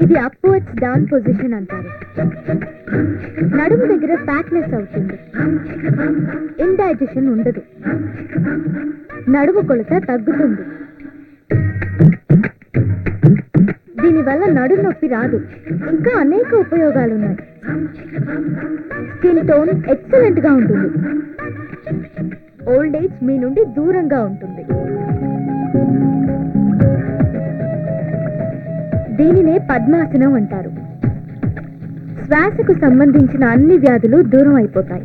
ఇది upwards down position అంటారు. నడుము దగ్గర ఫ్యాట్నెస్ అవుతుంది, ఇండైజెషన్ ఉండదు, నడుము కొలత తగ్గుతుంది. దీనివల్ల నడుము నొప్పి రాదు. ఇంకా అనేక ఉపయోగాలున్నాయి. స్కిన్ టోన్ ఎక్సలెంట్ గా ఉంటుంది. ఓల్డ్ ఏజ్ మీ నుండి దూరంగా ఉంటుంది. దీనినే పద్మాసనం అంటారు. శ్వాసకు సంబంధించిన అన్ని వ్యాధులు దూరం అయిపోతాయి.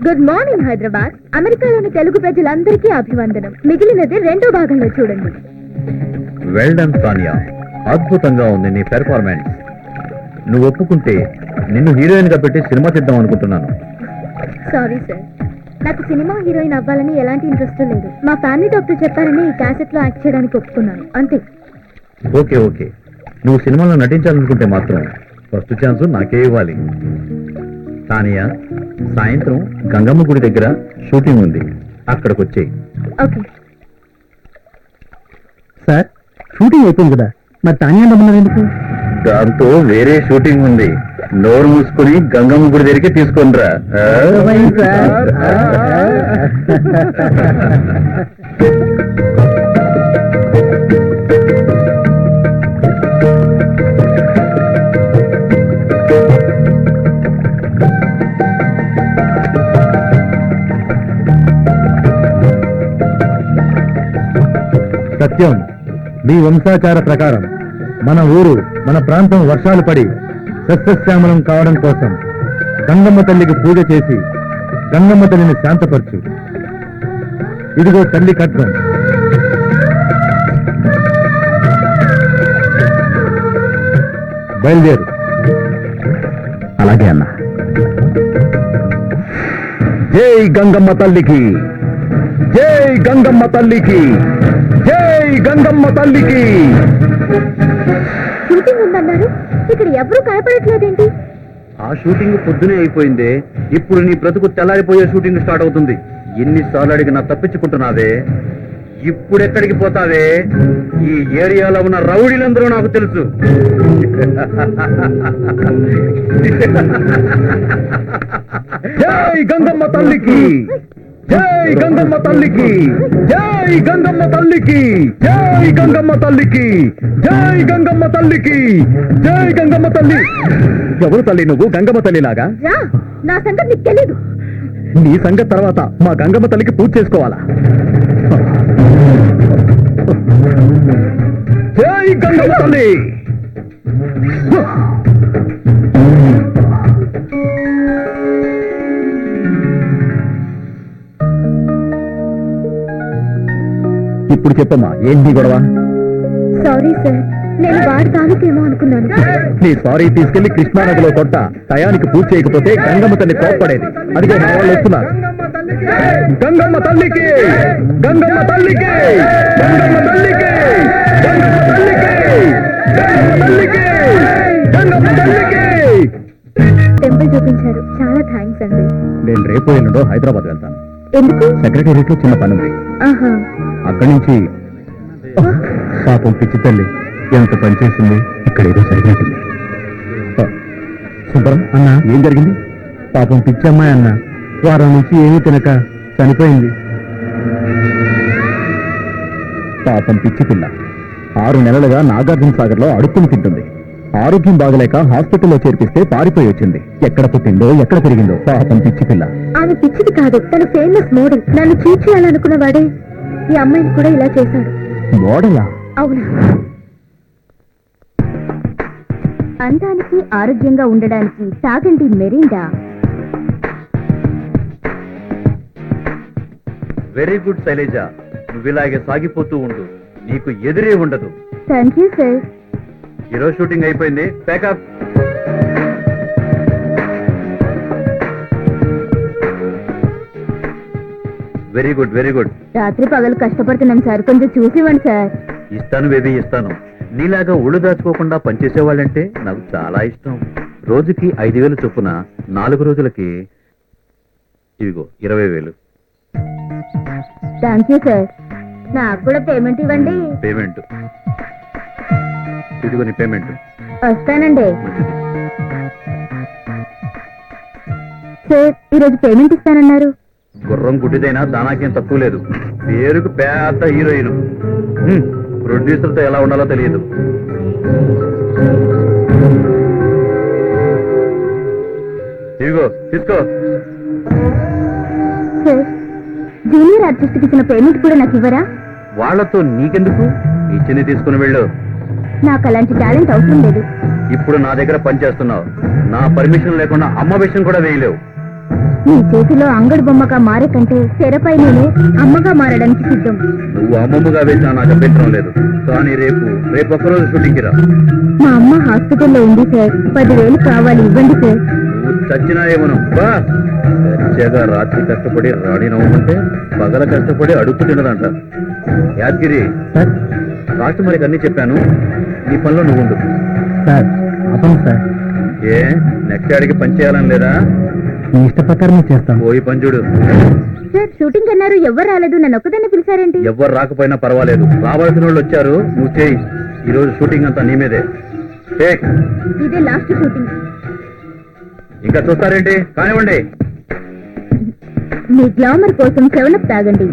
Good morning Hyderabad. అమెరికాలోని తెలుగు ప్రజలందరికీ అభివందనం. మిగిలినది రెండో భాగంలో చూడండి. వెల్ డన్ సానియా, అద్భుతంగా ఉంది నీ పెర్ఫార్మెన్స్. నువ్వు ఒప్పుకుంటే నిన్ను హీరోయిన్ గా పెట్టి సినిమా తీద్దాం అనుకుంటున్నాను. సారీ సార్, నాకు సినిమా హీరోయిన్ అవ్వాలని ఎలాంటి ఇంట్రెస్ట్ లేదు. మా ఫ్యామిలీ డాక్టర్ చెప్పారని ఈ క్యాసెట్ లో యాక్ట్ చేయడానికి ఒప్పుకున్నాను, అంతే. ఓకే ఓకే, నువ్వు సినిమాలో నటించాలనుకుంటే మాత్రం ఫస్ట్ ఛాన్స్ నాకే ఇవ్వాలి. సానియా, సాయంత్రం గంగమ్మ గుడి దగ్గర షూటింగ్ ఉంది, అక్కడికి వచ్చేయి. ఓకే సార్, షూటింగ్ అయిపోయింది కదా, మరి తానియా రమ్మన్నారు ఎందుకు? దాంతో వేరే షూటింగ్ ఉంది. నోరు మూసుకుని గంగమ్మ గుడి దగ్గరికి తీసుకొనిరా. సత్యం, మీ వంశాచార ప్రకారం మన ఊరు, మన ప్రాంతం వర్షాలు పడి సస్యశ్యామలం కావడం కోసం గంగమ్మ తల్లికి పూజ చేసి గంగమ్మ తల్లిని శాంతపరచు. ఇదిగో తల్లి కట్నం. బయలుదేరు. అలాగే అన్న. జై గంగమ్మ తల్లికి, జై గంగమ్మ తల్లికి, జై గంగమ్మ తల్లికి. షూటింగ్ ఉందన్నారు, ఇక్కడ ఎవరు కనపడట్లేదేంటి? ఆ షూటింగ్ పొద్దునే అయిపోయిందే. ఇప్పుడు నీ బ్రతుకు తెల్లారిపోయే షూటింగ్ స్టార్ట్ అవుతుంది. ఎన్నిసార్లు అడిగినా తప్పించుకుంటున్నావే. ఇప్పుడెక్కడికి పోతావే? ఈ ఏరియాలో ఉన్న రౌడీలందరూ నాకు తెలుసు. జై గంగమ్మ తల్లికి, జై గంగమ్మ తల్లికి, జై గంగమ్మ తల్లికి, జై గంగమ్మ తల్లికి, జై గంగమ్మ తల్లికి, జై గంగమ్మ తల్లి. ఎవరు తల్లి నువ్వు? గంగమ్మ తల్లిలాగా? రా, నా సంగతి నీకు తెలీదు. నీ సంగతి తర్వాత మా గంగమ్మ తల్లికి పూజ చేసుకోవాలా? జై గంగమ్మ తల్లి. ఇప్పుడు చెప్పమ్మా, ఏంటి గొడవ? సారీ సార్, నేను వాడి తాలూకేమో అనుకున్నాను. నీ సారీ తీసుకెళ్లి కృష్ణానదిలో కొట్ట. టయానికి పూజ చేయకపోతే గంగమ్మ తల్లి కోప్పడేది. అదిగో మా వాళ్ళు వస్తున్నారు. గంగమ్మ తల్లికి, గంగమ్మ తల్లికి, గంగమ్మ తల్లికి, గంగమ్మ తల్లికి, గంగమ్మ తల్లికి, గంగమ్మ తల్లికి. టెంపుల్ చూపించారు, చాలా థ్యాంక్స్ అండి. నేను రేపు ఎల్లుండో హైదరాబాద్ వెళ్తాను. ఎందుకు? సెక్రటేరియట్ లో చిన్న పని ఉంది. ఆహా, అక్కడి నుంచి పాపం పిచ్చి తల్లి ఎంత పనిచేసింది. ఇక్కడ ఏదో జరిగినట్టుంది. సుబ్బరం అన్న, ఏం జరిగింది? పాపం పిచ్చమ్మాయి అన్న, వారం నుంచి ఏమీ తినక చనిపోయింది. పాపం పిచ్చి పిల్ల 6 నెలలుగా నాగార్జున సాగర్ లో అడుక్కుని తింటుంది. ఆరోగ్యం బాగలేక హాస్పిటల్లో చేర్పిస్తే పారిపోయి వచ్చింది. ఎక్కడ పుట్టిందో ఎక్కడ పెరిగిందో పాపం పిచ్చి పిల్ల. ఆమె పిచ్చిది కాదు, తన ఫేమస్ మోడల్. నన్ను చీట్ చేయాలనుకున్న వాడే ఈ అమ్మాయిని కూడా ఇలా చేశాడు. మోడలా? అవునా? అందానికి ఆరోగ్యంగా ఉండడానికి తాగండి మెరిండా. వెరీ గుడ్ శైలజ, నువ్వు ఇలాగే సాగిపోతూ ఉండు, నీకు ఎదురే ఉండదు. Thank you sir. ఈరోజు షూటింగ్ అయిపోయింది, pack up. Very good, very good. రాత్రి పగలు కష్టపడుతున్నాం సార్, కొంచెం చూసి ఇవ్వండి సార్. ఇస్తాను బేబీ, ఇస్తాను. నీలాగా ఒళ్ళు దాచుకోకుండా పనిచేసేవాళ్ళంటే నాకు చాలా ఇష్టం. రోజుకి 5,000 చొప్పున 4 రోజులకి ఇవిగో 20,000. Thank you sir. నాకు కూడా పేమెంట్ ఇవ్వండి. పేమెంట్ ఇదిగో నీ పేమెంట్. వస్తానండి సార్. ఈరోజు పేమెంట్ ఇస్తానన్నారు. గుర్రం గుడ్డిదైనా దానాకేం తక్కువ లేదు. పేరుకు పెద్ద హీరోయిన్. ప్రొడ్యూసర్తో ఎలా ఉండాలో తెలియదు. ఇదిగో తీసుకో. సార్, జూనియర్ ఆర్టిస్ట్ కి ఇచ్చిన పేమెంట్ కూడా నాకు ఇవ్వరా? వాళ్లతో నీకెందుకు? ఇచ్చింది తీసుకుని వెళ్ళు. నాకు అలాంటి టాలెంట్ అవసరం లేదు. ఇప్పుడు నా దగ్గర పనిచేస్తున్నావు. నా పర్మిషన్ లేకుండా అమ్మ విషయం కూడా వేయలేవు. నీ చేతిలో అంగడి బొమ్మగా మారే కంటే తెరపై నేను అమ్మగా మారడానికి సిద్ధం. నువ్వు అమ్మమ్మగా వేసినా నాకు అభ్యంతరం లేదు. కానీ రేపు ఒక్కరోజు షూటింగ్కి రా. మా అమ్మ హాస్పిటల్లో ఉంది సార్. 10,000 కావాలి, ఇవ్వండి సార్. నువ్వు చచ్చినా ఏమను. చచ్చగా రాత్రి కష్టపడి రాణి నవ్వమంటే పగల కష్టపడి అడుగు తినదంట. యాదగిరి సార్, రాష్ట్రమరికి అన్ని చెప్పాను. నీ పనిలో నువ్వు ఉండు. సార్ అతను సార్, ఏ నెక్స్ట్ ఆడికి పని చేయాలని లేదా? మీ ఇష్ట ప్రకారమే చేస్తాం. పోయి పంచుడు. సార్, షూటింగ్ అన్నారు, ఎవ్వరు రాలేదు. నన్ను ఒక్కదాన్ని పిలిచారేంటి? ఎవ్వరు రాకపోయినా పర్వాలేదు. రావాల్సిన వాళ్ళు వచ్చారు, నువ్వు చేయి. ఈ రోజు షూటింగ్ అంతా నీ మీదే. ఇదే లాస్ట్ షూటింగ్. ఇంకా చూస్తారేంటి? కానివ్వండి. మీ గ్లామర్ కోసం 7 తాగండి.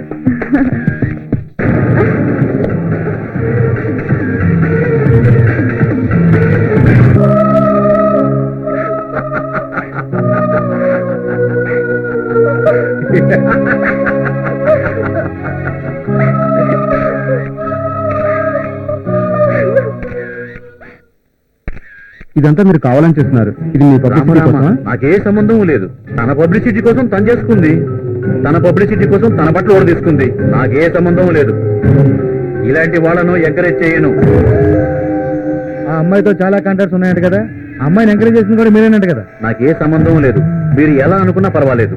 ఇదంతా మీరు కావాలని చేస్తున్నారు. ఇది మీ పబ్లిసిటీ కోసమా? నాకే సంబంధం లేదు. తన పబ్లిసిటీ కోసం తను చేసుకుంది. తన పబ్లిసిటీ కోసం తన బట్టలు ఓడి తీసుకుంది. నాకే సంబంధం లేదు. ఇలాంటి వాళ్ళను ఎంకరేజ్ చేయను. ఆ అమ్మాయితో చాలా కాంటాక్ట్స్ ఉన్నాయంట కదా. అమ్మాయిని ఎంకరేజ్ చేసింది కూడా మీరేనంట కదా. నాకే సంబంధం లేదు. మీరు ఎలా అనుకున్నా పర్వాలేదు.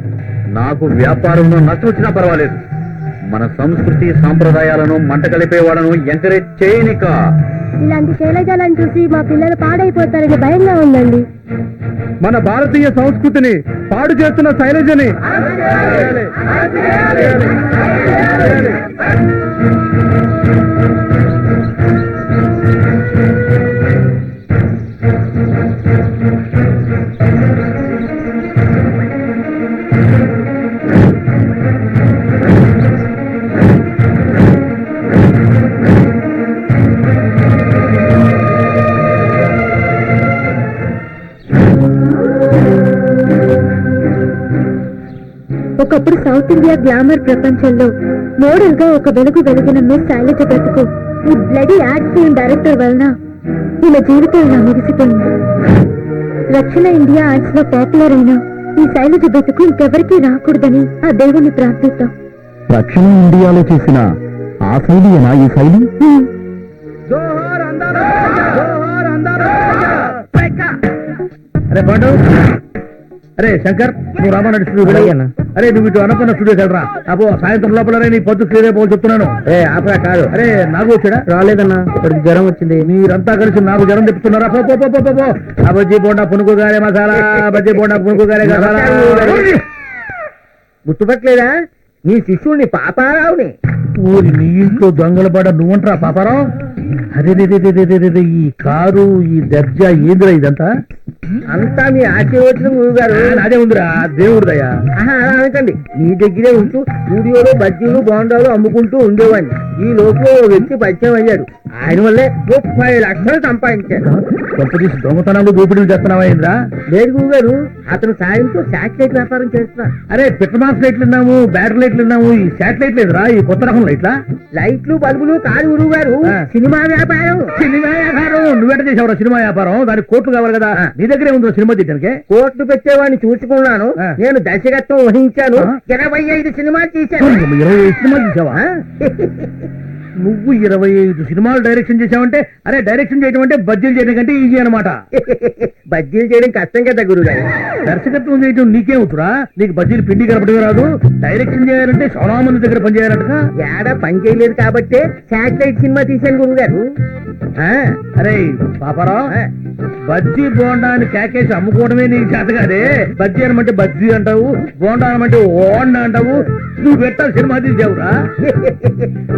నాకు వ్యాపారంలో నష్టం వచ్చినా పర్వాలేదు. మన సంస్కృతి సాంప్రదాయాలను మంట కలిపే వాళ్ళను ఎంకరేజ్ చేయనిక. ఇలాంటి శైలజాలను చూసి మా పిల్లలు పాడైపోతారని భయంగా ఉందండి. మన భారతీయ సంస్కృతిని పాడు చేస్తున్న శైలజని ఒకప్పుడు సౌత్ ఇండియా గ్లామర్ ప్రపంచంలో మోడల్ గా ఒక వెలుగు వెలిగిన మిస్ శైలజ బ్రతుకు ఈ బ్లడీ యాడ్ ఫిల్మ్ డైరెక్టర్ వలన ఇలా జీవితం ఇలా ముగిసిపోయింది. రక్షణ ఇండియా ఆర్ట్స్ లో పాపులర్ అయిన ఈ శైలజ బ్రతుకు ఇంకెవరికీ రాకూడదని ఆ దేవుణ్ణి ప్రార్థిద్దాం. రక్షణ ఇండియాలో చేసిన ఆ శైలియేనా ఈ శైలి? అరే పండు, అరే శంకర్, నువ్వు రామారెడ్డి స్టూడియో. అరే నువ్వు ఇటు అన్నపన్న స్టూడియోకి వెళ్ళరా. అబ్బో సాయంత్రం లోపల నీ పొద్దు క్లియర్ అయిపోవాలి చెప్తున్నాను. ఆపరా కాదు. అరే నాకు వచ్చాడా? రాలేదన్నా, ఇప్పటికి జ్వరం వచ్చింది. మీరంతా కలిసి నాకు జ్వరం చెప్తున్నారా? పో పో పో పో. ఆ బజ్జీ బోండా పునుగు గారే మసాలా, బజ్జీ బోండా పునుగు గారే మసాలా. గుర్తుపట్టలేదా? నీ శిష్యుడిని పాపారావుని. ఊరి నీ ఇంట్లో దొంగల పడ నువ్వంటరా పాపారావు? అరే ఈ కారు, ఈ దర్జా ఏందిరా ఇదంతా? అంతా మీ ఆశీర్వచనం గురుగారు. అదే ఉందిరా దేవుడిదయ్యా. అలా అనకండి. మీ దగ్గరే ఉంటూ స్టూడియోలో బజ్జీలు బోండాలు అమ్ముకుంటూ ఉండేవాడిని. ఈ లోపల ఓ వ్యక్తి పరిచయం అయ్యాడు. ఆయన వల్లే 30 లక్షలు సంపాదించాడు. కొంపదీసి దొంగతనాలు దోపిడీలు చేస్తున్నావా ఏంద్రా? లేదు గురుగారు, అతను సాయంతో శాటిలైట్ వ్యాపారం చేస్తున్నారు. అరే పెట్రోమాక్స్ లైట్లు విన్నాము, బ్యాటరీ లైట్లు విన్నాము, ఈ శాటిలైట్ లేదురా? ఈ కొత్త రకం లైట్లా? లైట్లు బల్బులు కాదు గురుగారు, సినిమా వ్యాపారం. సినిమా వ్యాపారం? నువ్వెట చేసావురా సినిమా వ్యాపారం? దానికి కోట్లు కావాలి కదా. నీ దగ్గరే ఉందో సినిమా తీయడానికి. కోట్లు పెట్టేవాడిని చూసుకున్నాను. నేను దర్శకత్వం వహించాను. 25 సినిమాలు తీశాను. 25 సినిమాలు తీసావా? నువ్వు 25 సినిమాలు డైరెక్షన్ చేసావంటే, అరే డైరెక్షన్ చేయడం అంటే బజ్జీలు చేయడం కంటే ఈజీ అనమాట. బజ్జీలు చేయడం కష్టం కదా గురుగారు. దర్శకత్వం చేయటం నీకేమవుతురా? నీకు బజ్జీలు పిండి కలపడమే రాదు, డైరెక్షన్ చేయాలంటే చాలా మంది దగ్గర పని చేయాలంటగా. ఏడా పని చేయలేదు కాబట్టే శాటిలైట్ సినిమా తీశాను గురువు గారు. అరే పాపారావు, బజ్జీ బోండా అని కేకేసి అమ్ముకోవడమే నీకు చేత కాదే. బజ్జీ అనమంటే బజ్జీ అంటావు, బోండా అనమంటే ఓండా అంటావు. నువ్వు పెట్టాలి సినిమా తీసావురా.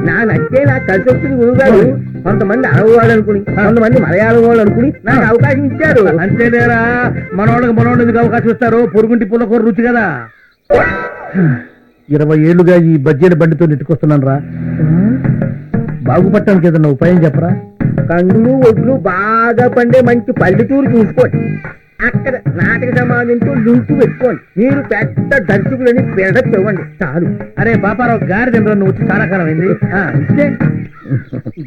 నా నచ్చే నాకు కలిసి వచ్చింది గురువు గారు. కొంతమంది అరవ వాళ్ళు అనుకుని, కొంతమంది మలయాళం వాళ్ళు అనుకుని నాకు అవకాశం ఇచ్చారు. అంతేలేరా, మనోళ్ళకి ఎందుకు అవకాశం ఇస్తారు? పొరుగుంటి పుల్లకూర రుచి కదా. 20 ఏళ్లుగా ఈ బజ్జీల బండితో నెట్టుకొస్తున్నాను రా. బాగుపడటానికి ఏదన్నా ఉపాయం చెప్పరా? కందులు ఒడ్లు బాగా పండే మంచి పల్లెటూరు చూసుకోండి. అక్కడ నాటక సమాజంతో లింకు పెట్టుకోండి. మీరు పెద్ద దర్శకులని బిల్డప్ ఇవ్వండి చాలు. అరే పాపారావు, గారి తినరా, నువ్వు వచ్చి చాలా కాలం అయింది.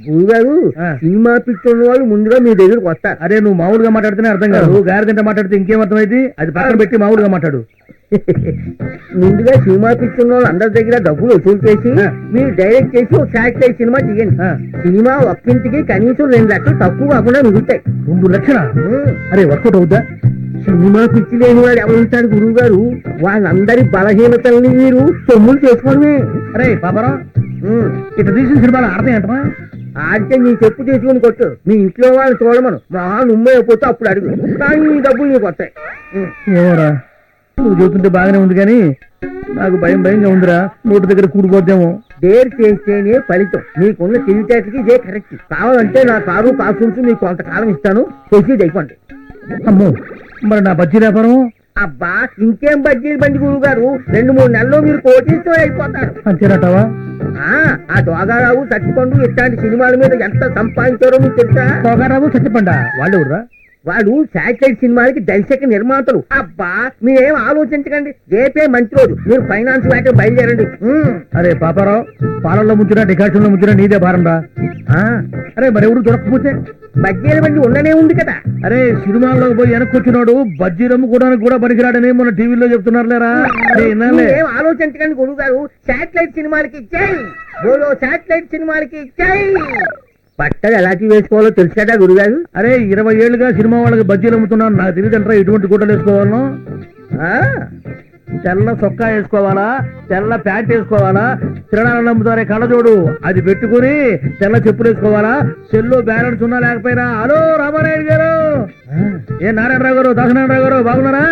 గురువు గారు, సినిమా పిచ్చున్న వాళ్ళు ముందుగా మీ దగ్గరకు వస్తారు. అరే నువ్వు మామూలుగా మాట్లాడితేనే అర్థం కాదు, గారి తింటే మాట్లాడితే ఇంకేం అర్థమైంది? అది పక్కన పెట్టి మామూలుగా మాట్లాడు. ముందుగా సినిమా పిచ్చున్న వాళ్ళు అందరి దగ్గర డబ్బులు వసూలు చేసి మీరు డైరెక్ట్ చేసి ఒక శాటిలైట్ సినిమా తీయండి. సినిమా ఒక్కింటికి కనీసం 2 లక్షలు తక్కువ కాకుండా మిగులుతాయి. 2 లక్షలా? అరే వర్కౌట్ అవుతా? సినిమా పిచ్చి లేని వాడు ఎవరుంటాడు గురువు గారు? వాళ్ళందరి బలహీనతల్ని మీరు సొమ్ములు చేసుకోవడమే. అరే పాపారావు, ఇట్లా తీసిన సినిమాలు ఆడతాయి అంటమా? ఆడితే నీ చెప్పు తీసుకుని కొట్టు. మీ ఇంట్లో వాళ్ళు చూడమను. మహా నుమ్మైపోతే అప్పుడు అడుగు, కానీ ఈ డబ్బులు నీకు వస్తాయి. ఏమోరా, నువ్వు చెబుతుంటే బాగానే ఉంది కానీ నాకు భయంగా ఉందిరా. నోటి దగ్గర కూడిపోద్దేమో. డేర్ చేస్తేనే ఫలితం. నీకున్న తెలివితేటకి ఇదే కరెక్ట్. కావాలంటే నా కారు కాసుంటూ నీకు కొంతకాలం ఇస్తాను, ప్రొసీడ్ అయిపోండి. అమ్మో, మరి నా బజ్జీ వ్యాపారం? అబ్బా, ఇంకేం బజ్జీలు బండి గురువు గారు, 2-3 నెలల్లో మీరు కోటీతో అయిపోతారు. అంతేనటావా? ఆ దోగారావు, సత్తిపండు ఇట్లాంటి సినిమాల మీద ఎంత సంపాదించారో మీకు తెలుసా? దోగారావు, సత్తిపండా వాళ్ళు ఎవరురా? వాళ్ళు శాటిలైట్ సినిమాలకి దర్శక నిర్మాతలు. అబ్బా, మీరేం ఆలోచించకండి. రేపే మంచి రోజు, మీరు ఫైనాన్స్ వేట బయలుదేరండి. అరే పాపారావు, పాలల్లో ముంచినా డికాషన్ లో ముంచినా నీదే భారం రా. అరే మరెవరు దొరకకపోతే? బజ్జీల బండి ఉండనే ఉంది కదా. అరే సినిమాల్లో పోయి వెనక్కొచ్చినాడు బజ్జీలు అమ్ముకోవడానికి కూడా పనికిరాడని మొన్న టీవీలో చెప్తున్నారులేరా. ఏం ఆలోచించకండి గురువు గారు. శాటిలైట్ సినిమాలకి జై బోలో, శాటిలైట్ సినిమాలకి జై. బట్టలు ఎలాంటి వేసుకోవాలో తెలుసాడా గురుగారు? అరే 20 ఏళ్లుగా సినిమా వాళ్ళకి బజ్జీలు అమ్ముతున్నాను, నాకు తెలియదంటారా ఎటువంటి గుడ్డలు వేసుకోవాలను? తెల్ల సొక్కా వేసుకోవాలా, తెల్ల ప్యాంట్ వేసుకోవాలా, తిరణాలను అమ్ముతారే కళ్ళజోడు అది పెట్టుకుని తెల్ల చెప్పులు వేసుకోవాలా, సెల్లో బ్యాలెన్స్ ఉన్నా లేకపోయినా. హలో రామారాయుడు గారు, ఏ నారాయణరావు గారు, దాసనారాయణరావు గారు, బాగున్నారా?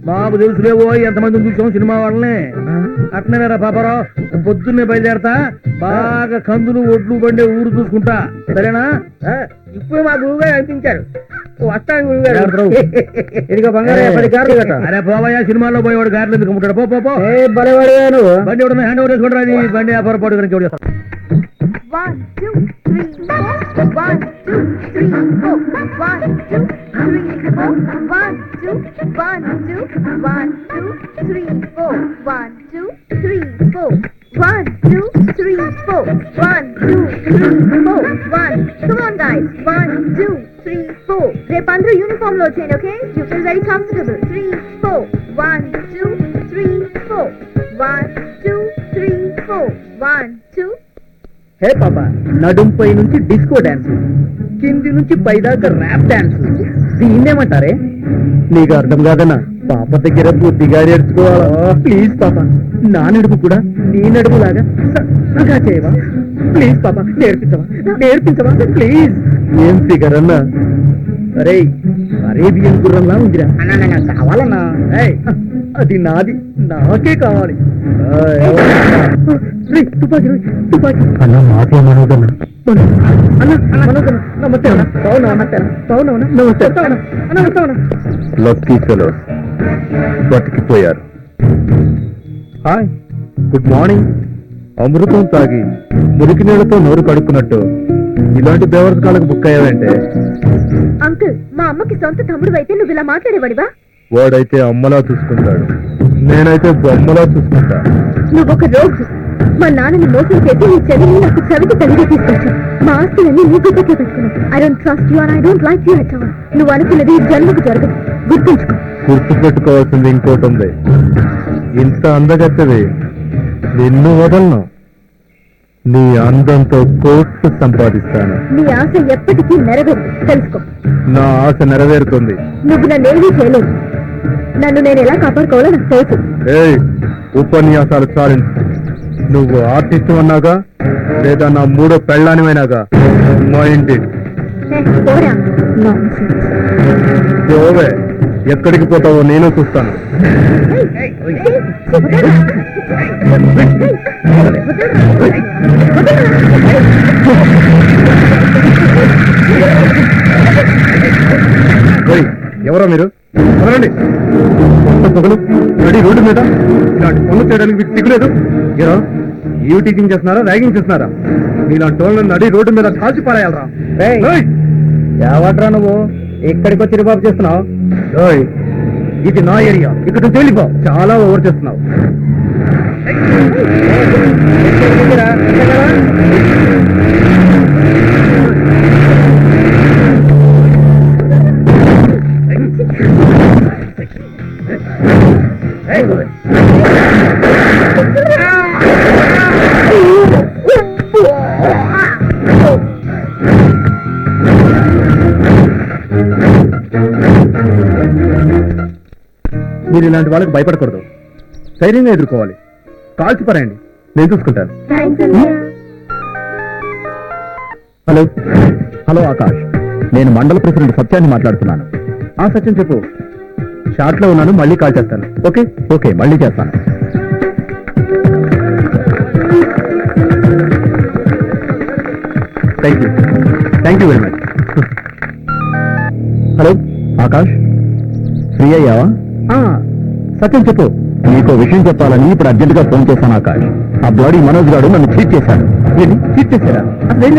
మాకు తెలుసులేవో ఎంతమందిని చూసాం సినిమా వాళ్ళని. అట్నేరా పాపారావు, పొద్దున్నే బయలుదేరతా, బాగా కందులు ఒడ్లు బండే ఊరు చూసుకుంటా, సరేనా? ఇప్పుడు మా గురువు గారు అనిపించారు. వస్తాను గురువు గారు. అరే పోవయ్యా, సినిమాలో పోయేవాడు గారెలు ఎందుకు అమ్ముతాడు? పో బలవాడు బండి ఎవడన్నా హ్యాండ్ ఓవర్ చేసుకుంటారా? అది బండి వ్యాపారం పాటు గురించి ఎవరు? 1 2 3 4 1 2 3 4 1 2 3 4 1 2 1 2 1 2 3 4 1 2 3 4 1 2 3 4 1 2 3 4 1. Come on guys, 1 2 3 4. రేపు అందరూ యూనిఫామ్ లో వచ్చేయండి, okay? You feel very comfortable. 3 4 1 2 3 4 1 2 3 4 1 2. హే పాపా, నడుంపై నుంచి డిస్కో డాన్స్, కింది నుంచి పైదాకా ర్యాప్ డాన్స్, దీన్నేమంటారే? నీకు అర్థం కాదన్నా, పాప దగ్గర బుద్ధిగా నేర్చుకోవాలా? ప్లీజ్ పాప, నా నడుపు కూడా నీ నడుపు లాగా సన్నగా చేయవా? ప్లీజ్ పాప, నేర్పించవా ప్లీజ్. ఏం ఫిగర్ అన్నా? అరే అరేబియన్ గుర్రంలా ఉందిరా. కావాలన్నా? అది నాది, నాకే కావాలి. తుపాకీ అన్నా మాకే మనోదన్నా. నమస్తే లక్కీ ఫెలో బతికిపోయారు. Hi, good morning. అమృతం తాగి మురికి నీళ్లతో నోరు కడుక్కున్నట్టు ఇలాంటి బేవర్స్ కాళ్ళకు బుక్ అయ్యావంటే? అంకుల్, మా అమ్మకి సొంత తమ్ముడు అయితే నువ్వు ఇలా మాట్లాడేవాడివా? వాడైతే అమ్మలా చూసుకుంటాడు, నేనైతే బొమ్మలా చూసుకుంటా. నువ్వొక రోగు. మా నాన్నని మోసం చేసి నీ చెల్లిని నాకు చవిటి తల్లిగా తీసుకొచ్చావు. మా ఆస్తులన్నీ నీ గుర్తుకే పెట్టుకున్నావు. I don't trust you and I don't like you at all. నువ్వు అనుకున్నది జన్మకు జరగదు, గుర్తుంచుకో. గుర్తు పెట్టుకోవాల్సింది ఇంకోటి ఉంది. ఇంత అందగత్తది నిన్ను వదలను. నీ అందంతో కోట్లు సంపాదిస్తాను. నీ ఆశ ఎప్పటికీ నెరవేరు, తెలుసుకో. నా ఆశ నెరవేరుతుంది. నువ్వు నన్నేమీ చేయలేవు. నన్ను నేను ఎలా కాపాడుకోవాలో నాకు తెలుసు. ఏయ్, ఉపన్యాసాలు చాలించు. నువ్వు ఆర్టిస్ట్ అన్నాగా లేదా నా మూడో పెళ్ళానివైనాగా మైండ్ ఇట్. పోరా. ఓవే, ఎక్కడికి పోతావో నేను చూస్తాను. ఓయ్, ఎవరో మీరు? వదలండి. పొగలు నడి రోడ్డు మీద ఇలాంటి పనులు చేయడానికి మీకు సిగ్గులేదు? ఏరో, ఈవ్ టీచింగ్ చేస్తున్నారా, ర్యాగింగ్ చేస్తున్నారా? ఇలాంటి వాళ్ళని నడి రోడ్డు మీద కాల్చి పారేయాలరా? ఏవట్రా నువ్వు ఇక్కడికి వచ్చి రిబాబు చేస్తున్నావు? ఇది నా ఏరియా, ఇక్కడ నుంచి వెళ్ళిపో. చాలా ఓవర్ చేస్తున్నావు. మీరు ఇలాంటి వాళ్ళకి భయపడకూడదు, ధైర్యంగా ఎదుర్కోవాలి. కాల్చి పారేయండి, నేను చూసుకుంటాను. హలో హలో ఆకాష్, నేను మండల ప్రెసిడెంట్ సత్యాన్ని మాట్లాడుతున్నాను. ఆ సత్యం చెప్పు. షార్ట్ లో ఉన్నాను, మళ్ళీ కాల్ చేస్తాను. ఓకే ఓకే, మళ్ళీ చేస్తాను. Thank you very much. Hello Akash, free అయ్యావా? సత్యం చెప్పు. నీకు విషయం చెప్పాలని ఇప్పుడు అర్జెంట్ గా ఫోన్ చేశాను ఆకాష్. ఆ బ్లడీ మనోజ్ గారు నన్ను చీట్ చేశాడు. చీట్ చేశారా? అసలు ఏం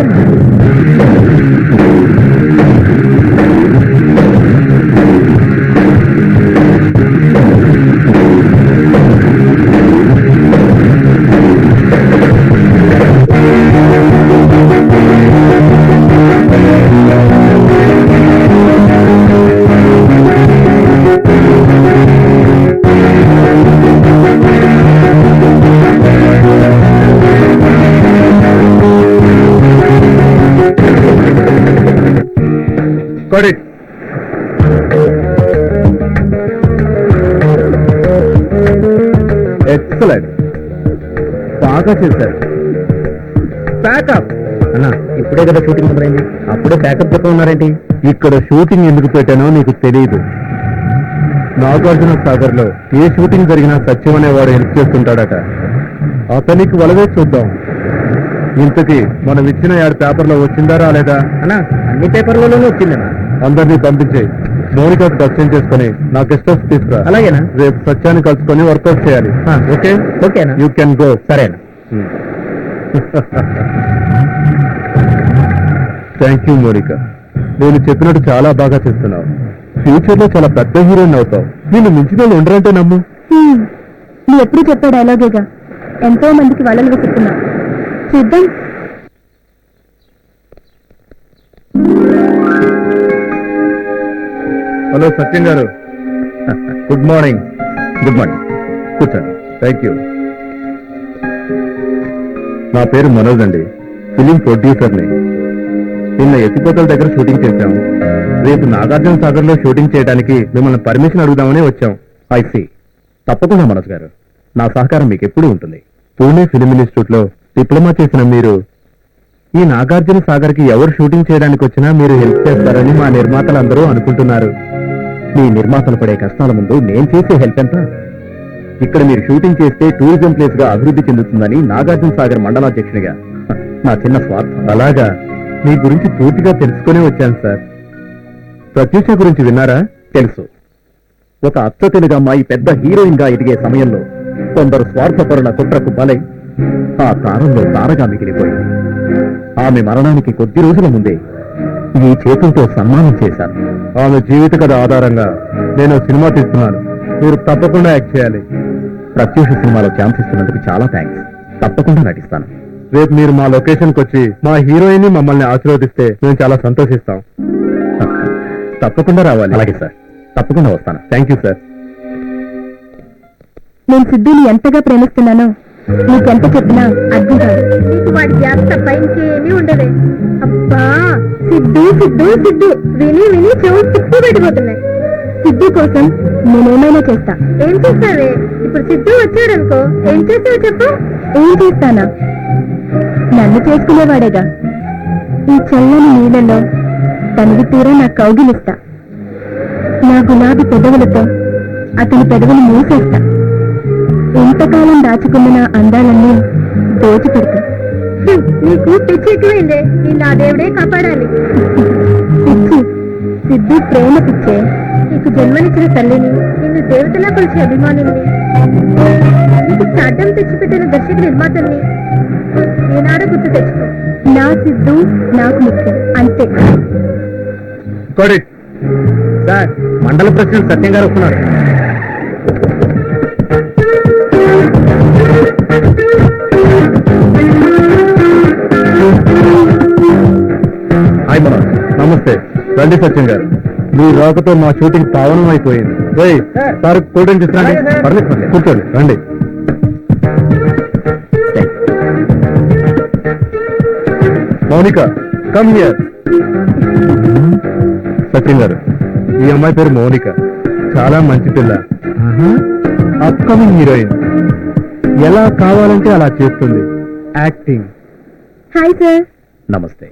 Got it. Excellent. బాగా చేశారు. ప్యాకప్ అన్నా, ఇప్పుడే కదా షూటింగ్ మొదలైంది, అప్పుడే ప్యాకప్ చెప్పమన్నారేంటి? ఇక్కడ షూటింగ్ ఎందుకు పెట్టానో నీకు తెలియదు. నాగార్జున సాగర్ లో ఏ షూటింగ్ జరిగినా సత్యం అనేవాడు హెల్ప్ చేస్తుంటాడట. అతనికి వలవే చూద్దాం. ఇంతకీ మనం ఇచ్చిన యాడ్ పేపర్లో వచ్చిందా రాలేదా? అన్నా, అన్ని పేపర్లలోనే వచ్చిందన్నా. అందరినీ పంపించే మౌనిక దర్శనం చేసుకుని నా గెస్ట్ హౌస్ తీసుకురా. అలాగేనా? రేపు సత్యాన్ని కలుసుకొని వర్కౌట్ చేయాలి. ఓకే ఓకేనా? You can go. సరేనా? థ్యాంక్ యూ మౌనిక, నేను చెప్పినట్టు చాలా బాగా చేస్తున్నావు. ఫ్యూచర్ లో చాలా పెద్ద హీరోయిన్ అవుతావు. నేను మించిన వాళ్ళు ఉండరంటే నమ్ము. నువ్వు ఎప్పుడు చెప్పాడు అలాగేగా, ఎంతో మందికి వాళ్ళని వెతుకుతున్నా. చూద్దాం. హలో సత్యం గారు, గుడ్ మార్నింగ్. గుడ్ మార్నింగ్, కూర్చోండి. Thank you. నా పేరు మనోజ్ అండి, ఫిలిం ప్రొడ్యూసర్ని. నిన్న ఎత్తిపోతల దగ్గర షూటింగ్ చేశాం. రేపు నాగార్జున సాగర్ లో షూటింగ్ చేయడానికి మిమ్మల్ని పర్మిషన్ అడుగుదామని వచ్చాం. ఐసీ. తప్పకుండా మనోజ్ గారు, నా సహకారం మీకు ఎప్పుడూ ఉంటుంది. పూణే ఫిలిం ఇన్స్టిట్యూట్ లో డిప్లొమా చేసిన మీరు ఈ నాగార్జున సాగర్ కి ఎవరు షూటింగ్ చేయడానికి వచ్చినా మీరు హెల్ప్ చేస్తారని మా నిర్మాతలందరూ అనుకుంటున్నారు. మీ నిర్మాతలు పడే కష్టాల ముందు నేను చేసే హెల్ప్ ఎంత? ఇక్కడ మీరు షూటింగ్ చేస్తే టూరిజం ప్లేస్ గా అభివృద్ధి చెందుతుందని నాగార్జున సాగర్ మండలాధ్యక్షునిగా నా చిన్న స్వార్థం. అలాగా మీ గురించి పూర్తిగా తెలుసుకునే వచ్చాను సార్. ప్రత్యూష గురించి విన్నారా? తెలుసు. ఒక అచ్చ తెలుగు అమ్మాయి పెద్ద హీరోయిన్ గా ఎదిగే సమయంలో కొందరు స్వార్థపరుల కుట్రకు బలై ఆ తారంలో తారగా మిగిలిపోయింది. ఆమె మరణానికి కొద్ది రోజుల ముందే ఈ చేతులతో సన్మానం చేశారు. ఆమె జీవిత కథ ఆధారంగా నేను సినిమా తీస్తున్నాను. మీరు తప్పకుండా యాక్ట్ చేయాలి. ప్రత్యూష సినిమాలో ఛాన్స్ ఇస్తున్నందుకు చాలా థ్యాంక్స్. తప్పకుండా నటిస్తాను. రేపు మీరు మా లొకేషన్కి వచ్చి మా హీరోయిన్ ని మమ్మల్ని ఆశీర్వదిస్తే మేము చాలా సంతోషిస్తాం. తప్పకుండా రావాలి. అలాగే సార్, తప్పకుండా వస్తాను. Thank you sir. నేను సిద్ధుని ఎంతగా ప్రేమిస్తున్నానో నీకెంత చెప్పినా అర్థం కాదు. నీకు వాడి జాబ్ తప్ప ఇంకేమీ ఉండవే. అబ్బా, సిద్ధు సిద్ధు సిద్ధు విని విని చెవు తిప్పు పెట్టిపోతున్నాయి. సిద్ధు కోసం నేనేమైనా చేస్తా. ఏం చేస్తావే? ఇప్పుడు సిద్ధు వచ్చాడనుకో, ఏం చేస్తావు చెప్పు? ఏం చేస్తానా? నన్ను చేసుకునేవాడేగా. ఈ చల్లని నీళ్ళలో తనివి తీరా నా కౌగిలిస్తా. నా గులాబీ పెదవులతో అతని పెదవులు మూసేస్తా. ఎంతకాలం దాచుకున్న నా అందాలన్నీ దోచిపెడతా. నీకు పిచ్చి ఎక్కువైందే. నిన్ను ఆ దేవుడే కాపాడాలి. పిచ్చి సిద్ధి ప్రేమ పిచ్చే. నీకు జన్మనిచ్చిన తల్లిని, నిన్ను దేవతలా కొలిచే అభిమానుల్ని, నీకు స్టార్డం తెచ్చిపెట్టిన దర్శక నిర్మాతల్ని ఈనాడు గుర్తు తెచ్చుకో. నా సిద్ధు నాకు ముఖ్యం, అంతే. సార్, మండల ప్రెసిడెంట్ సత్యం గారు వస్తున్నారు. హాయ్ మనోజ్, నమస్తే. రండి సత్యం గారు, మీ రాకతో మా షూటింగ్ పావనం అయిపోయింది. సార్ కూల్ డ్రింక్ ఇస్తారండి? పర్లేదు, కూర్చోండి, రండి. Mounika, come here. సత్యం గారు, ఈ అమ్మాయి పేరు మౌనిక. చాలా మంచి పిల్ల, అప్కమింగ్ హీరోయిన్. ఎలా కావాలంటే అలా చేస్తుంది యాక్టింగ్. Hi sir. నమస్తే.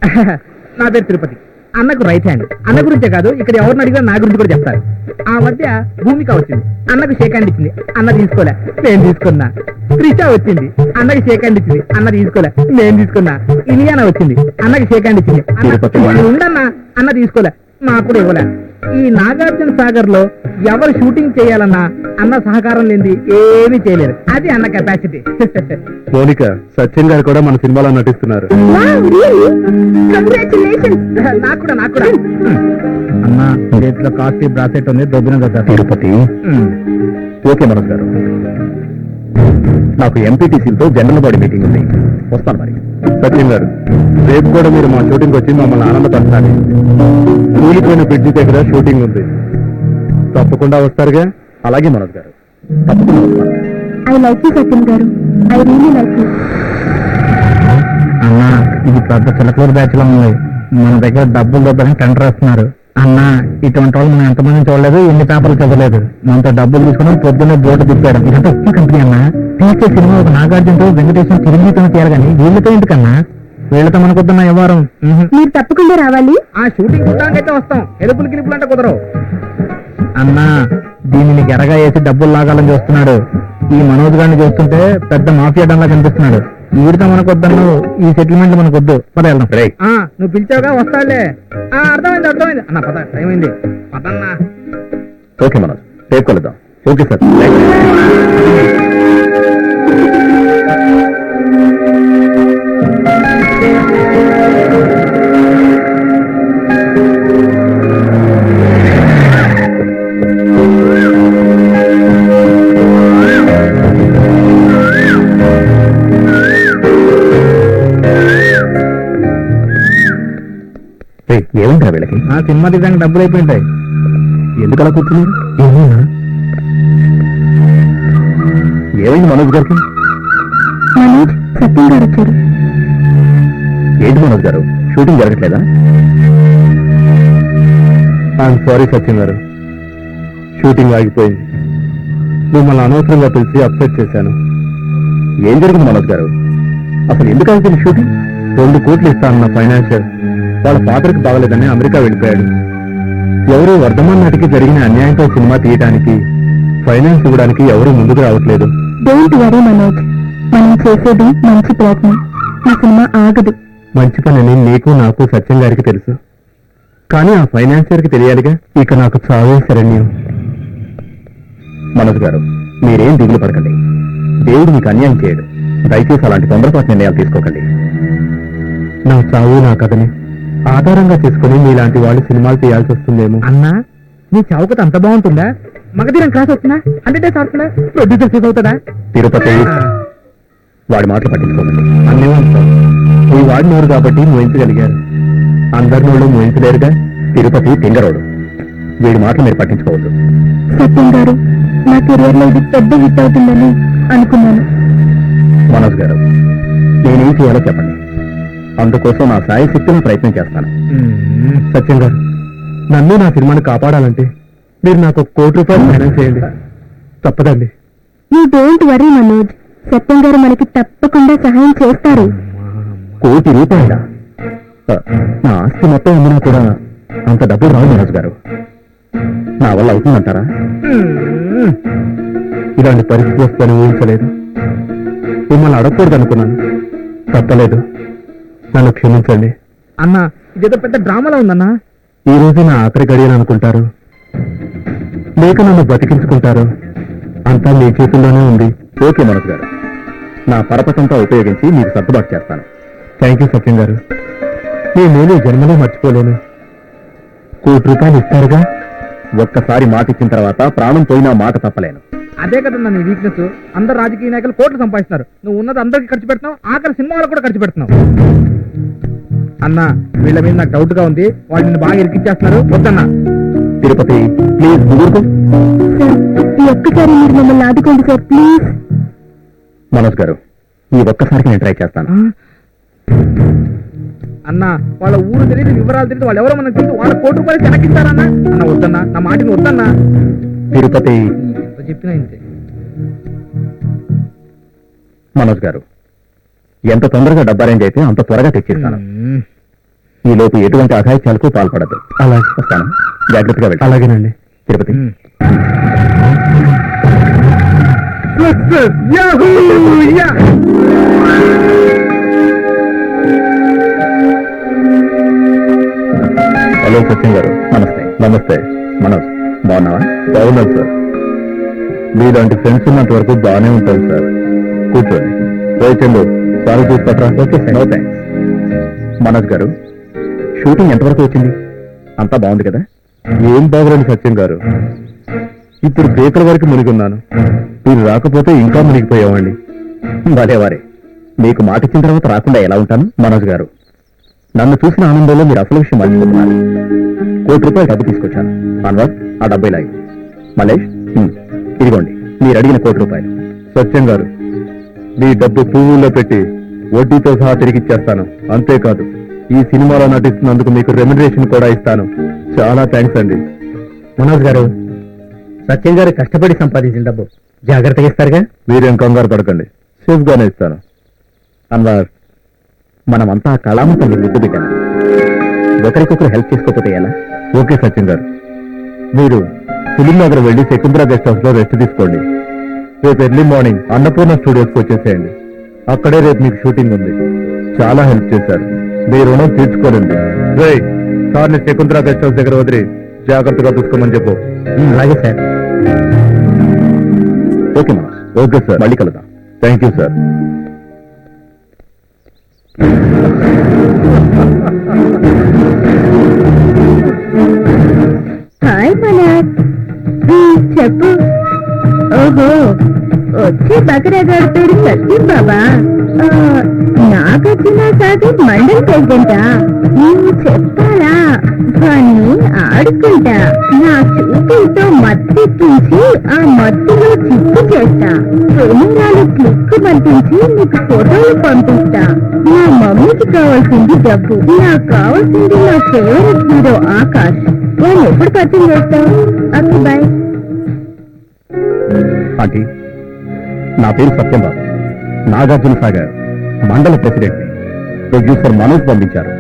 నా పేరు తిరుపతి. అన్నకు రైట్ హ్యాండ్. అన్న గురించే కాదు, ఇక్కడ ఎవరిని అడిగినా నా గురించి కూడా చెప్తారు. ఆ మధ్య భూమిక వచ్చింది, అన్నకు షేక్ హ్యాండ్ ఇచ్చింది, అన్న తీసుకోలే, నేను తీసుకున్నా. త్రిష వచ్చింది, అన్నకి షేక్ హ్యాండ్ ఇచ్చింది, అన్న తీసుకోలే, నేను తీసుకున్నా. ఇలియానా వచ్చింది, అన్నకి షేక్ హ్యాండ్ ఇచ్చింది, ఉండన్నా, అన్న తీసుకోలే, నాకు కూడా ఇవ్వలే. ఈ నాగార్జున సాగర్ లో ఎవరు షూటింగ్ చేయాలన్నా అన్న సహకారం లేనిది ఏమీ చేయలేరు. అది అన్న కెపాసిటీ. మౌనిక, సత్యం గారు కూడా మన సినిమాలో నటిస్తున్నారు. నాకు కూడా అన్న చేతిలో కాస్ట్లీ బ్రాసెట్ ఉంది, దొబ్బిన కదా. తిరుపతి. ఓకే మనోజ్ గారు, నాకు ఎంపీటీసీలతో జనరల్ బాడీ మీటింగ్ ఉంది, వస్తాను మరి. సత్యం గారు, రేపు కూడా మీరు మా షూటింగ్ వచ్చి మమ్మల్ని ఆనందపరచాలి. కూలిపోయిన బ్రిడ్జి దగ్గర షూటింగ్ ఉంది, తప్పకుండా వస్తారుగా? అలాగే మనోజ్ గారు, తప్పకుండా వస్తాను. ఐ లైక్ యూ సత్యం గారు. I really like you. అన్న, ఇది పెద్ద చిలకలూరు బ్యాచ్ లో ఉంది. మన దగ్గర డబ్బులు దొబ్బని టెండర్ వేస్తున్నారు. అన్న, ఇటువంటి వాళ్ళు మనం ఎంతమంది చూడలేదు, ఎన్ని పేపర్లు చదవలేదు. మనతో డబ్బులు తీసుకుని పొద్దున్నే బోర్డు తిప్పాడు. ఇదంతా ఒక్క కంపెనీ అన్న. తీసే సినిమా ఒక నాగార్జునతో వెంకటేశ్వర చిరంజీవితో చేయాలి కానీ వీళ్ళతో ఎందుకన్నా? వీళ్ళతో మనకొద్దన్న వ్యవహారం. మీరు తప్పకుండా రావాలి. ఆ షూటింగ్ అయితే వస్తాం, ఎలుపులు గిలుపులు అంటే కుదరవు. అన్నా, దీనిని ఎరగా వేసి డబ్బులు లాగాలని చూస్తున్నాడు. ఈ మనోజ్ గారిని చూస్తుంటే పెద్ద మాఫియా డంలా కనిపిస్తున్నాడు. వీడితో మనకొద్దన్ను, ఈ సెటిల్మెంట్ మనకొద్దు. పద వెళ్దాం. నువ్వు పిలిచావుగా, వస్తాడులే. అర్థమైంది అన్న, పద, టైం అయింది, పదన్నా. ఓకే మనోజ్, రేపు కలుద్దాం. Okay sir. ఏమంటారా వీళ్ళకి? ఆ సినిమా తీయడానికి డబ్బులు అయిపోయింటాయి. ఎందుకు అలా కూర్చున్నారు? ఏమైంది మనోజ్ గారికి? మనోజ్, సత్యం గారు వచ్చారు. ఏంటి Manoj garu, shooting జరగట్లేదా? I'm sorry సత్యం గారు, షూటింగ్ ఆగిపోయింది. మిమ్మల్ని అనవసరంగా పిలిచి అప్సెట్ చేశాను. ఏం జరిగింది మనోజ్ గారు? అసలు ఎందుకు ఆగిపోయింది షూటింగ్? 2 కోట్లు ఇస్తానన్న ఫైనాన్షియల్ వాళ్ళ ఫాదర్కి బాగలేదని అమెరికా వెళ్ళిపోయాడు. ఎవరు వర్ధమాన్ నాటికి జరిగిన అన్యాయంతో సినిమా తీయడానికి ఫైనాన్స్ ఇవ్వడానికి ఎవరు ముందుకు రావట్లేదు. డోంట్ వరీ మనోజ్, మనం చేసేది మంచి ప్రయత్నం. ఈ సినిమా ఆగదు. మంచి పని నీకు నాకు సత్యం గారికి తెలుసు, కానీ ఆ ఫైనాన్షియర్కి తెలియాలిగా. ఇక నాకు చావే శరణ్యం. మనోజ్ గారు, మీరేం దిగులు పడకండి. దేవుడు మీకు అన్యాయం చేయడు. దయచేసి అలాంటి తొందరపాటు నిర్ణయాలు తీసుకోకండి. నా చావు నా కథని ఆధారంగా చేసుకుని మీలాంటి వాళ్ళు సినిమాలు తీయాల్సి వస్తుందేమో. అన్నా, నీ చౌకత అంత బాగుంటుందా? మగధీరం క్లాస్ వస్తుందా? 100 days ఆడుతుందా? ప్రొడ్యూసర్ ఫీజ్ అవుతుందా? తిరుపతి, వాడి మాటలు పట్టించుకోకండి. అన్నీ ఉంటాం. ఈ వాడిని ఎవరు కాబట్టి మోయించగలిగారు, అందరిని వాళ్ళు మోయించలేరుగా. తిరుపతి తింగరోడు, వీడి మాటలు మీరు పట్టించుకోవద్దు. సత్యం గారు, నా కెరియర్ లో ఇది పెద్ద హిట్ అవుతుందని అనుకున్నాను. మనోజ్ గారు, నేనేం చేయాలో చెప్పండి. అందుకోసం నా సాయశక్తిని ప్రయత్నం చేస్తాను. సత్యం గారు, నన్ను నా సినిమాని కాపాడాలంటే మీరు నాకు ₹1,00,00,000 ఫైనాన్స్ చేయండి. తప్పదండి. యూ డోంట్ వరీ మనోజ్, సత్యం గారు మనకి తప్పకుండా సహాయం చేస్తారు. ₹1,00,00,000 నా ఆస్తి మొత్తం అమ్మినా కూడా అంత డబ్బు రాదు మనోజ్ గారు. నా వల్ల అవుతుందంటారా? ఇలాంటి పరిస్థితి వస్తుందని ఊహించలేదు. మిమ్మల్ని అడగకూడదు అనుకున్నాను. తప్పలేదు, నన్ను క్షమించండి. అన్నా ఇదేదో పెద్ద డ్రామాలో ఉందన్నా. ఈ రోజు నా ఆఖరి గడియని అనుకుంటారు, లేక నన్ను బతికించుకుంటారు. అంతా మీ చేతుల్లోనే ఉంది. ఓకే మనోజ్ గారు, నా పరపతంతా ఉపయోగించి మీకు సర్దుబాటు చేస్తాను. థ్యాంక్ యూ సత్యం గారు. మీ మేలు జన్మలో మర్చిపోలేను. ₹1,00,00,000 ఇస్తారుగా? ఒక్కసారి మాట ఇచ్చిన తర్వాత ప్రాణం పోయినా మాట తప్పలేను. అదే కదన్నా నీ వీక్నెస్. అందరు రాజకీయ నాయకులు కోట్లు సంపాదిస్తున్నారు, నువ్వు ఉన్నది అందరికి ఖర్చు పెడుతున్నావు, ఆఖరి సినిమా వాళ్ళకు కూడా ఖర్చు పెడుతున్నావు. అన్నా వీళ్ళ మీద నాకు డౌట్ గా ఉంది, వాళ్ళు నిన్ను బాగా ఇరికిచ్చేస్తున్నారు. వద్దన్నా. తిరుపతి ప్లీజ్ ముగ్గురు. సార్, ఈ ఒక్కసారి మీరు మమ్మల్ని ఆదుకోండి సార్, ప్లీజ్. మనోజ్ గారు, ఈ ఒక్కసారికి నేను ట్రై చేస్తాను. అన్నా వాళ్ళ ఊరు తెలియదు, వివరాలు తెలియదు, వాళ్ళు ఎవరో మనకు తెలియదు, వాళ్ళ ₹1,00,00,000 వెనక్కిస్తారన్నా. అన్న వద్దన్నా, నా మాటని వద్దన్నా. తిరుపతి ఎంత చెప్పినా ఇంతే. మనోజ్ గారు, ఎంత తొందరగా డబ్బు అరేంజ్ అయితే అంత త్వరగా తెచ్చిస్తాను. ఈ లోపు ఎటువంటి అఘాయిత్యాలకు పాల్పడదు. అలాగే వస్తాను, జాగ్రత్తగా వెళ్ళి. అలాగేనండి తిరుపతి. హలో సత్యం గారు, నమస్తే. నమస్తే మనోజ్, బాగున్నావా? బాగున్నాను సార్. మీలాంటి ఫ్రెండ్స్ ఉన్నంత వరకు బాగానే ఉంటాను సార్. కూర్చోండి. చందు సారీ చూసుకుంటారా? Okay sir. No thanks. Manoj garu, shooting ఎంతవరకు వచ్చింది? అంతా బాగుంది కదా? ఏం బాగుంది సత్యం గారు, ఇప్పుడు బ్రేకర్ వరకు మునిగున్నాను. మీరు రాకపోతే ఇంకా మునిగిపోయామండి. భలేవారే, మీకు మాట ఇచ్చిన తర్వాత రాకుండా ఎలా ఉంటాను? మనోజ్ గారు, నన్ను చూసిన ఆనందంలో మీరు అసలు విషయం మర్చిపోతున్నారు. ₹1,00,00,000 డబ్బు తీసుకొచ్చాను. అన్వర్, ఆ డబ్బు ఇలా ఇవ్వు. మలేష్, ఇదిగోండి మీరు అడిగిన ₹1,00,00,000. సత్యం గారు, మీ డబ్బు పువ్వుల్లో పెట్టి వడ్డీతో సహా తిరిగిచ్చేస్తాను. అంతేకాదు, ఈ సినిమాలో నటిస్తున్నందుకు మీకు రెమ్యునరేషన్ కూడా ఇస్తాను. చాలా థ్యాంక్స్ అండి. మనోజ్ గారు, సత్యం గారు కష్టపడి సంపాదించిన డబ్బు జాగ్రత్తగా ఇస్తారుగా? మీరేం కంగారు పడకండి, సేఫ్ గానే ఇస్తాను. అన్వర్, మనమంతా కళామంతా ముద్దు పెట్టాను. ఒకరికొకరు హెల్ప్ చేసుకోకపోతే ఎలా? ఓకే సత్యం గారు, మీరు ఫిలిం నగర్ వెళ్ళి శకుంతల గెస్ట్ హౌస్ లో రెస్ట్ తీసుకోండి. రేపు ఎర్లీ మార్నింగ్ అన్నపూర్ణ స్టూడియోస్కి వచ్చేసేయండి. అక్కడే రేపు మీకు షూటింగ్ ఉంది. చాలా హెల్ప్ చేశారు, మీ రుణం తీర్చుకోనండి. రే, సార్ని శకుంతల గెస్ట్ హౌస్ దగ్గర వదిలి జాగ్రత్తగా చూసుకోమని చెప్పు. అలాగే సార్. ఓకే మా. ఓకే సార్, మళ్ళీ కలుద్దాం. Thank you sir. Hi Manoj, చెప్పు. ఓహో, వచ్చే బకరాగాడి పేరు సత్యం బాబా. నాగార్జున సాగర్ మండల్ ప్రెసిడెంటా? నువ్వు చెప్పాలా? కానీ ఆడుకుంటా, నా చూపులతో మత్తెక్కించి ఆ మత్తులో చిక్కు చేస్తా. కెమెరాలు క్లిక్ పంపించి నీకు ఫోటోలు పంపిస్తా. నా మమ్మీకి కావాల్సింది డబ్బు, నాకు కావాల్సింది నా ఫేవరెట్ హీరో ఆకాష్. నేను ఎప్పుడు పరిచయం చేస్తావు? Okay bye. ఆంటీ, నా పేరు సత్యం బాబు, నాగార్జున సాగర్ మండల ప్రెసిడెంట్. ప్రొడ్యూసర్ మనోజ్ పంపించారు.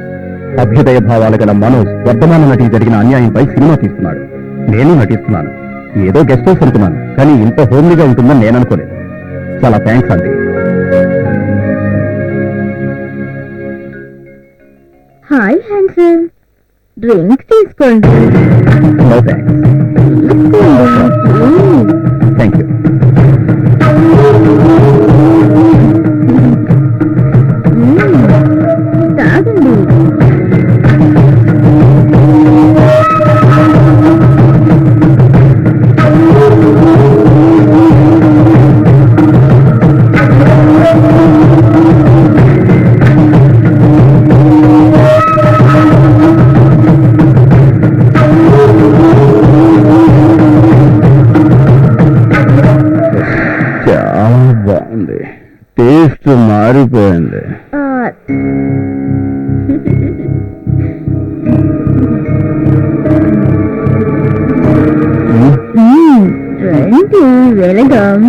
అభ్యుదయ భావాలు గల మనోజ్ వర్ధమాన నటికి జరిగిన అన్యాయంపై సినిమా తీస్తున్నాడు. నేను నటిస్తున్నాను. ఏదో గెస్ట్ హౌస్ అనుకున్నాను, కానీ ఇంత హోమ్లీగా ఉంటుందని నేను అనుకోలేదు. చాలా థ్యాంక్స్ అండి. హాయ్ హ్యాండ్సమ్, డ్రింక్ తీసుకోండి. No thanks. Thank you. తాగండి. చాలా బాగుంది, టేస్ట్ మారిపోయింది. రండి వెళదాం.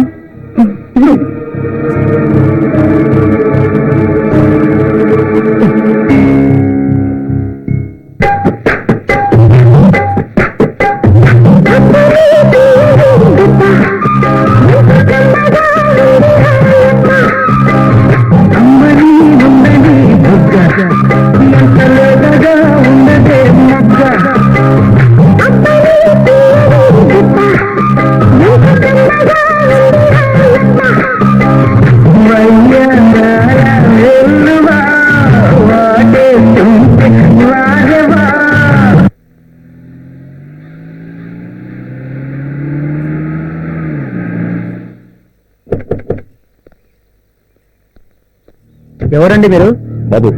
ఎవరండి మీరు? బాబు,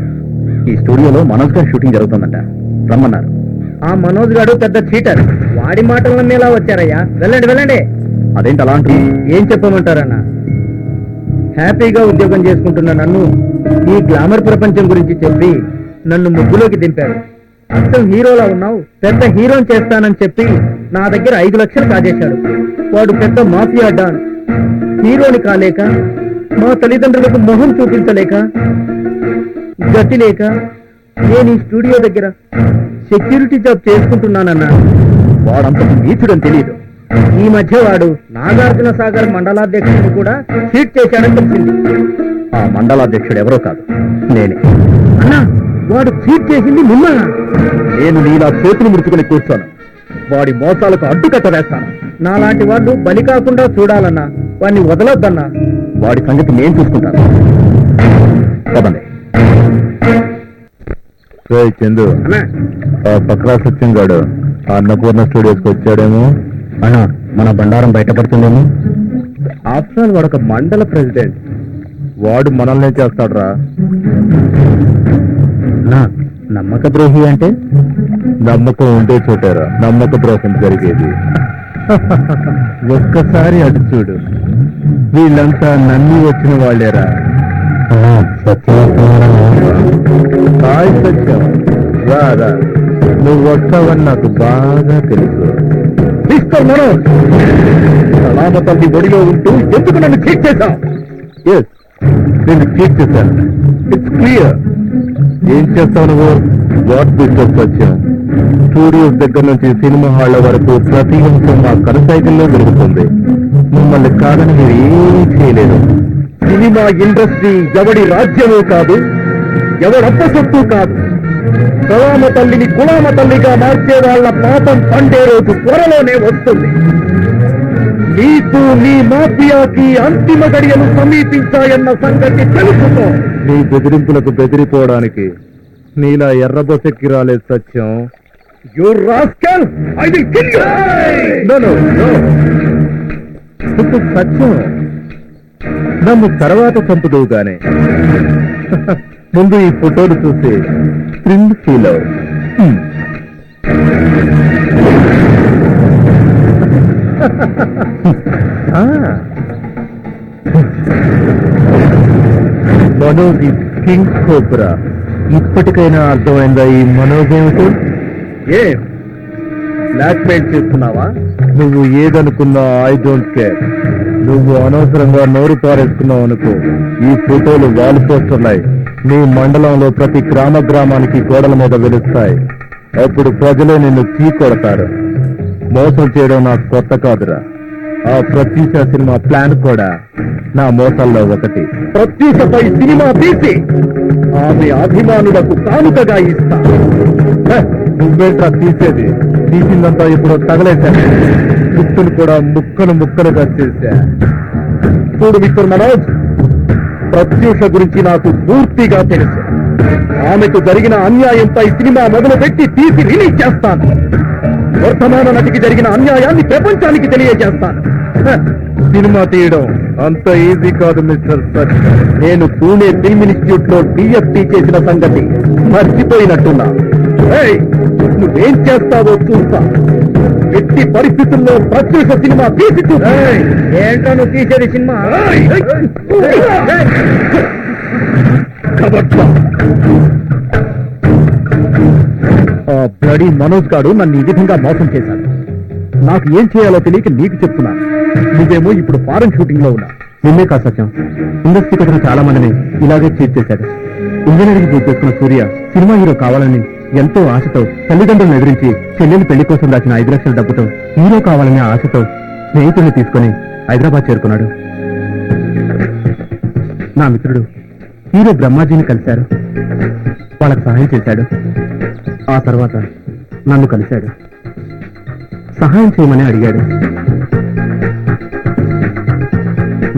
ఈ స్టూడియోలో మనోజ్ గారి షూటింగ్ జరుగుతుందంట, రమ్మన్నారు. ఆ మనోజ్ గారు పెద్ద చీటర్. వాడి మాటలు నమ్మేలా వచ్చారయ్యా. వెళ్ళండి వెళ్ళండి. అదేంటి అలాంటి? ఏం చెప్పమంటారన్న? హ్యాపీగా ఉద్యోగం చేసుకుంటున్న నన్ను ఈ గ్లామర్ ప్రపంచం గురించి చెప్పి నన్ను ముగ్గులోకి దింపారు. అచ్చం హీరోలా ఉన్నావు, పెద్ద హీరోని చేస్తానని చెప్పి నా దగ్గర 5 లక్షలు కాజేశాడు. వాడు పెద్ద మాఫియా డాన్. హీరోని కాలేక, మా తల్లిదండ్రులకు మొహం చూపించలేక, గతి లేక నేను ఈ స్టూడియో దగ్గర సెక్యూరిటీ జాబ్ చేసుకుంటున్నానన్నా. వాడంత నీచుడని తెలియదు. ఈ మధ్య వాడు నాగార్జున సాగర్ మండలాధ్యక్షుడిని కూడా చీట్ చేశాడని తెలిసింది. ఆ మండలాధ్యక్షుడు ఎవరో కాదు, నేనే. అన్నా, వాడు చీట్ చేసింది నిన్న. నేను నీలా చేతులు ముడుచుకుని కూర్చోను. వాడి మోసాలకు అడ్డుకట్ట వేస్తాను. నాలాంటి వాడు బలి కాకుండా చూడాలన్నా. వాడిని వదలొద్దన్నా. వాడి సంగతి నేను చూసుకుంటాను. పదండి. చందు, ఆ పక్రా సత్యం గాడు అన్నపూర్ణ స్టూడియోస్కి వచ్చాడేమో. అన్నా, మన బండారం బయటపడుతుందేమో. ఆఫ్టర్ ఆల్ వాడొక మండల ప్రెసిడెంట్. వాడు మనల్నే చేస్తాడురా. అన్నా, నమ్మక ద్రోహి అంటే? నమ్మకం ఉండే చోటారా నమ్మక ద్రోహం జరిగేది. ఒక్కసారి అటు చూడు, వీళ్ళంతా నమ్మి వచ్చిన వాళ్ళేరా. హాయ్ సత్యం, రారా. నువ్వు వస్తావని నాకు బాగా తెలుసు. మిస్టర్ మనోజ్, సలామతల్లి ఒడిలో ఉంటూ ఎందుకు నన్ను చీట్ చేశావు? ఎస్, నేను చీట్ చేశాను. It's clear. ఏం చేస్తావు నువ్వు? What business Satyam? స్టూడియోస్ దగ్గర నుంచి సినిమా హాళ్ల వరకు ప్రతి అంశం మా కనసైకిల్లో జరుగుతుంది. మిమ్మల్ని కాదని మీరు ఏమీ చేయలేదు. సినిమా ఇండస్ట్రీ ఎవడి రాజ్యమూ కాదు, ఎవడప్ప సొత్తు కాదు. సలామ తల్లిని కులామ తల్లిగా మార్చే వాళ్ళ పాపం పండే రోజు త్వరలోనే వస్తుంది. నీకు నీ మాఫియాకి అంతిమ గడియలు సమీపించాయన్న సంగతి తెలుసుకో. నీ బెదిరింపులకు బెదిరిపోవడానికి నీలా ఎర్రబొసెక్కి రాలేదు Satyam. You rascal, I will kill you. No no no, Satyam నన్ను తర్వాత చంపుదువు గానే ముందు ఈ ఫోటోలు చూసి థ్రిల్ ఫీల్ అవు. మనోజ్ ఈ కింగ్ కోబ్రా. ఇప్పటికైనా అర్థమైందా ఈ మనోజ్ ఏమిటో? ఏ బ్లాక్ మెయిల్ చేస్తున్నావా? నువ్వు ఏదనుకున్నా ఐ డోంట్ కేర్. నువ్వు అనవసరంగా నోరు పారేసుకున్నావు అనుకో, ఈ ఫోటోలు వాల్ పోస్టర్లై నీ మండలంలో ప్రతి గ్రామానికి గోడల మీద వెలుస్తాయి. అప్పుడు ప్రజలే నిన్ను చీ కొడతారు. మోసం చేయడం నాకు కొత్త కాదురా. ఆ ప్రత్యూష సినిమా ప్లాన్ కూడా నా మోసాల్లో ఒకటి. ప్రత్యూషపై సినిమా తీసి ఆమె అభిమానులకు కానుకగా ఇస్తా. నువ్వేంట్రా తీసేది? తీసిందంతా ఇప్పుడు తగలేశాను. గుర్తులు కూడా ముక్కలు ముక్కలుగా చేశా. చూడు మిస్టర్ మనోజ్, ప్రత్యూష గురించి నాకు పూర్తిగా తెలుసు. ఆమెకు జరిగిన అన్యాయంపై సినిమా మొదలుపెట్టి తీసి రిలీజ్ చేస్తాను. వర్తమాన నటికి జరిగిన అన్యాయాన్ని ప్రపంచానికి తెలియజేస్తాను. సినిమా తీయడం అంత ఈజీ కాదు మిస్టర్ సచ్. నేను పూణే ఫిల్మ్ ఇన్స్టిట్యూట్ లో డిఎఫ్టీ చేసిన సంగతి మర్చిపోయినట్టున్నా. నువ్వేం చేస్తావో చూస్తా. ఎట్టి పరిస్థితుల్లో ప్రత్యూష సినిమా తీసి చూస్తా. ఏంటో నువ్వు తీసేది సినిమా? ఆ బ్లడీ మనోజ్ గాడు నన్ను ఈ విధంగా మోసం చేశాడు. నాకు ఏం చేయాలో తెలియక నీకు చెప్తున్నాను. నువ్వేమో ఇప్పుడు ఫారెన్ షూటింగ్ లో ఉన్నా. నిన్నే కాదు సత్యం, ఇండస్ట్రీకి వచ్చిన చాలా మందిని ఇలాగే చీట్ చేశాడు. ఇంజనీరింగ్ పూర్తి చేసుకున్న సూర్య సినిమా హీరో కావాలని ఎంతో ఆశతో తల్లిదండ్రులను ఎదిరించి చెల్లెలు పెళ్లి కోసం దాచిన 5 లక్షల డబ్బుతో హీరో కావాలనే ఆశతో స్నేహితుడిని తీసుకుని హైదరాబాద్ చేరుకున్నాడు. నా మిత్రుడు హీరో బ్రహ్మాజీని కలిశారు. వాళ్ళకి సహాయం చేశాడు. ఆ తర్వాత నన్ను కలిశాడు. సహాయం చేయమని అడిగాడు.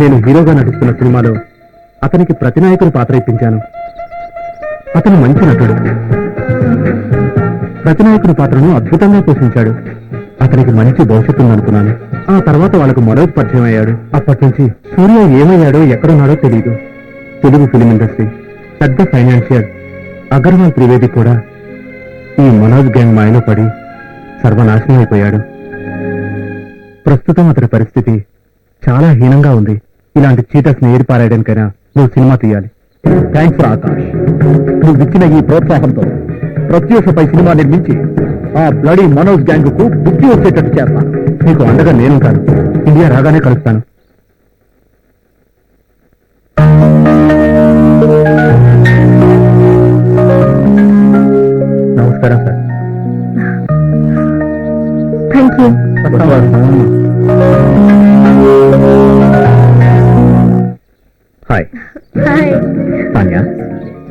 నేను హీరోగా నటిస్తున్న సినిమాలో అతనికి ప్రతినాయకుని పాత్ర ఇప్పించాను. అతను మంచి నటుడు. ప్రతినాయకుని పాత్రను అద్భుతంగా పోషించాడు. అతనికి మంచి భవిష్యత్తు ఉందనుకున్నాను. ఆ తర్వాత వాళ్ళకు మనోజ్ పరిచయం అయ్యాడు. అప్పటి నుంచి సూర్య ఏమయ్యాడో ఎక్కడున్నాడో తెలియదు. తెలుగు ఫిలిం ఇండస్ట్రీ పెద్ద ఫైనాన్షియర్ అగర్వాల్ త్రివేది కూడా ఈ మనోజ్ గ్యాంగ్ మాయలో పడి సర్వనాశనం అయిపోయాడు. ప్రస్తుతం అతని పరిస్థితి చాలా హీనంగా ఉంది. ఇలాంటి చీటర్స్ ని ఏరిపారాయడానికైనా నువ్వు సినిమా తీయాలి. థ్యాంక్స్ రా ఆకాష్. నువ్వు ఇచ్చిన ఈ ప్రోత్సాహంతో ప్రత్యూషపై సినిమా నిర్మించి ఆ బ్లడీ మనోజ్ గ్యాంగ్ కు బుద్ధి వచ్చేటట్టు చేస్తాను. నీకు అండగా నేనుంటాను. ఇండియా రాగానే కలుస్తాను. నమస్కారం sir. Thank you. Hi hi. Tanya,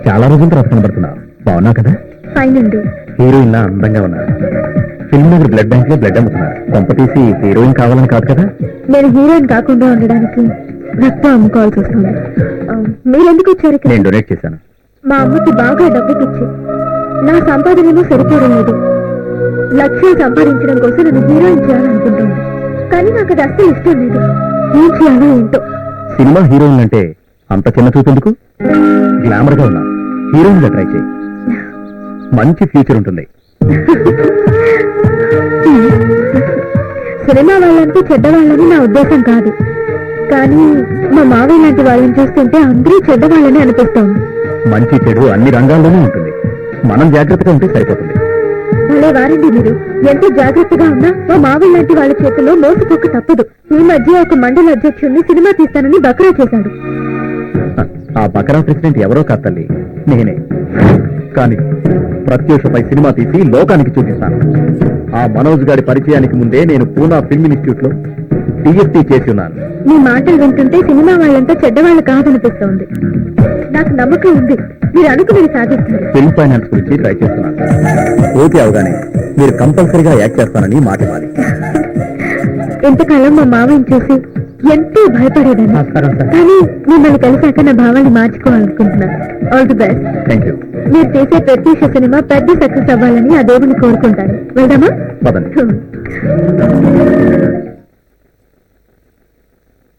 చాలా రోజుల తర్వాత కనబడుతున్నావు. బాగున్నావు కదా? ఫైన్ అండి. హీరోయిన్ లా అందంగా ఉన్నారు. ఫిల్మ్ నగర్ బ్లడ్ బ్యాంక్ లో బ్లడ్ అమ్ముతున్నారు. కొంప తీసి హీరోయిన్ కావాలని కాదు కదా? నేను హీరోయిన్ కాకుండా ఉండడానికి రక్తం అమ్ముకోవాల్సి వస్తుంది. మీరెందుకు వచ్చారు ఇక్కడ? నేను డొనేట్ చేశాను. మా అమ్మకి బాగా డబ్బు పిచ్చి. నా సంపాదనలో సరిపోవడం లేదు. లక్ష్యం సంపాదించడం కోసం నన్ను హీరోయిన్ చేయాలనుకుంటుంది. కానీ నాకు అది అస్సలు ఇష్టం లేదు. ఏం చేయాలో ఏంటో. సినిమా హీరోయిన్ అంటే అంత చిన్న చూపెందుకు? గ్లామర్ గా ఉన్నా హీరోయిన్ గా ట్రై చేయి. మంచి ఫ్యూచర్ ఉంటుంది. సినిమా వాళ్ళంటే చెడ్డవాళ్ళని నా ఉద్దేశం కాదు. కానీ మా మావయ్య లాంటి వాళ్ళని చూస్తుంటే అందరూ చెడ్డవాళ్ళని అనిపిస్తోంది. మంచి చెడు అన్ని రంగాల్లోనూ ఉంటుంది. మనం జాగ్రత్తగా ఉంటే సరిపోతుంది. భలే వారండి మీరు. ఎంత జాగ్రత్తగా ఉన్నా మా మావయ్య లాంటి వాళ్ళ చేతుల్లో మోసపోక తప్పదు. ఈ మధ్య ఒక మండల అధ్యక్షుడిని సినిమా తీస్తానని బకరా చేశాడు. ఆ బకరా ప్రెసిడెంట్ ఎవరో కాదు తల్లి, నేనే. కానీ ప్రత్యూషపై సినిమా తీసి లోకానికి చూపిస్తాను. ఆ మనోజ్ గారి పరిచయానికి ముందే నేను పూనా ఫిల్మ్ ఇన్స్టిట్యూట్ లో టీఎఫ్టీ చేసి ఉన్నాను. మీ మాటలు వింటుంటే సినిమా వాళ్ళంతా చెడ్డవాళ్ళు కాదనిపిస్తోంది. నాకు నమ్మకం ఉంది మీరు అనుకుని సాధిస్తారు. ఫిల్మ్ ఫైనాన్స్ గురించి ట్రై చేస్తున్నాను. ఓకే అవగానే మీరు కంపల్సరీగా యాక్ట్ చేస్తానని మాట ఇవ్వాలి. ఇంతకాలం మా మావయ్యని చూసి ఎంతో భయపడేదాన్ని. నమస్కారం సార్. కానీ మిమ్మల్ని కలిసాక నా భావాన్ని మార్చుకోవాలనుకుంటున్నాను. All the best. Thank you. మీరు చేసే ప్రత్యూష సినిమా పెద్ద సక్సెస్ అవ్వాలని ఆ దేవుని కోరుకుంటాను. వెళ్దామా? పదండి.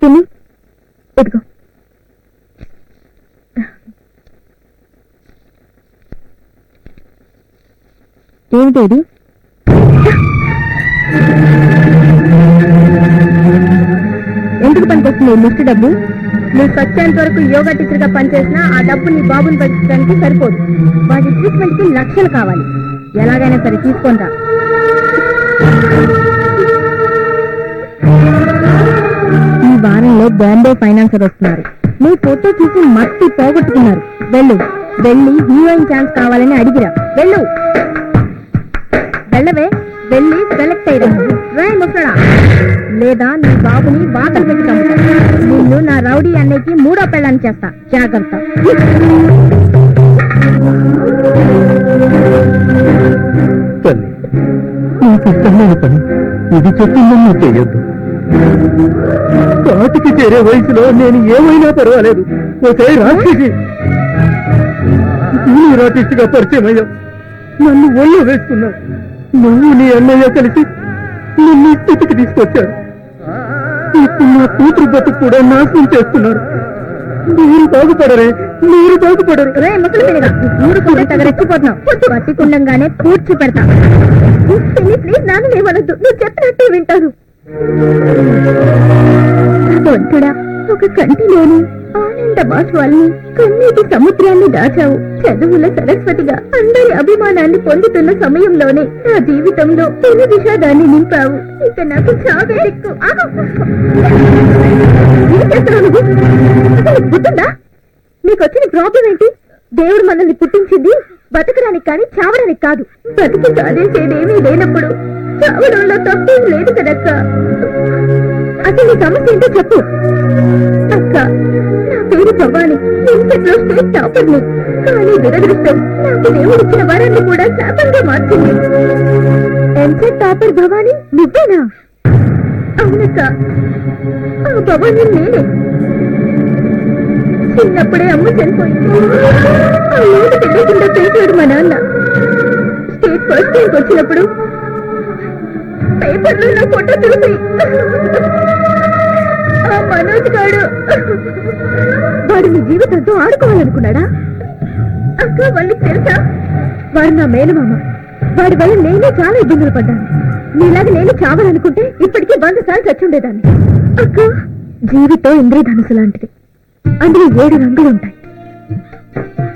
తిని ఇదిగో. ఏమిటేది? ఎందుకు పనికొస్తుంది ముష్టి డబ్బు? నువ్వు సత్యంత వరకు యోగా టీచర్ గా పనిచేసినా ఆ డబ్బు నీ బాబుని పట్టించడానికి సరిపోదు. వాటి ట్రీట్మెంట్ కి లక్షలు కావాలి. ఎలాగైనా సరే తీసుకుంటా. ఈ వారంలో బాంబే ఫైనాన్సర్ వస్తున్నారు. నీ ఫోటో చూసి మట్టి పోగొట్టుకున్నారు. వెళ్ళు, వెళ్ళి హీరోయిన్ ఛాన్స్ కావాలని అడిగిరా. వెళ్ళు, వెళ్ళవే. వెళ్ళి సెలెక్ట్ అయ్యి ముసడా, లేదా నీ బాబుని బాటలు పెట్టి చంపుతా. నిన్ను నా రౌడీ అన్నయ్యకి 3వ పెళ్ళాన్ని చేస్తా. జాగ్రత్త. తల్లి, నాకు ఇష్టమైన పని ఇది చెప్పిందని నువ్వు చేయొద్దు. కాటికి చేరే వయసులో నేను ఏమైనా పర్వాలేదు. ఒకే రాక్షసి ఆర్టిస్ట్ గా పరిచయం అయ్యావు. నన్ను ఒళ్ళో వేసుకున్నావు. నువ్వు నీ అన్నయ్య కలిసి నిన్ను ఈ స్థితికి తీసుకొచ్చారు. ఇప్పుడు నా కూతురు బతుకు కూడా నాశనం చేస్తున్నారు. మీరు బాగుపడరే, మీరు బాగుపడరు. రెచ్చిపోతున్నావు. పట్టికుండంగానే కూర్చి పెడతా. ప్లీజ్ నాన్న ఏమనొద్దు. నువ్వు చెప్పినట్టే వింటాను. ఒక కంటిలోని ఆనంద బాష్పాల్ని కన్నీటి సముద్రాన్ని దాచావు. చదువుల సరస్వతిగా అందరి అభిమానాన్ని పొందుతున్న సమయంలోనే నా జీవితంలో తొలి విషాదాన్ని నింపావు. ఇక నాకు చావే దిక్కు. ఆగు! ఏం చేస్తున్నావు నువ్వు? అసలు నీకు బుద్ధుందా? నీకొచ్చిన ప్రాబ్లం ఏంటి? దేవుడు మనల్ని పుట్టించింది బతకడానికి కానీ చావడానికి కాదు. బతికి సాధించేదేమీ లేనప్పుడు చావడంలో తప్పేం లేదు కదక్క. అసలు నీ సమస్య ఏంటో చెప్పు. అక్క, నా పేరు భవాని, ఎంసెట్లో స్టేట్ టాపర్ని. కానీ దురదృష్టం నాకు దేవుడిచ్చిన వరాన్ని కూడా శాపంగా మార్చింది. ఎంసెట్ టాపర్ భవాని నువ్వేనా? అవునక్క, ఆ భవాని నేనే. చిన్నప్పుడే అమ్మ చనిపోయింది. ఆ లోటు తెలియకుండా పెంచాడు మా నాన్న. స్టేట్ ఫస్ట్ ర్యాంక్ వచ్చినప్పుడు పేపర్లో నా ఫోటో చూసి ఆ మనోజ్ గాడు వాడు నీ జీవితంతో ఆడుకోవాలనుకున్నాడా? అక్క, వాళ్ళకి తెలుసా? వాడు నా మేనమామ. వాడి వల్ల నేనే చాలా ఇబ్బందులు పడ్డాను. నీలాగా నేను చావాలనుకుంటే ఇప్పటికీ 100 సార్లు చచ్చుండేదాన్ని. అక్క, జీవితం ఇంద్రధనుసు లాంటిది. అందులో 7 రంగులుంటాయి.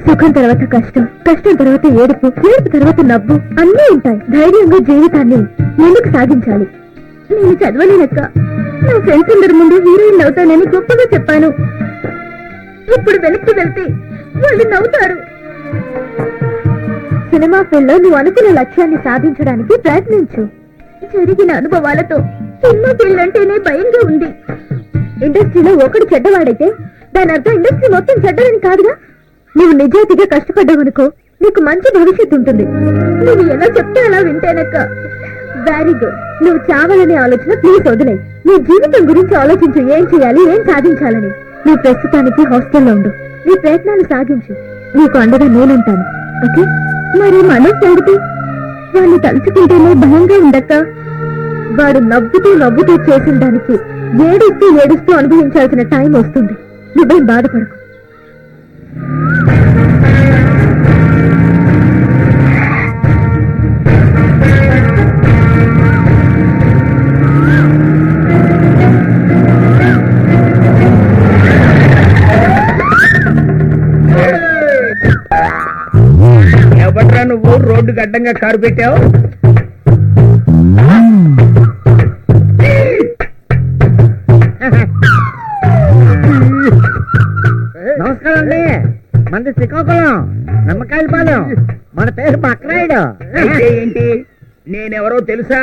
సుఖం తర్వాత కష్టం, కష్టం తర్వాత ఏడుపు, ఏడుపు తర్వాత నవ్వు అన్నీ ఉంటాయి. ధైర్యంగా జీవితాన్ని ముందుకు సాగించాలి. నేను చదవలేనక్క. నా ఫ్రెండ్స్ అందరి ముందు హీరోయిన్ అవుతానని గొప్పగా చెప్పాను. ఇప్పుడు వెనక్కి వెళ్తే వాళ్ళు నవ్వుతారు. సినిమా ఫీల్డ్ లో నువ్వు అనుకున్న లక్ష్యాన్ని సాధించడానికి ప్రయత్నించు. జరిగిన అనుభవాలతో సినిమా ఫీల్డ్ అంటేనే భయంగా ఉంది. ఇండస్ట్రీలో ఒకడు చెడ్డవాడైతే దాని అర్థం ఇండస్ట్రీ మొత్తం చెడ్డదని కాదుగా. నువ్వు నిజాయితీగా కష్టపడ్డావనుకో, నీకు మంచి భవిష్యత్తు ఉంటుంది. నువ్వు ఎలా చెప్తే అలా వింటేనక్క. Very good. నువ్వు చావాలనే ఆలోచన ప్లీజ్ వదిలేయ్. నీ జీవితం గురించి ఆలోచించు. ఏం చేయాలి, ఏం సాధించాలని. నువ్వు ప్రస్తుతానికి హాస్టల్లో ఉండు. నీ ప్రయత్నాలు సాగించు. నీకు అండగా నేనుంటాను. ఓకే? మరి మనసు సంగతి? వాడిని తలుచుకుంటేనే భయంగా ఉండక్క. వాడు నవ్వుతూ నవ్వుతూ చేసిన దానికి ఏడుస్తూ ఏడుస్తూ అనుభవించాల్సిన టైం వస్తుంది. నువ్వేం బాధపడకు. ఎవట్రా నువ్వు రోడ్డు గడ్డంగా కారు పెట్టావు? నమస్కారం అండి. మనది శ్రీకాకుళం, నిమ్మకాయల పాలెం. మన పేరు బక్రాయుడు. అయితే ఏంటి? నేనెవరో తెలుసా?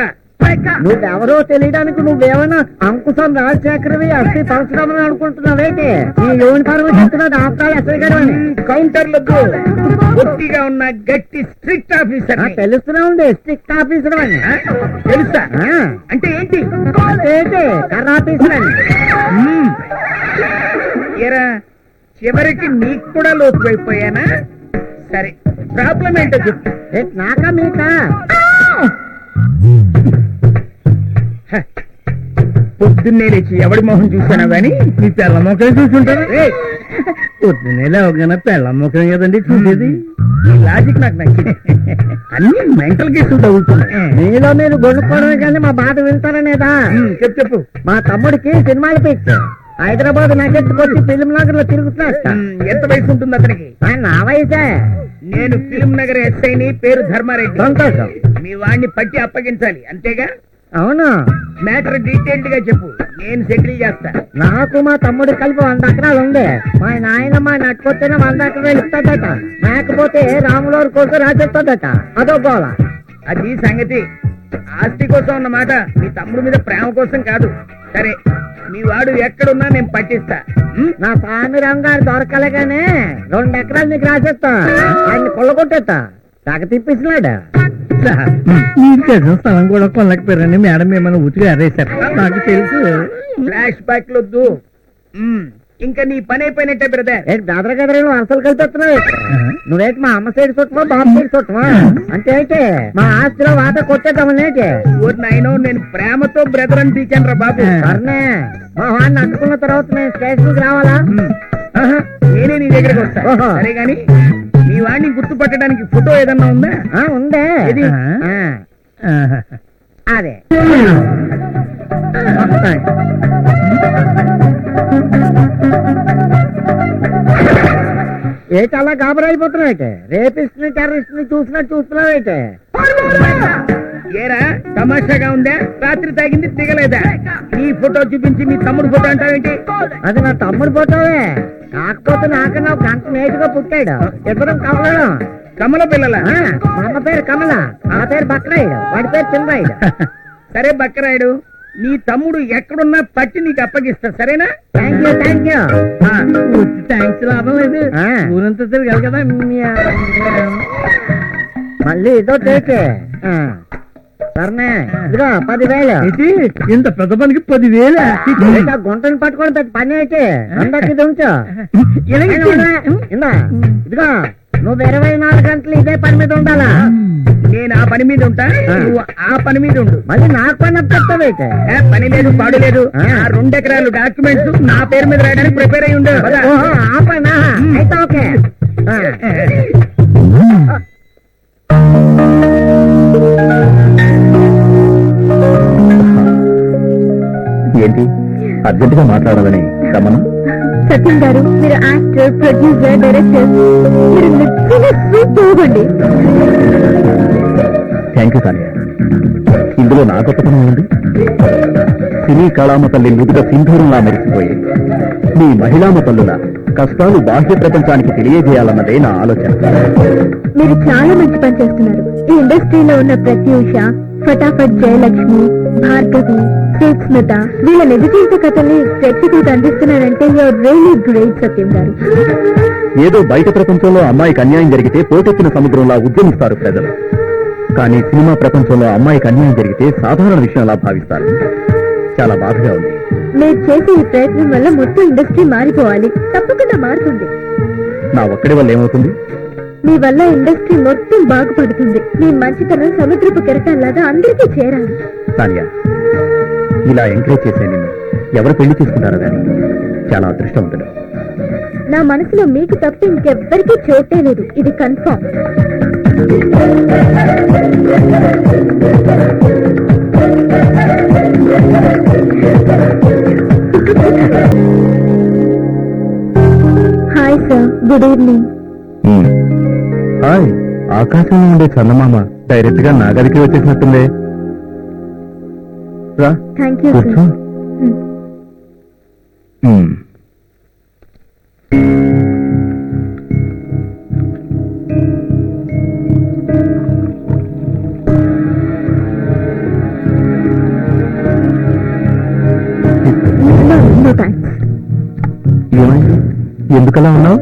నువ్వెవరో తెలియడానికి నువ్వేమన్నా అంకుశం రాజశేఖరవి అస్తి పరశురామని అనుకుంటున్నావేంటి? ఈ యూనిఫార్మ్ చెప్తున్నది ఆఫ్టర్ ఎస్ఐ గారు అని. కౌంటర్లకు గట్టిగా ఉన్న గట్టి స్ట్రిక్ట్ ఆఫీసర్. తెలుస్తూనే ఉంది, స్ట్రిక్ట్ ఆఫీసర్ అని. తెలుసా? అంటే ఏంటి? ఏంటి కర్ర ఆఫీసర్ అని. ఏరా, చివరికి నీకు కూడా లోతువైపోయానా? సరే, ప్రాబ్లం ఏంటో చెప్పు. నాకా మీకా? పొద్దున్నే లేచి ఎవడి మొహం చూసానా గాని నీ పెళ్ళ మొఖం చూసుంటాను. పొద్దున్నే లేవగానే పెళ్ళ మొఖం కదండి చూసేది. ఈ లాజిక్ నాకు నచ్చింది. అన్ని మెంటల్ కేసులు తగులుతున్నాయి. నీలో మీరు గొనుక్కోవడమే కానీ మా బాధ వింటారనేదా? చెప్పు. మా తమ్ముడికి సినిమాలు పిచ్చి. హైదరాబాద్ నగెత్తుకొచ్చి ఫిలిం నగర్ లో తిరుగుతున్నాడు. ఎంత వయసు ఉంటుంది అతనికి? నా వయసే. నేను ఫిలిం నగర్ ఎస్ఐని, పేరు ధర్మారెడ్డి. సంతోషం. మీ వాడిని పట్టి అప్పగించాలి, అంతేగా? అవును. మ్యాటర్ డీటెయిల్డ్ గా చెప్పు, నేను సెటిల్ చేస్తా. నాకు మా తమ్ముడు కలిపి 100 ఎకరాలు ఉంది. మా నాయన మా నట్టుకొస్తేనే 100 ఎకరాలు ఇస్తాడట. లేకపోతే రాములవారి కోసం రాసేస్తాడట. అదో గోళ. అది సంగతి. ఆస్తి కోసం అన్నమాట, మీ తమ్ముడు మీద ప్రేమ కోసం కాదు. సరే, మీ వాడు ఎక్కడున్నా నేను పట్టిస్తా. నా స్వామి రంగారు దొరకలేగానే 2 ఎకరాలు నీకు రాసేస్తా. ఆయన కొల్లగొట్టేస్తా. తెగ తిప్పిస్తున్నాడు. మీరు తెలిసిన స్థలం కూడా కొనలేకపోయారని మేడం ఏమైనా ఉతిగా అరేశారు. నాకు తెలుసు. ఫ్లాష్ బ్యాక్ లొద్దు. ఇంకా నీ పని అయిపోయినట్టే బ్రదర్. ఏంటి బెదర గదరలు అసలు కలిపేస్తున్నావు? నువ్వేంటి మా అమ్మ సైడ్ చుట్టమా, బాబు సైడ్ చుట్టమా? అంటే ఏంటి మా ఆస్తిలో వాత కొట్టేద్దామనేటి? నాయనో, నేను ప్రేమతో బ్రదర్ అని పిలిచాను రా బాబు. సరేనే, మా వాడిని అట్టుకున్న తర్వాత నేను స్టేషన్కి రావాలా? నేనే నీ దగ్గరికి వస్తా. సరే గాని, మీ వాడిని గుర్తుపట్టడానికి ఫోటో ఏదన్నా ఉందా? ఉందే. ఇది? అదే. ఏంటి అలా గాబరైపోతున్నావు? రేపిస్ట్ ని టెర్రరిస్ట్ ని చూస్తున్నావు? ఏరా తమాషాగా ఉందా? రాత్రి తాగింది దిగలేదా? నీ ఫోటో చూపించి మీ తమ్ముడు ఫోటో అంటావేంటి? అది నా తమ్ముడు ఫోటోవే, కాకపోతే నాకన్నా ఒక గంట నేటుగా పుట్టాడు. ఇద్దరం కమలం. కమల పిల్లల? మా అమ్మ పేరు కమల, నా పేరు బక్రాయుడు, వాడి పేరు చిన్నరాయుడు. సరే బక్కరాయుడు, నీ తమ్ముడు ఎక్కడున్నా పట్టి నీకు అప్పగిస్తా, సరేనా? Thank you. థ్యాంక్స్ లాభం లేదు, ఊరంతా తిరగాలి కదా. మళ్ళీ ఇదో చేసే సరేనే, ఇదిగో 10,000. ఇంత పెద్ద పనికి 10,000? గుంటను పట్టుకొని పెద్ద పని అయితే అందరికి ఉంచు. ఇందా ఇదిగో, నువ్వు 24 గంటలు ఇదే పని మీద ఉండాలా? నేను ఆ పని మీద ఉంటా, నువ్వు ఆ పని మీద ఉండు. మళ్ళీ నాకు పని అప్పచెప్తావైతే? పని లేదు పాడు లేదు. ఆ 2 ఎకరాలు డాక్యుమెంట్స్ నా పేరు మీద రాయడానికి ప్రిపేర్ అయ్యి ఉండు. ఆ పనా అయితే ఓకే. ఏంటి అర్జెంటుగా మాట్లాడాలని రమ్మను? సత్యం గారు, మీరు యాక్టర్, ప్రొడ్యూసర్, డైరెక్టర్, మీరు నిజంగా సూపర్వండి. Thank you Sania. ఇందులో నా గొప్పతనం ఉంది. సినీ కళామ తల్లి ముదుగ సింధూరంలా మెరిసిపోయి మీ మహిళామ తల్లుల కష్టాలు బాహ్య ప్రపంచానికి తెలియజేయాలన్నదే నా ఆలోచన. మీరు చాలా మంచి పని చేస్తున్నారు. ఈ ఇండస్ట్రీలో ఉన్న ప్రత్యూష, ఫటాఫట్ జయలక్ష్మి, భార్గవి, శేఖ్ స్మిత, వీళ్ళ నిజ జీవిత కథల్ని ప్రేక్షకులకు అందిస్తున్నారంటే యూఆర్ రియల్లీ గ్రేట్ సత్యం గారు. ఏదో బయట ప్రపంచంలో అమ్మాయికి అన్యాయం జరిగితే పోటెత్తిన సముద్రంలా ఉద్యమిస్తారు ప్రజలు. కానీ సినిమా ప్రపంచంలో అమ్మాయికి అన్యాయం జరిగితే సాధారణ విషయంలా భావిస్తారు. చాలా బాధగా ఉంది. మీరు చేసే ఈ ప్రయత్నం వల్ల మొత్తం ఇండస్ట్రీ మారిపోవాలి. తప్పకుండా మారుతుంది. నా ఒక్కడి వల్ల ఏమవుతుంది? మీ వల్ల ఇండస్ట్రీ మొత్తం బాగుపడుతుంది. మీ మంచితనం సముద్రపు కెరటాల్లాగా అందరికీ చేరాలి. సానియా, ఇలా ఎంకరేజ్ చేసే నిన్ను ఎవరు పెళ్లి చేసుకుంటారో గాని చాలా అదృష్టవంతుడు. నా మనసులో మీకు తప్ప ఇంకెవ్వరికీ చోటే లేదు, ఇది confirm. Hi sir, good evening. Hi, ఆకాశంలో ఉండే చందమామ డైరెక్ట్ గా నా గదికి వచ్చేసినట్టుందే. రా థ్యాంక్ యూ కూర్చో. సార్. No thanks. ఏమైంది? ఎందుకలా ఉన్నావు?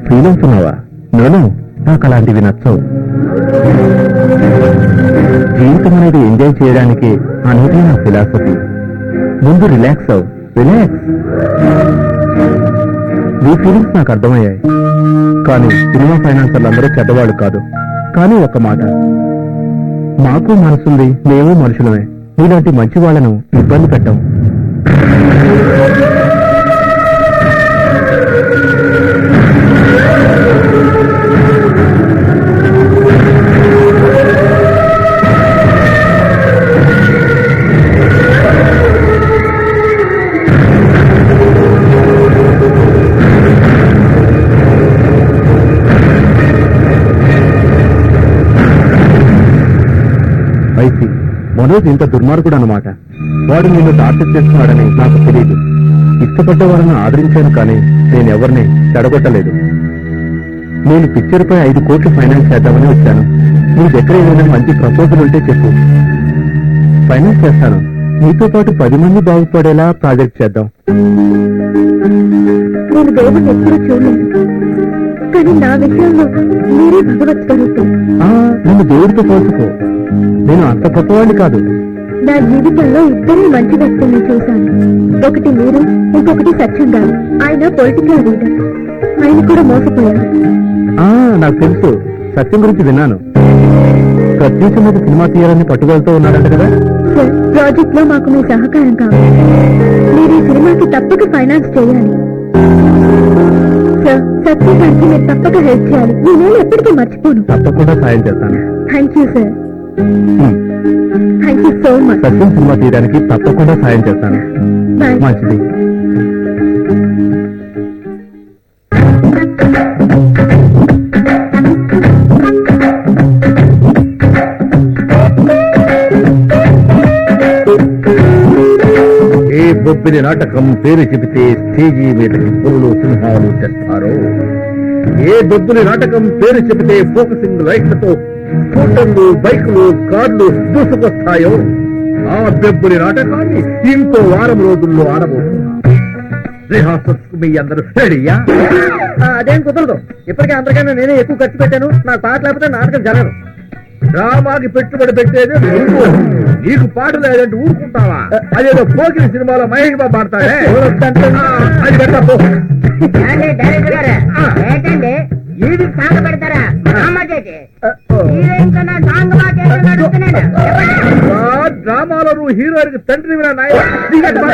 ఫీల్ అవుతున్నావా? నేను నాకు అలాంటివి నచ్చవు. జీవితం అనేది ఎంజాయ్ చేయడానికి అనేది నా ఫిలాసఫీ. ముందు రిలాక్స్ అవు, రిలాక్స్. నీ ఫీలింగ్స్ నాకు అర్థమయ్యాయి. కానీ సినిమా ఫైనాన్సర్లు అందరూ చెడ్డవాడు కాదు. కానీ ఒక్క మాట, మాకు మనసుంది, మేము మనుషులమే. నీలాంటి మంచి వాళ్ళను ఇబ్బంది పెట్టం. వైసి మనోజ్ ఇంత దుర్మార్గుడు అన్నమాట. వాడు నిన్ను టార్చర్ చేస్తున్నాడని నాకు తెలియదు. ఇష్టపడ్డ వారిని ఆదరించాను, కానీ నేను ఎవరిని చెడగొట్టలేదు. నేను పిక్చర్ పై 5 కోట్లు ఫైనాన్స్ చేద్దామని వచ్చాను. నీ దగ్గర ఏదైనా మంచి ప్రపోజల్ ఉంటే చెప్పు, ఫైనాన్స్ చేస్తాను. నీతో పాటు 10 మంది బాగుపడేలా ప్రాజెక్ట్ చేద్దాం. నేను దేవుడిని ఎప్పుడూ చూడలేదు, కానీ నా విషయంలో మీరే భగవత్ స్వరూపం. నన్ను దేవుడితో పోల్చుకో. నేను అంత గొప్పవాడిని కాదు. నా జీవితంలో ఇద్దరు మంచి వ్యక్తుల్ని చూశాను. ఒకటి మీరు, ఇంకొకటి సత్యం గారు. ఆయన పొలిటికల్ లీడర్. ఆయన కూడా మోసపోయారు. నాకు తెలుసు, సత్యం గురించి విన్నాను. ప్రత్యేక మీద సినిమా తీయాలని పట్టుదలతో ఉన్నాడంట కదా. సార్, ప్రాజెక్ట్ లో మాకు మీ సహకారం కావాలి. మీరు ఈ సినిమాకి తప్పక ఫైనాన్స్ చేయాలి. సార్, సత్యం గారికి మీరు తప్పక హెల్ప్ చేయాలి. నేనేం ఎప్పటికీ మర్చిపోను. తప్పకుండా సాయం చేస్తాను. Thank you sir. Thank you so much. Satyam cinema తీయడానికి తప్పకుండా సాయం చేస్తాను. బాయ్. మంచిది. బొబ్బిలి నాటకం పేరు చెబితే స్టేజీ మీదకి పురులు సింహాలు తెస్తారు. ఏ బొబ్బిలి నాటకం పేరు చెబితే ఫోకసింగ్ లైట్లతో స్కూటర్లు, బైకులు, కార్లు దూసుకొస్తాయో ఆ బొబ్బిలి నాటకాన్ని ఇంకో వారం రోజుల్లో ఆడబోతున్నా. రిహార్సల్స్ మీ అందరూ రెడీయా? అదేం కుదరదు. ఇప్పటికే అందరికన్నా నేనే ఎక్కువ ఖర్చు పెట్టాను. నాకు పాట లేకపోతే నాటకం జరగదు. డ్రామాకి పెట్టుబడి పెట్టేది నువ్వు. నీకు పాట లేదంటే ఊరుకుంటావా? అదేదో పోకిరి సినిమాలో మహేష్ బాబు పాడతాడే, అది పెట్టా పో. డైరెక్టర్ గారు ఏంటండి ఇది సాంగ్ పెడతారా? హీరోయిన్ కన్నా సాంగ్ డ్రామాలో నువ్వు హీరోయిన్ తండ్రి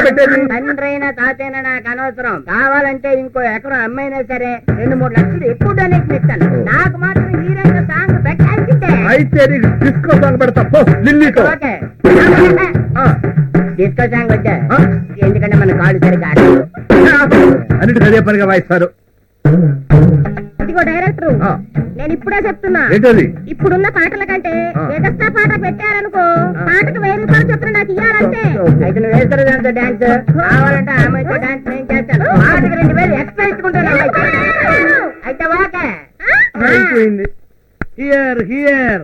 పెట్టేది. తండ్రైనా తాతైనా నాకు అనవసరం. కావాలంటే ఇంకో ఎకరం అమ్మైనా సరే 2-3 లక్షలు ఎక్కువ డొనేషన్ ఇస్తాను. నాకు మాత్రం హీరోయిన్ సాంగ్ పెట్టాల్సిందే. అయితే నీకు డిస్కో సాంగ్ పెడతా పో ఢిల్లీతో. డిస్కో సాంగ్ వచ్చా ఎందుకంటే మన కాళ్ళు సరిగ్గా అన్నిటికీ అదే పనిగా వాయిస్తారు. ఇదిగో డైరెక్టర్, ఆ. నేను ఇప్పుడే చెప్తున్నా, ఏంటది? ఇప్పుడున్న పాటల కంటే ఆ. ఎగస్ట్రా పాట పెట్టారనుకో, పాటకు 1000 రూపాయలు చొప్పున నాకు ఇయ్యాలంటే. అయితే నువ్వు వేస్తారు దాంతో డాన్స్. కావాలంటే అమ్మాయితో డాన్స్ నేను చేస్తాను. పాటకు 2000 ఎక్స్ట్రా ఇచ్చుకుంటాను. అయితే ఓకే. అయిపోయింది. హియర్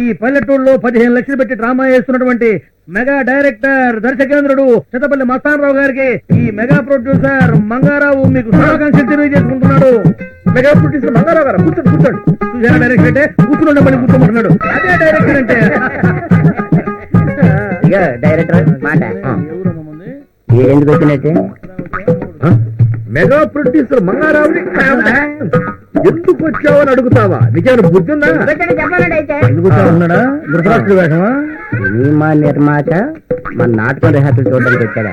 ఈ పల్లెటూరులో 15 లక్షలు పెట్టి డ్రామా చేస్తున్నటువంటి మెగా డైరెక్టర్ దర్శకేంద్రుడు చిత్తపల్లి మస్తానరావు గారికి ఈ మెగా ప్రొడ్యూసర్ మంగారావు మీకు శుభాకాంక్షలు తెలియజేసుకుంటున్నాడు. మెగా ప్రొడ్యూసర్ మంగారావు గారు కూర్చోండి కూర్చోండి. చూసారా డైరెక్టర్ అంటే కూర్చుని మళ్ళీ కూర్చోమంటున్నాడు. అదే డైరెక్టర్ అంటే. ఇక డైరెక్టర్ మాట ఎందుకు వచ్చినట్టు మెగా ప్రొడ్యూసర్ మంగారావుని ఎందుకు వచ్చావని అడుగుతావా? నీకేమైనా బుద్ధి ఉందా? చెప్పాలండి. అయితే ఉన్నాడా ధృతరాష్ట్రుడి వేషమా? సినిమా నిర్మాత మన నాటకం రిహార్సల్ చూడడానికి వచ్చాడా?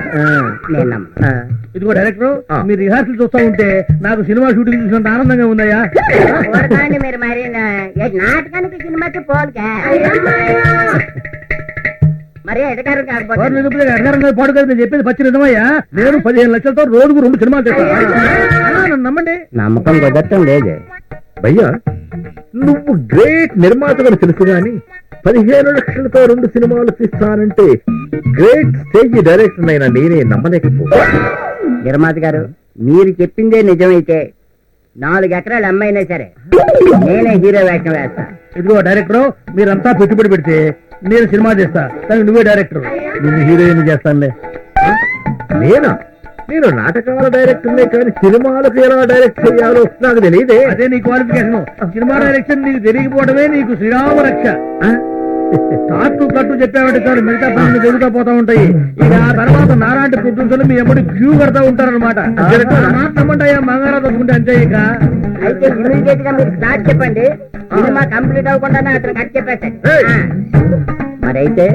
నేను నమ్మను. ఇదిగో డైరెక్టర్, మీరు రిహార్సల్ చూస్తా ఉంటే నాకు సినిమా షూటింగ్ చూసినంత ఆనందంగా ఉందయ్యా. ఊరకండి మీరు మరి నాటకానికి సినిమాకి పోలికే. మరి ఎడగారు కాకపోతే పాడు కదా నేను చెప్పేది పచ్చి నిజమయ్యా. నేను 15 లక్షలతో రోజుకు 2 సినిమాలు చేస్తాను. నమ్మండి. నమ్మకం కుదరటం లేదు. భయ్యా, నువ్వు గ్రేట్ నిర్మాతగా తెలుసు గాని 15 లక్షలతో 2 సినిమాలు తీస్తానంటే గ్రేట్ స్టేజ్ డైరెక్టర్ అయినా నేనే నమ్మలేకపోతే. నిర్మాత గారు మీరు చెప్పిందే నిజమైతే 4 ఎకరాలు అమ్మైనా సరే నేనే హీరో వేషం వేస్తా. ఇదిగో డైరెక్టర్, మీరంతా పెట్టుబడి పెడితే నేను సినిమా చేస్తా, కానీ నువ్వే డైరెక్టర్. నేను హీరోయిన్ చేస్తానులే. నేనా? నేను నాటకాల డైరెక్టర్నే కానీ సినిమాలకు ఎలా డైరెక్ట్ చేయాలో నాకు తెలియదే. అదే నీ క్వాలిఫికేషన్. సినిమా డైరెక్షన్ నీకు తెలియకపోవడమే నీకు శ్రీరామ రక్ష. కాటు కట్టు చెప్పామంటే చాలు, మిగతా పనులు జరుగుతూ పోతా ఉంటాయి. ఇక ఆ తర్వాత నారాంటి ప్రొడ్యూసర్లు మీ ఎమ్మడి క్యూ కడతా ఉంటారనమాట. నమ్మంటాయా మంగారా తప్పుకుంటే అంతే. ఇక అయితే ఇమీడియట్ గా మీరు స్టార్ట్ చెప్పండి. సినిమా కంప్లీట్ అవ్వకుండానే అతను కట్ చెప్పేస్తాను. మరైతే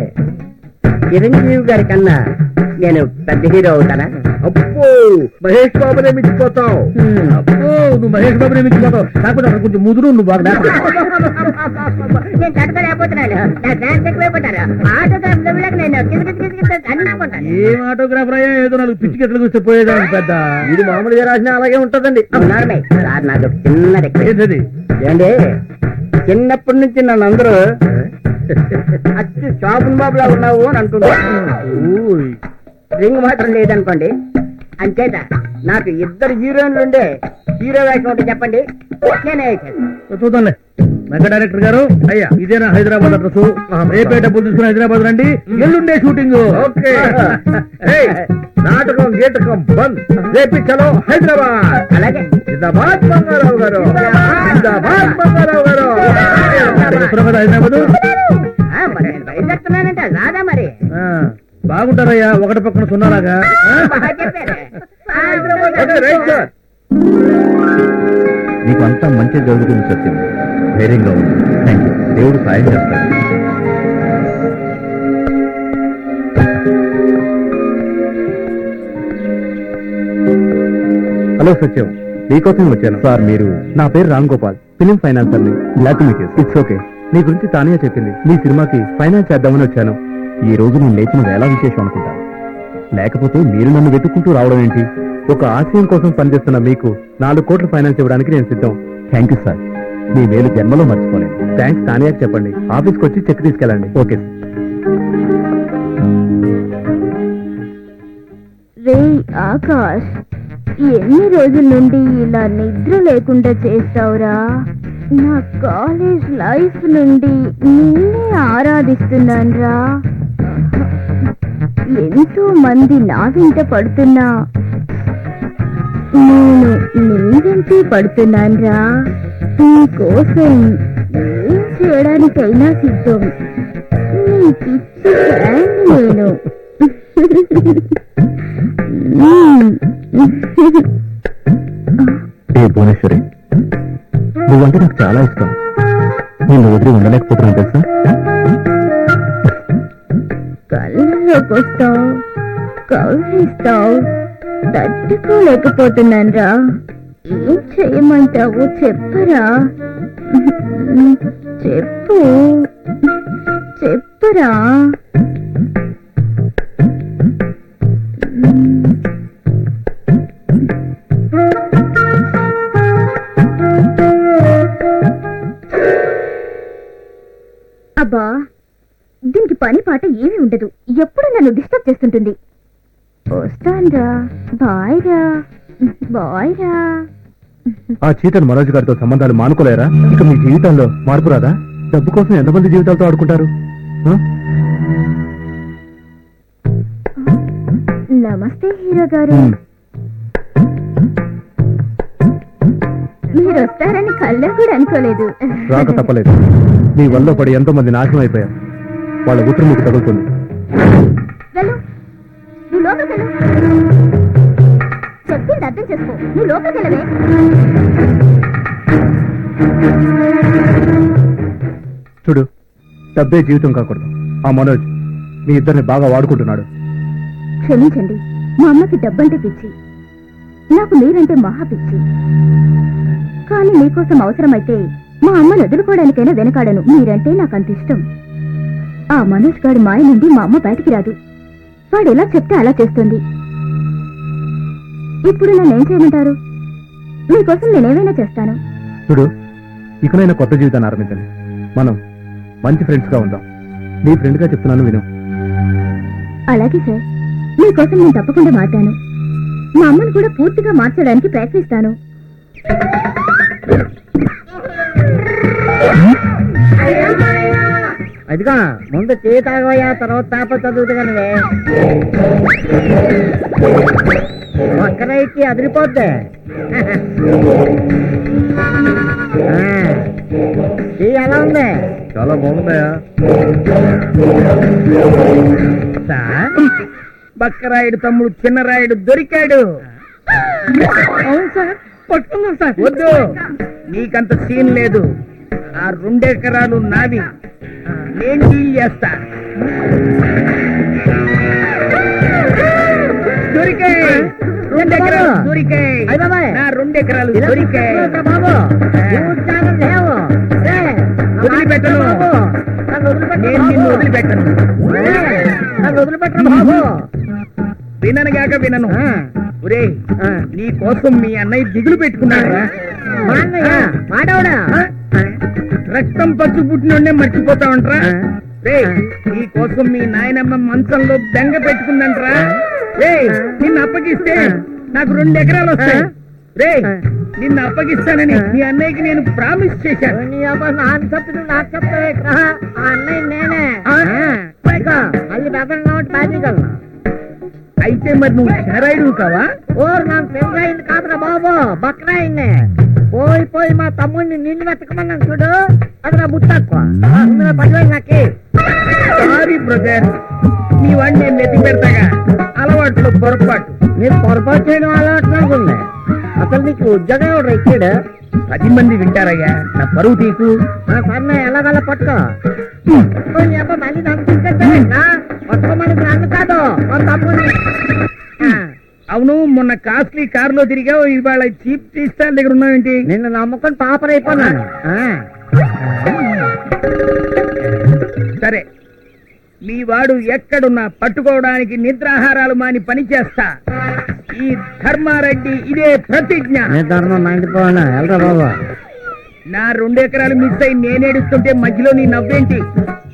చిరంజీవి గారి కన్నా నేను పెద్ద హీరో అవుతానా? అబ్బో, మహేష్ బాబునే మించిపోతావు. అబ్బో, నువ్వు మహేష్ బాబునే మించిపోతావు. కాకపోతే అక్కడ కొంచెం ముదురు, నువ్వు బాగా నేను తట్టుకోలేకపోతున్నాను. నా డాన్స్ ఎక్కువైపోతారు. ఆటోగ్రాఫ్ నేను అన్నించుకుంటాను. ఏం ఆటోగ్రాఫర్ అయ్యా, ఏదో 4 పిచ్చి గెట్లు చూస్తే పోయేదాన్ని పెద్ద. ఇది మామూలుగా రాసినా అలాగే ఉంటదండి. సార్ నాకు ఒక చిన్న రిక్వెస్ట్. ఏంటది? ఏంటి, చిన్నప్పటి నుంచి నన్ను అందరూ అచ్చు షాపున్ బాబులా ఉన్నావు అని అంటున్నారు. రింగ్ మాత్రం లేదనుకోండి. అంచేత నాకు 2 హీరోయిన్లు ఉండే హీరో వేషం ఒకటి చెప్పండి, నేనే వేసాను. చూద్దాంలే. మెగా డైరెక్టర్ గారు, అయ్యా ఇదేనా హైదరాబాద్ అడ్రస్? రేపే డబ్బులు తీసుకుని హైదరాబాద్ రండి. ఎల్లుండే షూటింగ్. ఓకే. నాటకం గీటకం బంద్. రేపు చలో హైదరాబాద్. అలాగే. జిందాబాద్ మంగారావు గారు, జిందాబాద్ మంగారావు గారు. హైదరాబాద్ మరి నేను బయలుదేరుతున్నానంటే రాదా మరి? బాగుంటారయ్యా, ఒకటి పక్కన 0 లాగా. బాగా చెప్పారు. Okay, right sir. నీకు అంతా మంచి జరుగుతుంది సత్యం. ధైర్యంగా ఉంది. Thank you. దేవుడు సాయం చేస్తాడు. హలో సత్యం, మీకోసం వచ్చాను. సార్ మీరు? నా పేరు రామ్ గోపాల్, ఫిలిం ఫైనాన్సర్ని. Glad to meet you. It's okay. నీ గురించి తానే చెప్పింది. నీ సినిమాకి ఫైనాన్స్ చేద్దామని వచ్చాను. ఈ రోజు నేను లేచిన వేళ విశేషం అనుకుంటా. లేకపోతే మీరు నన్ను వెతుక్కుంటూ రావడం ఏంటి? ఒక ఆశయం కోసం పనిచేస్తున్న మీకు 4 కోట్ల ఫైనాన్స్ ఇవ్వడానికి నేను సిద్ధం. Thank you sir. మీ మేలు జన్మలో మర్చిపోలేను. థ్యాంక్స్ తానే చెప్పండి. ఆఫీస్కి వచ్చి చెక్ తీసుకెళ్ళండి. ఓకే. రే ఆకాష్, ఎన్ని రోజుల నుండి ఇలా నిద్ర లేకుండా చేస్తావురా? నా కాలేజ్ లైఫ్ నుండి నిన్నే ఆరాధిస్తున్నానురా. ఎంతో మంది నా వెంట పడుతున్నా నేను నీ వెంటే పడుతున్నానురా. నీ కోసం ఏం చేయడానికైనా సిద్ధం. నీ పిచ్చి ఫ్యాన్ నేను. ఏ భువనేశ్వరి, నువ్వంటే నాకు చాలా ఇష్టం. నేను వదిలి ఉండలేకపోతున్నాను తెలుసా? కళ్ళలోకి వస్తావు, కౌగిలిస్తావు, తట్టుకోలేకపోతున్నాను రా. ఏం చేయమంటావు చెప్పరా? చెప్పు చెప్పురా. అబ్బా, దీనికి పని పాట ఏమీ ఉండదు. ఎప్పుడు నన్ను డిస్టర్బ్ చేస్తుంటుంది. వస్తాన్రా, బాయ్ రా, బాయ్ రా. ఆ చీటర్ మనోజ్ గారితో సంబంధాలు మానుకోలేరా? ఇక మీ జీవితంలో మార్పు రాదా? డబ్బు కోసం ఎంతమంది జీవితాలతో ఆడుకుంటారు? ఆ? నమస్తే హీరో గారు. మీరు వస్తారని కళ్ళ కూడా అనుకోలేదు. రాక తప్పలేదు. నీ వల్ల పడి ఎంతో మంది నాశనం అయిపోయారు. వాళ్ళ ఉత్తరం మీకు తగులుతుంది. వెళ్ళు, నువ్వు లోపలికి వెళ్ళు. చెప్పింది అర్థం చేసుకో. నువ్వు లోపలికి వెళ్ళవే. చూడు, డబ్బే జీవితం కాకూడదు. ఆ మనోజ్ మీ ఇద్దరిని బాగా వాడుకుంటున్నాడు. క్షమించండి, మా అమ్మకి డబ్బంటే పిచ్చి, నాకు మీరంటే మహా పిచ్చి. కానీ మీకోసం అవసరమైతే మా అమ్మను వదులుకోవడానికైనా వెనకాడను. మీరంటే నాకు అంత ఇష్టం. ఆ మనోజ్ గారి మాయ నుండి మా అమ్మ బయటికి రాదు. వాడు ఎలా చెప్తే అలా చేస్తుంది. ఇప్పుడు నన్నేం చేయమంటారు? మీకోసం నేనేమైనా చేస్తాను. చూడు, ఇకనైనా కొత్త జీవితాన్ని ఆరంభించండి. మనం మంచి ఫ్రెండ్స్ గా ఉందాం. నీ ఫ్రెండ్ గా చెప్తున్నాను, విను. అలాగే సార్, మీకోసం నేను తప్పకుండా మాట్లాను. మా అమ్మను కూడా పూర్తిగా మార్చడానికి ప్రయత్నిస్తాను. అదిగా ముందు టీ తాగవయ్యా, తర్వాత పేపర్ చదువుతు కనువే. ఒక్కరైతే అదిరిపోద్ది. టీ ఎలా ఉంది? చాలా బాగుందయా. బక్కరాయుడు తమ్ముడు చిన్నరాయుడు దొరికాడు. అవును సార్, పట్టుకున్నాం సార్. వద్దు, నీకంత సీన్ లేదు. ఆ 2 ఎకరాలు నావి. నేను డీల్ చేస్తా. దొరికాయి 2 ఎకరాలు, దొరికాయి. నా 2 ఎకరాలు దొరికాయి. బాబు వదిలిపెట్టను, నేను నిన్ను వదిలిపెట్టను. వదిలిపెట్టను బాబు. విననుగాక వినను. ఒరే, నీ కోసం మీ అన్నయ్య దిగులు పెట్టుకున్నాడా? మాడవడా రక్తం పచ్చి పుట్టినోడే మర్చిపోతా ఉంటా. రే, నీ కోసం మీ నాయనమ్మ మంచంలో బెంగ పెట్టుకుందంట్రా. రే, నిన్ను అప్పగిస్తే నాకు 2 ఎకరాలు వస్తాయి. రే, నిన్ను అప్పగిస్తానని మీ అన్నయ్యకి నేను ప్రామిస్ చేశాను. నాకు చెప్తుంది, నాకు చెప్తావే. అన్నయ్య నేనే అది బెదర్ నోటి బాధ్యగలను. అయితే మరి నువ్వు చెరాయుడు కావా? ఓరు నాకు పెళ్ళయింది కాదురా బాబు, బక్రాయింది. పోయి పోయి మా తమ్ముడిని నిన్ను వెతకమన్నాను చూడు, అది నా బుద్ధి తక్కువ. 10,000 నాకే. సారీ బ్రదర్, నీ వాడిని నేను వెతికి పెడతాగా. అలవాట్లు పొరపాటు. నీకు పొరపాటు చేయడం అలవాటు అనుకుంది. అసలు నీకు ఉద్యోగం ఎవరు ఇచ్చాడు? 10 మంది వింటారయ్యా, నా పరువు తీకు. సరే ఎలాగలా పట్టుకో. మళ్ళీ నన్ను తీసుకెళ్తా. పట్టుకోమని నన్ను కాదు, మా తమ్ముడిని. అవును, మొన్న కాస్ట్లీ కారులో తిరిగావు, ఇవాళ చీప్ టీస్టాల్ దగ్గర ఉన్నావేంటి? నిన్ను నమ్ముకొని పాపరైపోయినాను. సరే, మీ వాడు ఎక్కడున్నా పట్టుకోవడానికి నిద్రాహారాలు మాని పని చేస్తా. ఈ ధర్మారెడ్డి ఇదే ప్రతిజ్ఞ. ధర్మం మండిపోయినా వెళ్ళరా బాబు. నా 2 ఎకరాలు మిస్ అయి నేనేడుస్తుంటే మధ్యలో నీ నవ్వేంటి?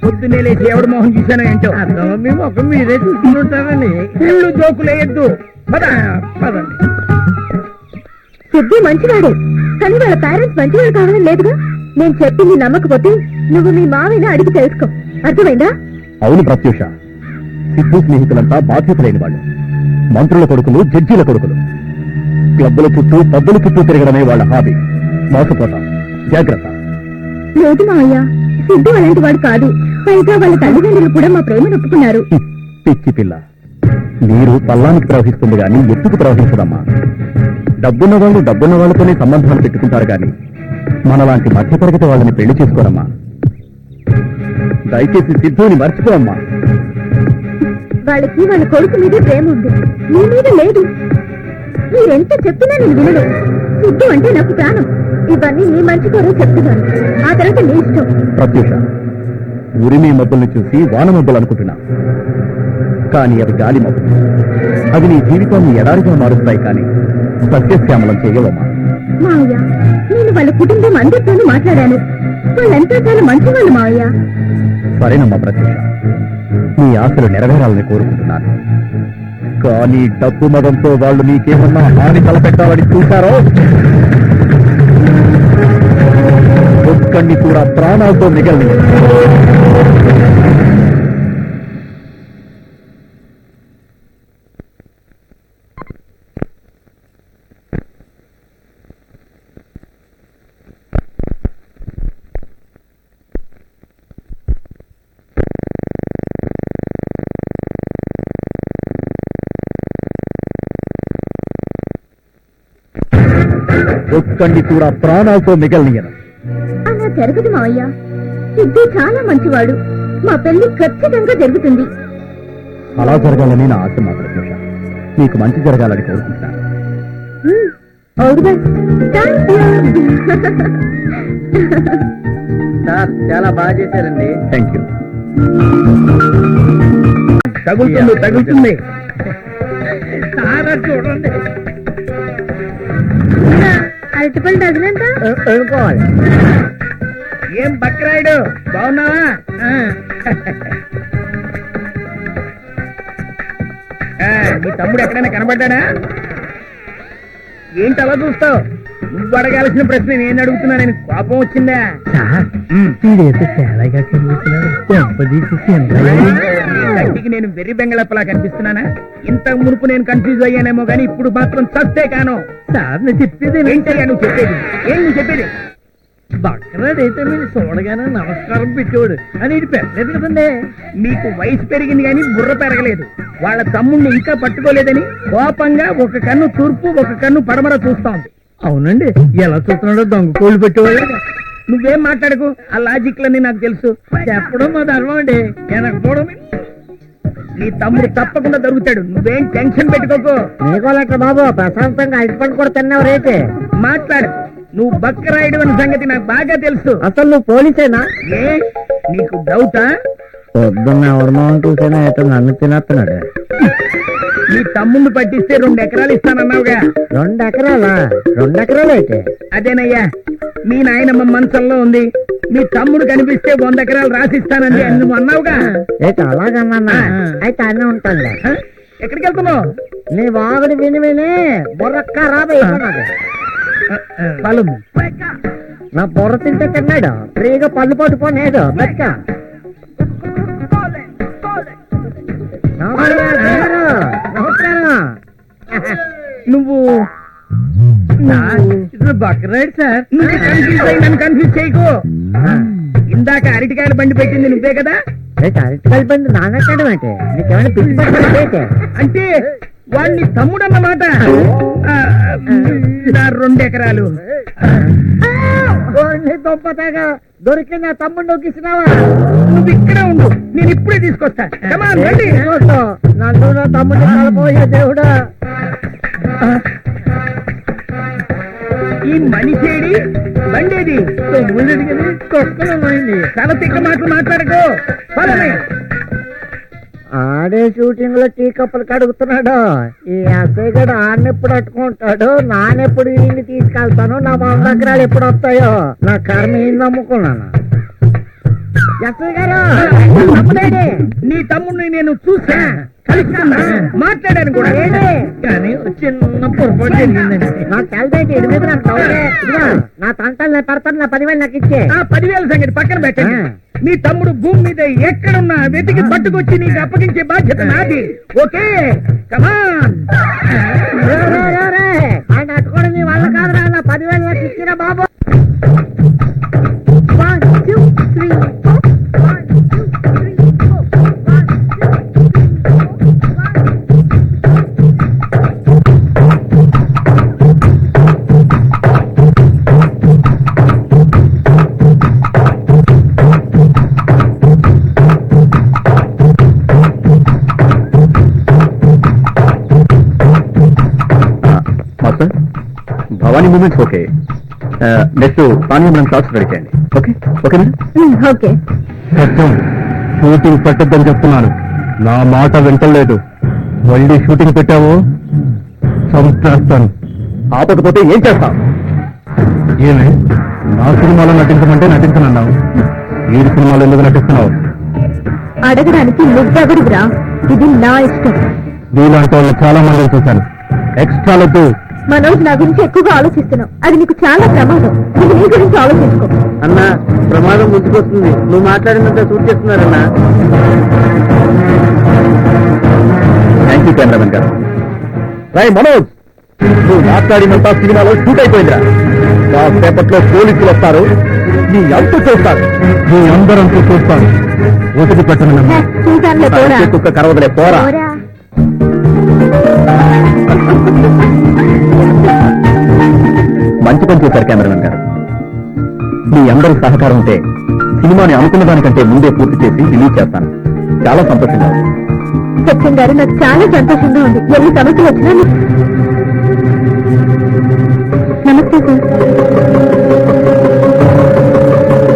పొద్దున్నే లేచి ఎవడు మొహం చూశానో ఏంటో. మీ మొహం మీరే చూసుకుంటారని ఇల్లు జోకులేయద్దు. పదండి. సిద్ధి మంచివాడే, కానీ వాళ్ళ పేరెంట్స్ మంచివాడు కావాలని లేదుగా. నేను చెప్పింది నమ్మకపోతే నువ్వు మీ మావిని అడిగి తెలుసుకో, అర్థమైందా? అవును ప్రత్యూష, సిద్ధు స్నేహితులంతా బాధ్యత లేని వాళ్ళు. మంత్రుల కొడుకులు, జడ్జీల కొడుకులు. క్లబ్బుల చుట్టూ, పబ్బుల చుట్టూ తిరగడమే వాళ్ళ హాబీ. మోసపోతాం, జాగ్రత్త. లేదు మావయ్య, సిద్ధు అలాంటి వాడు కాదు. పైగా వాళ్ళ తల్లిదండ్రులు కూడా మా ప్రేమను ఒప్పుకున్నారు. పిచ్చి పిల్ల, నీరు పల్లానికి ప్రవహిస్తుంది గాని ఎత్తుకు ప్రవహించదమ్మా. డబ్బున్న వాళ్ళు డబ్బున్న వాళ్ళతోనే సంబంధాలు పెట్టుకుంటారు గాని మనలాంటి మధ్యతరగతి వాళ్ళని పెళ్లి చేసుకోరమ్మా. దయచేసి సిద్ధుని మర్చిపోమ్మా. వాళ్ళకి వాళ్ళ కొడుకు మీద ప్రేమ ఉంది, నీ మీద లేదు. మీరెంత చెప్పినా నేను వినను. సిద్ధు అంటే నాకు ప్రాణం. ఇవన్నీ నీ మంచి కోరే చెప్తున్నాను, ఆ తర్వాత నీ ఇష్టం. ప్రత్యూష, ఉరిమే మబ్బుల్ని చూసి వాన మబ్బులు అనుకుంటున్నా, కానీ అవి గాలి మబ్బులు. అవి నీ జీవితాన్ని ఎడారిగా మారుస్తాయి కానీ సస్యశ్యామలం చేయవమ్మా. మావయ్య, నేను వాళ్ళ కుటుంబం అందరితోనూ మాట్లాడాను. వాళ్ళంతా చాలా మంచి వాళ్ళు మావయ్య. సరేనమ్మా ప్రత్యూష, నీ ఆశలు నెరవేరాలని కోరుకుంటున్నాను. కానీ డబ్బు మదంతో వాళ్ళు నీకేమన్నా హాని తలపెట్టాలని చూశారో ఒక్కడిని కూడా ప్రాణాలతో మిగలని. ఒక్కడిని కూడా ప్రాణాలతో మిగలనీయను. అలా జరగదు మావయ్య. సిద్ధు చాలా మంచివాడు. మా పెళ్లి ఖచ్చితంగా జరుగుతుంది. అలా జరగాలని నా ఆశ మా ప్రత్యూష. నీకు మంచి జరగాలని కోరుకుంటున్నాను. All the best. Thank you. Sir చాలా బాగా చేశారండి. Thank you. తగులుతుంది. సారా చూడండి. అరటిపళ్ళు డజన్ ఎంత? అనుకోవాలి. ఏం బక్రాయుడు, బాగున్నావా? నీ తమ్ముడు ఎక్కడైనా కనబడ్డాడా? ఏంటి అలా చూస్తావు? నువ్వు అడగాల్సిన ప్రశ్న నేను అడుగుతున్నా. నేను కోపం వచ్చిందా? కంటికి నేను వెర్రి బెంగళప్పలా కనిపిస్తున్నానా? ఇంతకు మునుపు నేను కన్ఫ్యూజ్ అయ్యానేమో గానీ ఇప్పుడు మాత్రం చస్తే కాను. సార్ నేను చెప్పేది ఏంటయ్యా నువ్వు చెప్పేది? ఏం నువ్వు చెప్పేది? బక్రాడైతే మీరు చూడగానే నమస్కారం పెట్టేవాడు అని ఇది పెట్టలేదు కదండి. మీకు వయసు పెరిగింది కానీ బుర్ర పెరగలేదు. వాళ్ళ తమ్ముడిని ఇంకా పట్టుకోలేదని కోపంగా ఒక కన్ను తూర్పు ఒక కన్ను పడమర చూస్తా ఉంది. అవునండి, ఎలా చూస్తున్నాడో దొంగ కోళ్ళు పెట్టేవాడు. నువ్వేం మాట్లాడకు, ఆ లాజిక్లన్నీ నాకు తెలుసు. చెప్పడం మా ధర్మం అండి, వెనకపోవడం. నీ తమ్ముడు తప్పకుండా దొరుకుతాడు, నువ్వేం టెన్షన్ పెట్టుకోకు. నీకోలేక బాబు ప్రశాంతంగా అరటిపండు కూడా తిన్నావు రేటే. మాట్లాడు. నువ్వు బక్కరాయుడు అన్న సంగతి నాకు బాగా తెలుసు. అసలు నువ్వు పోలీసేనా? ఏ నీకు డౌటా? పొద్దున్న ఎవరి మొహం చూసేనా అయితే నన్ను తినేస్తున్నాడు. నీ తమ్ముడిని పట్టిస్తే 2 ఎకరాలు ఇస్తానన్నావుగా. 2 ఎకరాలా? 2 ఎకరాలు అయితే అదేనయ్యా, మీ నాయనమ్మ మంచంలో ఉంది. మీ తమ్ముడు కనిపిస్తే 100 ఎకరాలు రాసిస్తానండి అని నువ్వు అన్నావుగా. అయితే అలాగన్నా అయితే అన్నీ ఉంటానులే. ఎక్కడికి వెళ్తున్నావు? నీ వాగుడు విని విని బుర్రక్క రాబోయేది. పలు నా బుర్ర తింటే తిన్నాడు, ఫ్రీగా పళ్ళు పట్టుకోనేడు. బెక్క నువ్వు బక్రైడ్ సార్. నువ్వు కన్ఫ్యూజ్ అయ్యి నన్ను కన్ఫ్యూజ్ చేయకు. ఇందాక అరటికాయల బండి పెట్టింది నువ్వే కదా? అరటికాయల బండి నాగట్టడం అంటే నీకేమైనా పిచ్చి పట్టినట్టు అంటే వాడిని తమ్ముడు అన్నమాట. నా 2 ఎకరాలు దొంపతాగా దొరికి నా తమ్ముడు నొక్కిసినావా? నువ్వు ఇక్కడే ఉండు, నేను ఇప్పుడే తీసుకొస్తా. నన్ను నా తమ్ముడు కలపోయే దేవుడా. ఈ మనిషేడి బండేది తొమ్మిది తొక్కలమైంది. తల తిక్క మాటలు మాట్లాడకు. పదని ఆడే షూటింగ్ లో టీ కప్పులు కడుగుతున్నాడు. ఈ ఎస్ఐ గడు ఆడనెప్పుడు అట్టుకుంటాడు, నానెప్పుడు వీడిని తీసుకెళ్తాను, నా బాబు దగ్గరాలు ఎప్పుడు వస్తాయో, నా కర్మ ఏం నమ్ముకున్నాను. ఎస్ఐ గారు తమ్ముడేడి? నీ తమ్ముడిని నేను చూసా, కలిసాను, మాట్లాడాను కూడా. కానీ చిన్న పొరపాటు జరిగిందండి. నాకు తెలదేంటి ఇడి మీద నాకు తవ్వే. ఇదిగో, నా తంటాలు నేను పడతాను, నా 10,000 నాకు ఇచ్చే. ఆ 10,000 సంగతి పక్కన పెట్టండి. నీ తమ్ముడు భూమి మీద ఎక్కడున్నా వెతికి పట్టుకొచ్చి నీకు అప్పగించే బాధ్యత నాది. Okay, come on. ఆయన అట్టుకోవడం నీ వల్ల కాదురా, నా 10,000 నాకు ఇచ్చిరా బాబు. 1 2 3 4 1 2 3 4 1 master, Bhavani moments okay. Next పానీయం షార్ట్స్ రెడీ చేయండి. ఓకే ఓకేనా? ఓకే. సత్యం, షూటింగ్ పెట్టద్దని చెప్తున్నాను. నా మాట వింటలేదు. మళ్ళీ షూటింగ్ పెట్టావు చంపేస్తాను. ఆపకపోతే ఏం చేస్తాం? ఏమే, నా సినిమాలో నటించమంటే నటించనన్నావు, ఈ సినిమాలో ఎందుకు నటిస్తున్నావు? అడగడానికి నువ్వెవడుగురా? ఇది నా ఇష్టం. నీలాంటి వాళ్ళు చాలా మందిని చూశాను. ఎక్స్ట్రాలతో మనోజ్ నా గురించి ఎక్కువగా ఆలోచిస్తున్నావు. అది నీకు చాలా ప్రమాదం. నువ్వు నీ గురించి ఆలోచించుకో. అన్నా, ప్రమాదం ముందుకొస్తుంది. నువ్వు మాట్లాడినంత సూట్ చేస్తున్నారన్నా. థ్యాంక్ యూ కెమెరామెన్ గారు. రాయ్ మనోజ్, నువ్వు మాట్లాడినంత సినిమాలో షూట్ అయిపోయిందిరా. కాసేపట్లో పోలీసులు వస్తారు, నీ అంత చూస్తారు. నీ అందరంతో చూస్తాను. ఒతికి పెట్టను. హే, చూశానులే, పోరా. కుక్క కరవదలే, పోరా. పోరా. మంచి పని చేశారు కెమెరామెన్ గారు. మీ అందరి సహకారం ఉంటే సినిమాని అనుకున్న దానికంటే ముందే పూర్తి చేసి రిలీజ్ చేస్తాను. చాలా సంతోషంగా ఉంది. సత్యం గారు, నాకు చాలా సంతోషంగా ఉంది. ఎన్ని సమస్యలు వచ్చినా నమస్తే సార్.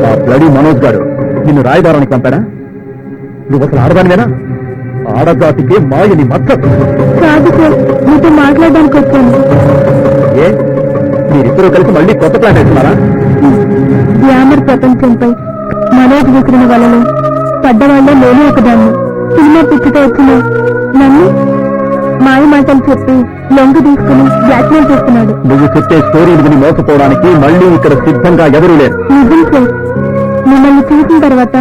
ఆ బ్లడీ మనోజ్ గారు నిన్ను రాయబారానికి పంపాడా? నువ్వు అసలు ఆడదానివేనా? ఆడజాతికి మాయని మచ్చ. కాదు సార్, మీతో మాట్లాడడానికి వచ్చాను. ఏ, మీరిద్దరూ కలిసి మళ్ళీ కొత్త ప్లాన్ వేస్తున్నారా? గ్లామర్ ప్రపంచంపై మనోజ్ విసిరిన వలలో పడ్డవాళ్ళలో నేను ఒకదాన్ని. సినిమా పిచ్చితో వచ్చిన నన్ను మాయ మాటలు చెప్పి లొంగు తీసుకుని బ్లాక్మెయిల్ చేస్తున్నాడు. నువ్వు చెప్పే స్టోరీ విని మోసపోవడానికి మళ్ళీ ఇక్కడ సిద్ధంగా ఎవరూ లేరు. నిజం సార్, మిమ్మల్ని చూసిన తర్వాత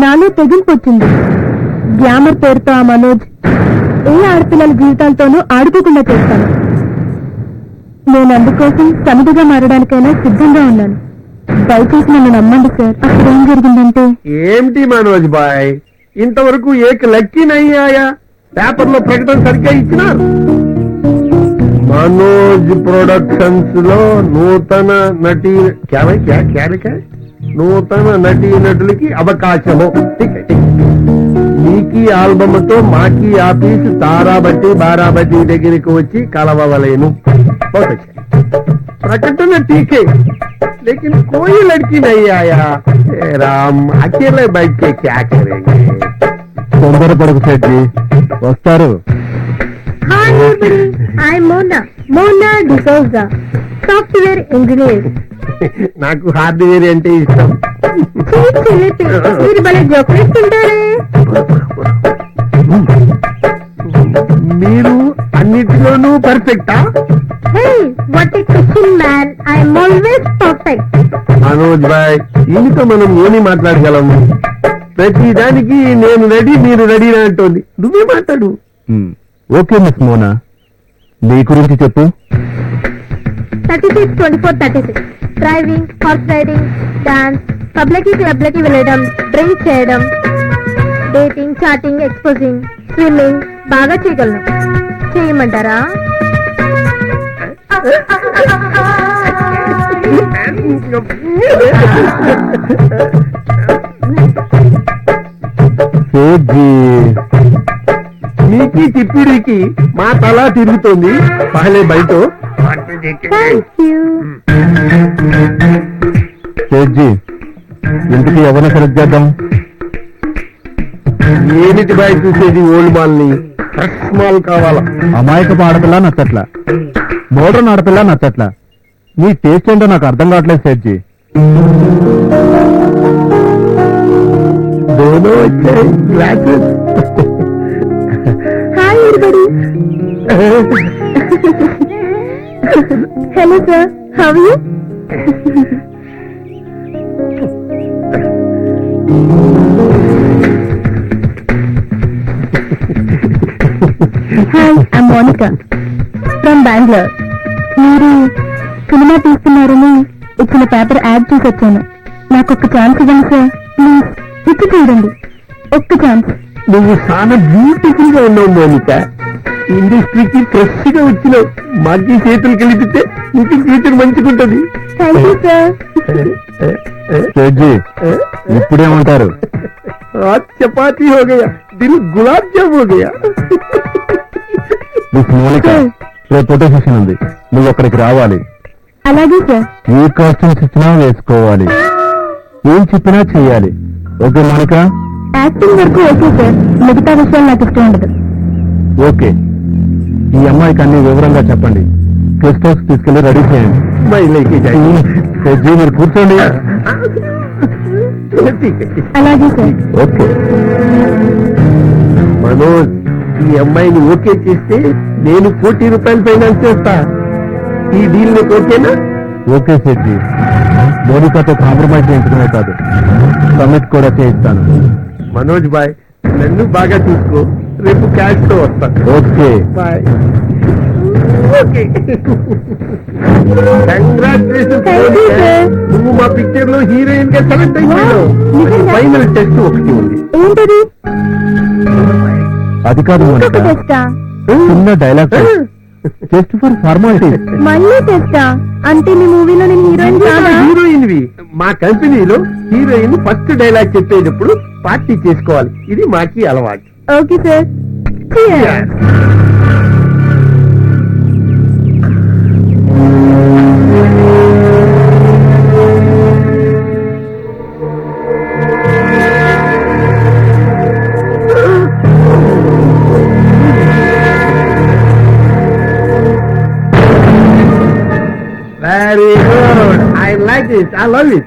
నాలో తెగింపు వచ్చింది. గ్లామర్ పేరుతో ఆ మనోజ్ ఏ ఆడపిల్లల జీవితాలతోనూ ఆడుకోకుండా చేస్తాను. నేను అందుకోసం సమిధిగా మారడానికైనా సిద్ధంగా ఉన్నాను. దయచేసి నన్ను నమ్మండి సార్. అక్కడ ఏం జరిగిందంటే, ఏమిటి మనోజ్ బాయ్, ఇంతవరకు ఏక లక్కీ నయ్యాయా? పేపర్లో ప్రకటన సరిగ్గా ఇచ్చినారు. మనోజ్ ప్రొడక్షన్స్ లో నూతన నటి నూతన నటీ నటులకి అవకాశము. మీకీ ఆల్బమ్ తో మాకీ ఆఫీస్ తారాబట్టి బారాబట్టి దగ్గరికి వచ్చి కలవలేను. ప్రకటన టీకే, लेकिन कोई लड़की नहीं आया. राम, अकेले बैठ के क्या करेंगे? తొందరపడకు సెడ్జీ, వస్తారు. Hi everybody, I Mona D'Souza, software engineer. నాకు హార్డ్వేర్ అంటే ఇష్టం. మీరు భలే జోకులేస్తుంటారే. మీరు అన్నిటిలోనూ పర్ఫెక్టా? Hey, what a question man, I am always perfect. Manoj boy, దీనితో మనం ఏమి మాట్లాడగలము? ప్రతి దానికి నేను రెడీ, మీరు రెడీ అంటోంది. నువ్వే మాట్లాడు. ఓకే మిస్ మోనా, నీ గురించి చెప్పు. 36, 24, 36. Driving, horse riding, dance, public క్లబ్లకి వెళ్ళడం, డ్రింక్ చేయడం, డేటింగ్, చాటింగ్, ఎక్స్పోజింగ్, స్విమ్మింగ్ బాగా చేయగలను. చేయమంటారా? నీకి తిప్పిడికి మా తల తిరుగుతోంది. పహలే బయట థ్యాంక్ యూ. ఇంటికి ఎవరిని సెలెక్ట్ చేద్దాం? ఏమిటి బాయ్ చూసేది ఓల్డ్ మాల్ ని ఫ్రెష్ మాల్ కావాలా? అమాయకపు ఆడపిల్ల నచ్చట్లా, మోడర్న్ ఆడపిల్ల నచ్చట్లా. నీ టేస్ట్ ఏంటో నాకు అర్థం కావట్లేదు సేట్జీ. దోనో వచ్చాయి glasses. Hi everybody. Hello sir, how are you? Hi, I'm Monica from Bangalore. మీరు సినిమా తీస్తున్నారని ఇచ్చిన పేపర్ యాడ్ చేసి వచ్చాను. నాకు ఒక్క ఛాన్స్ ఇవ్వండి సార్ ప్లీజ్. ఇచ్చి చూడండి, ఒక్క ఛాన్స్. నువ్వు చాలా బ్యూటిఫుల్ గా ఉన్నావు మోనిక. ఇండస్ట్రీకి ఫ్రెష్ గా వచ్చినావు. మాకి చేతులు కలిపితే నీకు ఫ్యూచర్ మంచిగుంటది. Thank you sir. సేట్జీ ఇప్పుడేమంటారు? आज चपाती हो गया, दिल गुलाब जाम हो गया. మిస్ మోనిక, రేపు ఫోటో సెషన్ ఉంది, నువ్వు అక్కడికి రావాలి. అలాగే సార్. ఏ కాస్ట్యూమ్స్ ఇచ్చినా వేసుకోవాలి, ఏం చెప్పినా చెయ్యాలి. ఓకే మోనిక? యాక్టింగ్ వరకు ఓకే సార్, మిగతా విషయాలు నాకు ఇష్టం ఉండదు. ఓకే, ఈ అమ్మాయికి అన్ని వివరంగా చెప్పండి. గెస్ట్ హౌస్ తీసుకెళ్లి రెడీ చేయండి. मैं लेके जाएंगे. సేట్జీ మీరు కూర్చోండి. ठीक है. అలాగే సార్. ఓకే. మనోజ్, ఈ అమ్మాయిని ఓకే చేస్తే నేను ₹1,00,00,000 ఫైనాన్స్ చేస్తా. ఈ డీల్ నీకు ఓకేనా? ఓకే సేట్జీ, మోనికాతో కాంప్రమైజ్ చేయించడమే కాదు, కమిట్ కూడా చేయిస్తాను. మనోజ్ బాయ్, నన్ను బాగా చూసుకో. రేపు క్యాష్ తో వస్తా. Okay bye. Okay. Congratulation. Thank you, sir. నువ్వు మా పిక్చర్ లో హీరోయిన్ గా సెలెక్ట్ అయిపోయావు. నిజంగా? ఫైనల్ టెస్ట్ ఒకటి ఉంది. ఏంటది? అది కాదు మోనిక, ఇంకొక టెస్టా? చిన్న డైలాగ్ జస్ట్ ఫర్ ఫార్మాలిటీ. మళ్ళీ టెస్టా? అంటే మీ మూవీలో నేను హీరోయిన్ కాదా? హీరోయిన్ వి మా కంపెనీలో హీరోయిన్ ఫస్ట్ డైలాగ్ చెప్పేటప్పుడు పార్టీ చేసుకోవాలి. ఇది మాకి అలవాటు. Okay sir. Very good. I like it. I love it.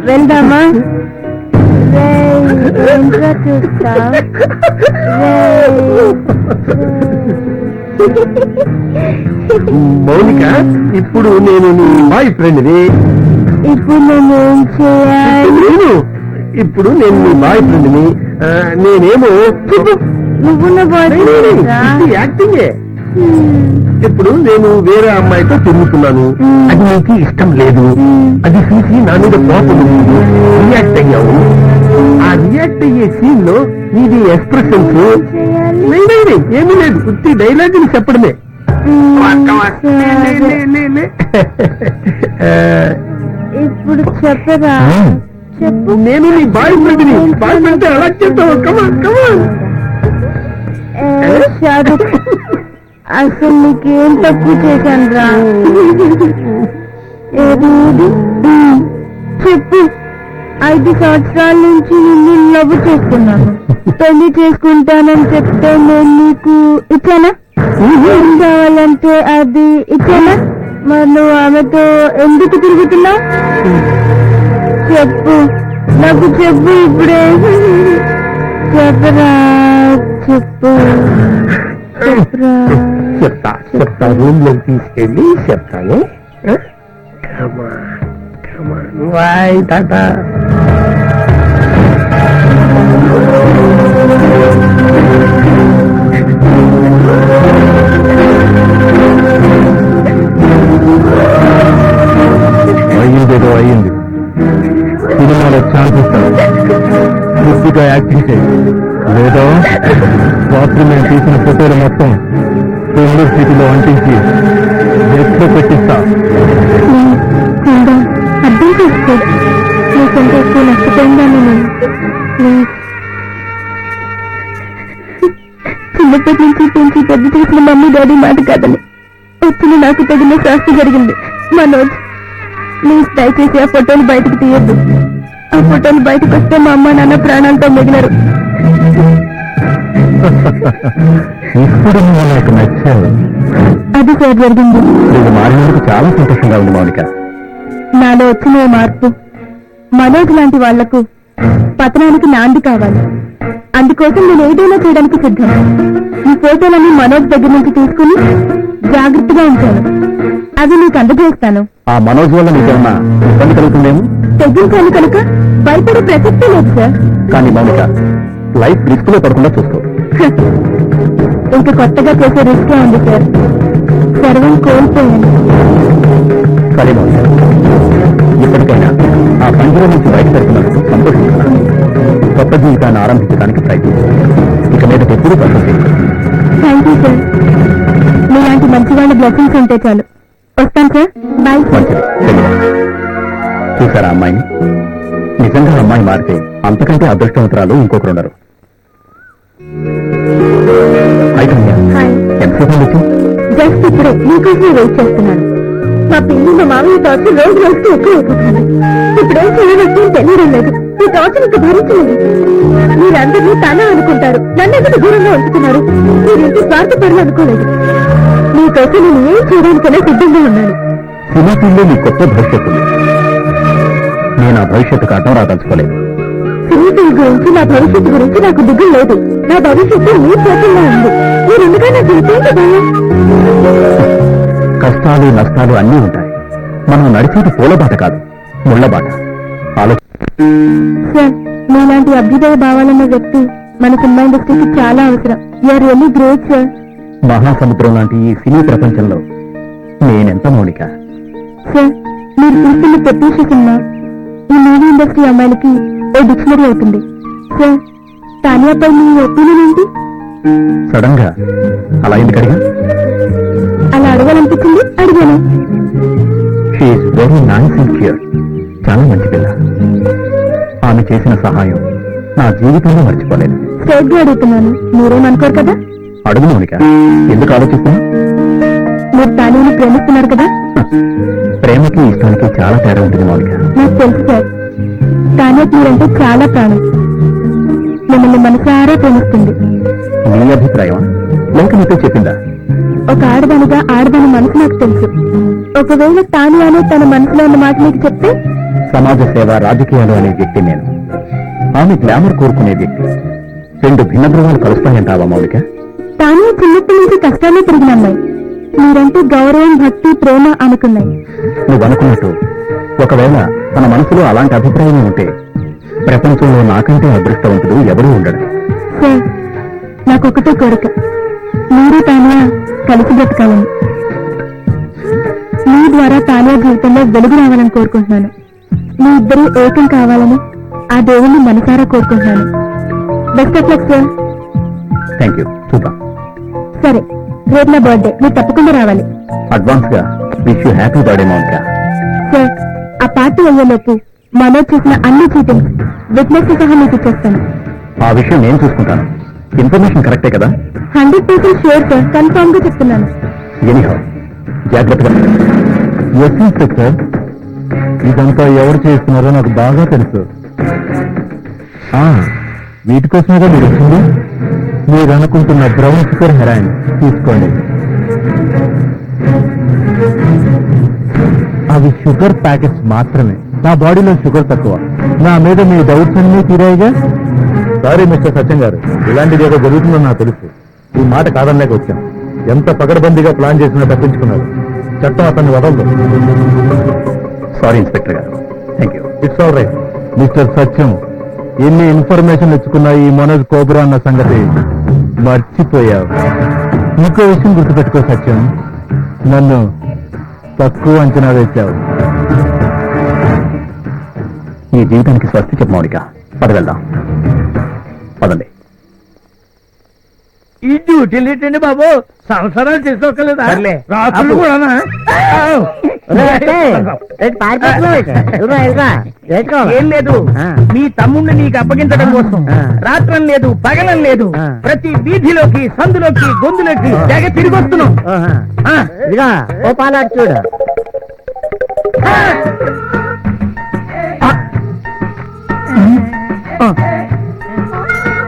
వెళ్దామా? ఏంట్రా చూస్తా? మౌనిక, ఇప్పుడు నేను నీ బాయ్ ఫ్రెండ్ని. ఇప్పుడు నేను ఏం చేయాలి? ఇప్పుడు నేను నీ బాయ్ ఫ్రెండ్ని. నేనేమో నువ్వు నా బాయ్ యాక్టింగే. ఇప్పుడు నేను వేరే అమ్మాయితో తిరుగుతున్నాను, అది నీకు ఇష్టం లేదు. అది చూసి నా మీద కోపం రియాక్ట్ అయ్యావు. ఆ రియాక్ట్ అయ్యే సీన్ లో నీది ఎక్స్ప్రెషన్స్ ఏమీ లేదు, ఉత్తి డైలాగులు చెప్పడమే. ఇప్పుడు చెప్పరా? చెప్పు. నేను నీ బాయ్ ఫ్రెండ్ని. బాయ్ ఫ్రెండ్ అలా చెప్తావు. కమాన్ కమాన్. షారుఖ్, అసలు నీకేం తక్కువ చేశాను రా? చెప్పు. 5 సంవత్సరాల నుంచి నిన్ను లవ్ చేసుకున్నాను. పెళ్లి చేసుకుంటానని చెప్తే నేను నీకు ఇచ్చానా? ఏం కావాలంటే అది ఇచ్చానా? మరి నువ్వు ఆమెతో ఎందుకు తిరుగుతున్నావు? చెప్పు, నాకు చెప్పు ఇప్పుడే. చెప్పరా, చెప్పు. చెప్పరా. చెప్తా రూమ్ లో తీసుకెళ్ళి చెప్తాను. కమాన్ కమాన్. బాయ్ టాటా. అయ్యిందేదో అయ్యింది. సినిమాలో ఛాన్స్ ఇస్తాను, పూర్తిగా యాక్టింగ్ చేయి. లేదా రాత్రి మేము తీసిన ఫోటోలు మొత్తం యూనివర్సిటీలో అంటించి నెట్లో పెట్టిస్తా. అర్థం చేసుకో, నీకంటే ఎక్కువ నష్టపోయిందాన్ని నేను. చిన్నప్పటి నుంచి పెద్ద చేసిన మమ్మీ డాడీ మాట కాదని వచ్చిన నాకు తగిన శాస్తి జరిగింది. మనోజ్ ప్లీజ్ దయచేసి ఆ ఫోటోలు బయటకు తీయద్దు. ఆ ఫోటోలు బయటకు వస్తే మా అమ్మ నాన్న ప్రాణాలతో మిగిలరు. ఇప్పుడు నువ్వు నాకు నచ్చావు. అది సార్ జరిగింది. నువ్వు మారినందుకు చాలా సంతోషంగా ఉంది మౌనిక. నాలో వచ్చిన ఈ మార్పు మనోజ్ లాంటి వాళ్లకు పతనానికి నాంది కావాలి. అందుకోసం నేను ఏదైనా చేయడానికి సిద్ధం. ఈ ఫోటోలన్నీ మనోజ్ దగ్గర నుంచి తీసుకుని జాగ్రత్తగా ఉంచాను. అవి నీకు అందజేస్తాను. ఆ మనోజ్ వల్ల నీకేమన్నా ఇబ్బంది కలుగుతుందేమో. తెగించాను కనుక భయపడే ప్రసక్తే లేదు సార్. కానీ మౌనిక, లైఫ్ రిస్క్ లో పడకుండా చూసుకో. ఇంకా కొత్తగా చేసే రిస్కే ఉంది సార్. సర్వం కోల్పోయాను. సరే మౌనిక, ఇప్పటికైనా ఆ పంజర నుంచి బయట పెడుతున్నందుకు సంతోషిస్తున్నాను. కొత్త జీవితాన్ని ఆరంభించడానికి ప్రయత్నించాను. ఇక మీద ఎప్పుడూ పడుతుంది. Thank you sir. మీలాంటి మంచి వాళ్ళ బ్లెస్సింగ్స్ ఉంటే చాలు. వస్తాను సార్. బాయ్. మంచిది, తెలియదు. చూసారా అమ్మాయిని? నిజంగా అమ్మాయి మారితే అంతకంటే అదృష్టవంతరాలు ఇంకొకరు ఉండరు. అయితే హాయ్. ఎంతసేపు వచ్చి జస్ట్ ఇప్పుడే మీకోసమే వెయిట్ చేస్తున్నాను. మా పిల్లి మా మామయ్య టార్చర్ రోజు రోజుకి ఎక్కువ అయిపోతుంది. ఇప్పుడేం చేయవచ్చు తెలియడం లేదు. ఈ టార్చర్ ఇంకా భరించలేదు. మీరందరినీ తన అనుకుంటారు, నన్నెందుకు దూరంగా ఉంచుతున్నారు? మీరేంటి స్వార్థపరులు అనుకోలేదు. మీకోసం నేను ఏం చేయడానికైనా సిద్ధంగా ఉన్నాను. సినిమాలో నీ కొత్త భవిష్యత్తు ఉంది. నేను ఆ భవిష్యత్తుకు అడ్డం రాదలుచుకోలేదు. సినీ గురించి, నా భవిష్యత్తు గురించి నాకు దిగులు లేదు. నా భవిష్యత్తు మీ చేతుల్లో ఉంది. మీరు ఎందుకైనా తెలిసేంటి భయం? కష్టాలు నష్టాలు అన్నీ ఉంటాయి. మనం నడిచేది పూలబాట కాదు, ముళ్ళబాట. సార్, మీలాంటి అభ్యుదయ భావాలున్న వ్యక్తి మన సినిమా ఇండస్ట్రీకి చాలా అవసరం. You are really great sir. Mahasamudram లాంటి ఈ సినీ ప్రపంచంలో నేనెంత మౌనిక. సార్, మీరు చూస్తున్న ప్రత్యూష సినిమా ఈ మూవీ ఇండస్ట్రీ అమ్మాయిలకి ఓ డిక్షనరీ అవుతుంది. సార్, తానియాపై మీ ఒపీనియన్ ఏంటి? సడన్ గా అలా ఎందుకు అడిగా? అలా అడగాలనిపించింది, అడిగాను. She's very nice and cute. చాలా మంచి పిల్ల. ఆమె చేసిన సహాయం నా జీవితంలో మర్చిపోలేదు. స్ట్రైట్ గా అడుగుతున్నాను, మీరేమనుకోరు కదా? అడుగు మౌనిక, ఎందుకు ఆలోచిస్తున్నా? మీరు తానిని ప్రేమిస్తున్నారు కదా? ప్రేమకి ఇష్టానికి చాలా తేడా ఉంటుంది మౌనిక. నాకు తెలుసు సార్. తానియాకి మీరంటే చాలా ప్రాణం. మిమ్మల్ని మనసారా ప్రేమిస్తుంది. నీ అభిప్రాయం లేక నీతో చెప్పిందా? ఒక ఆడదానిగా ఆడదాని మనసు నాకు తెలుసు. ఒకవేళ తానియానే తన మనసులో ఉన్న మాట మీకు చెప్తే? సమాజ సేవ, రాజకీయాలు అనే వ్యక్తి నేను. ఆమె గ్లామర్ కోరుకునే వ్యక్తి. రెండు భిన్న ధృవాలు కలుస్తాయంటావా మౌలిక? తానియా చిన్నప్పటి నుంచి కష్టాలే పెరిగిన అమ్మాయి. మీరంటే గౌరవం, భక్తి, ప్రేమ అనుకున్నాయి. నువ్వు అనుకున్నట్టు ఒకవేళ తన మనసులో అలాంటి అభిప్రాయం ఉంటే ప్రపంచంలో నాకంటే అదృష్టవంతుడు ఎవరూ ఉండడు. సార్, నాకొకటే కోరిక, మీరు తానియా కలిసి బ్రతకాలని. మీ ద్వారా తానియా జీవితంలో వెలుగు రావాలని కోరుకుంటున్నాను. మీ ఇద్దరూ ఏకం కావాలని ఆ దేవుణ్ణి మనసారా కోరుకుంటున్నాను. Best of luck sir. Thank you. చూద్దాం. సరే, రేపు నా బర్త్డే, మీరు తప్పకుండా రావాలి. అడ్వాన్స్ గా wish you happy birthday Mounika. Sir, ఆ పార్టీ అయ్యేలోపు మనోజ్ చేసిన అన్ని చీటింగ్స్ విట్నెస్ సహా మీకు ఇచ్చేస్తాను. ఆ విషయం నేను చూసుకుంటాను. ఇన్ఫర్మేషన్ కరెక్టే కదా? 100% షూర్ సార్, కన్ఫర్మ్ గా చెప్తున్నాను. ఎనీహౌ, జాగ్రత్తగా. ఎస్ ఇన్స్పెక్టర్, ఇదంతా ఎవరు చేస్తున్నారో నాకు బాగా తెలుసు. వీటి కోసమేగా మీరు వచ్చింది. మీరు అనుకుంటున్న బ్రౌన్ షుగర్ హెరాయిన్ తీసుకోండి. అవి షుగర్ ప్యాకెట్స్ మాత్రమే. నా బాడీలో షుగర్ తక్కువ. నా మీద మీ డౌట్స్ అన్నీ తీరాయిగా. సారీ మిస్టర్ సత్యం గారు, ఇలాంటిది ఏదో జరుగుతుందని నాకు తెలుసు. ఈ మాట కాదనలేక వచ్చాను. ఎంత పకడ్బందీగా ప్లాన్ చేసినా తప్పించుకున్నారు. చట్టం అతన్ని వదలదు. సారీ ఇన్స్పెక్టర్ గారు. Thank you. It's all right. Mister Satyam, ఎన్ని ఇన్ఫర్మేషన్ ఇచ్చుకున్నా ఈ మనోజ్ కోబ్రా అన్న సంగతి మర్చిపోయావు. ఇంకో విషయం గుర్తుపెట్టుకో సత్యం, నన్ను తక్కువ అంచనా వేశావు. ఈ జీవితానికి స్వస్తి చెప్పు మౌనిక. పద వెళ్దాం. పదండి. ఈ డ్యూటీలు ఏంటండి బాబు? సంవత్సరాలు చేసుకోగలదా? సర్లే. రాత్రులు అబ్బో. కూడానా? ఏం లేదు నీ తమ్ముడిని నీకు అప్పగించడం కోసం రాత్రం లేదు పగలం లేదు ప్రతి వీధిలోకి సందులోకి గొంతులోకి తెగ తిరిగి వస్తున్నాం చూడు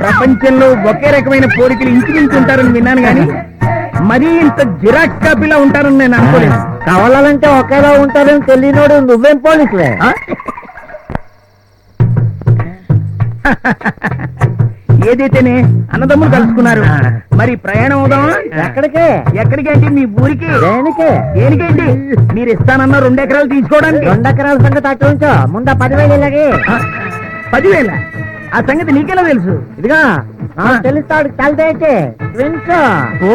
ప్రపంచంలో ఒకే రకమైన పోలికలు ఇంచుమించు ఉంటారని విన్నాను గాని మరీ ఇంత జిరాక్స్ కాపీలా ఉంటారని నేను అనుకోలేదు. కావాలంటే ఒకేలా ఉంటారని తెలియనోడు నువ్వేం పోలీసులే ఏదైతేనే అన్నదమ్ములు కలుసుకున్నారు. మరి ప్రయాణం అవుదామా? ఎక్కడికే ఎక్కడికేంటి? మీ ఊరికి. దేనికి దేనికేంటి? మీరు ఇస్తానన్న 2 ఎకరాలు తీసుకోవడానికి. 2 ఎకరాల సంగతి అటు ఉంచో ముందా 10,000 ఇలాగే 10,000? ఆ సంగతి నీకెలా తెలుసు? ఇదిగా తెలుస్తాడు కలిదేంటి ట్విన్స్ ఓ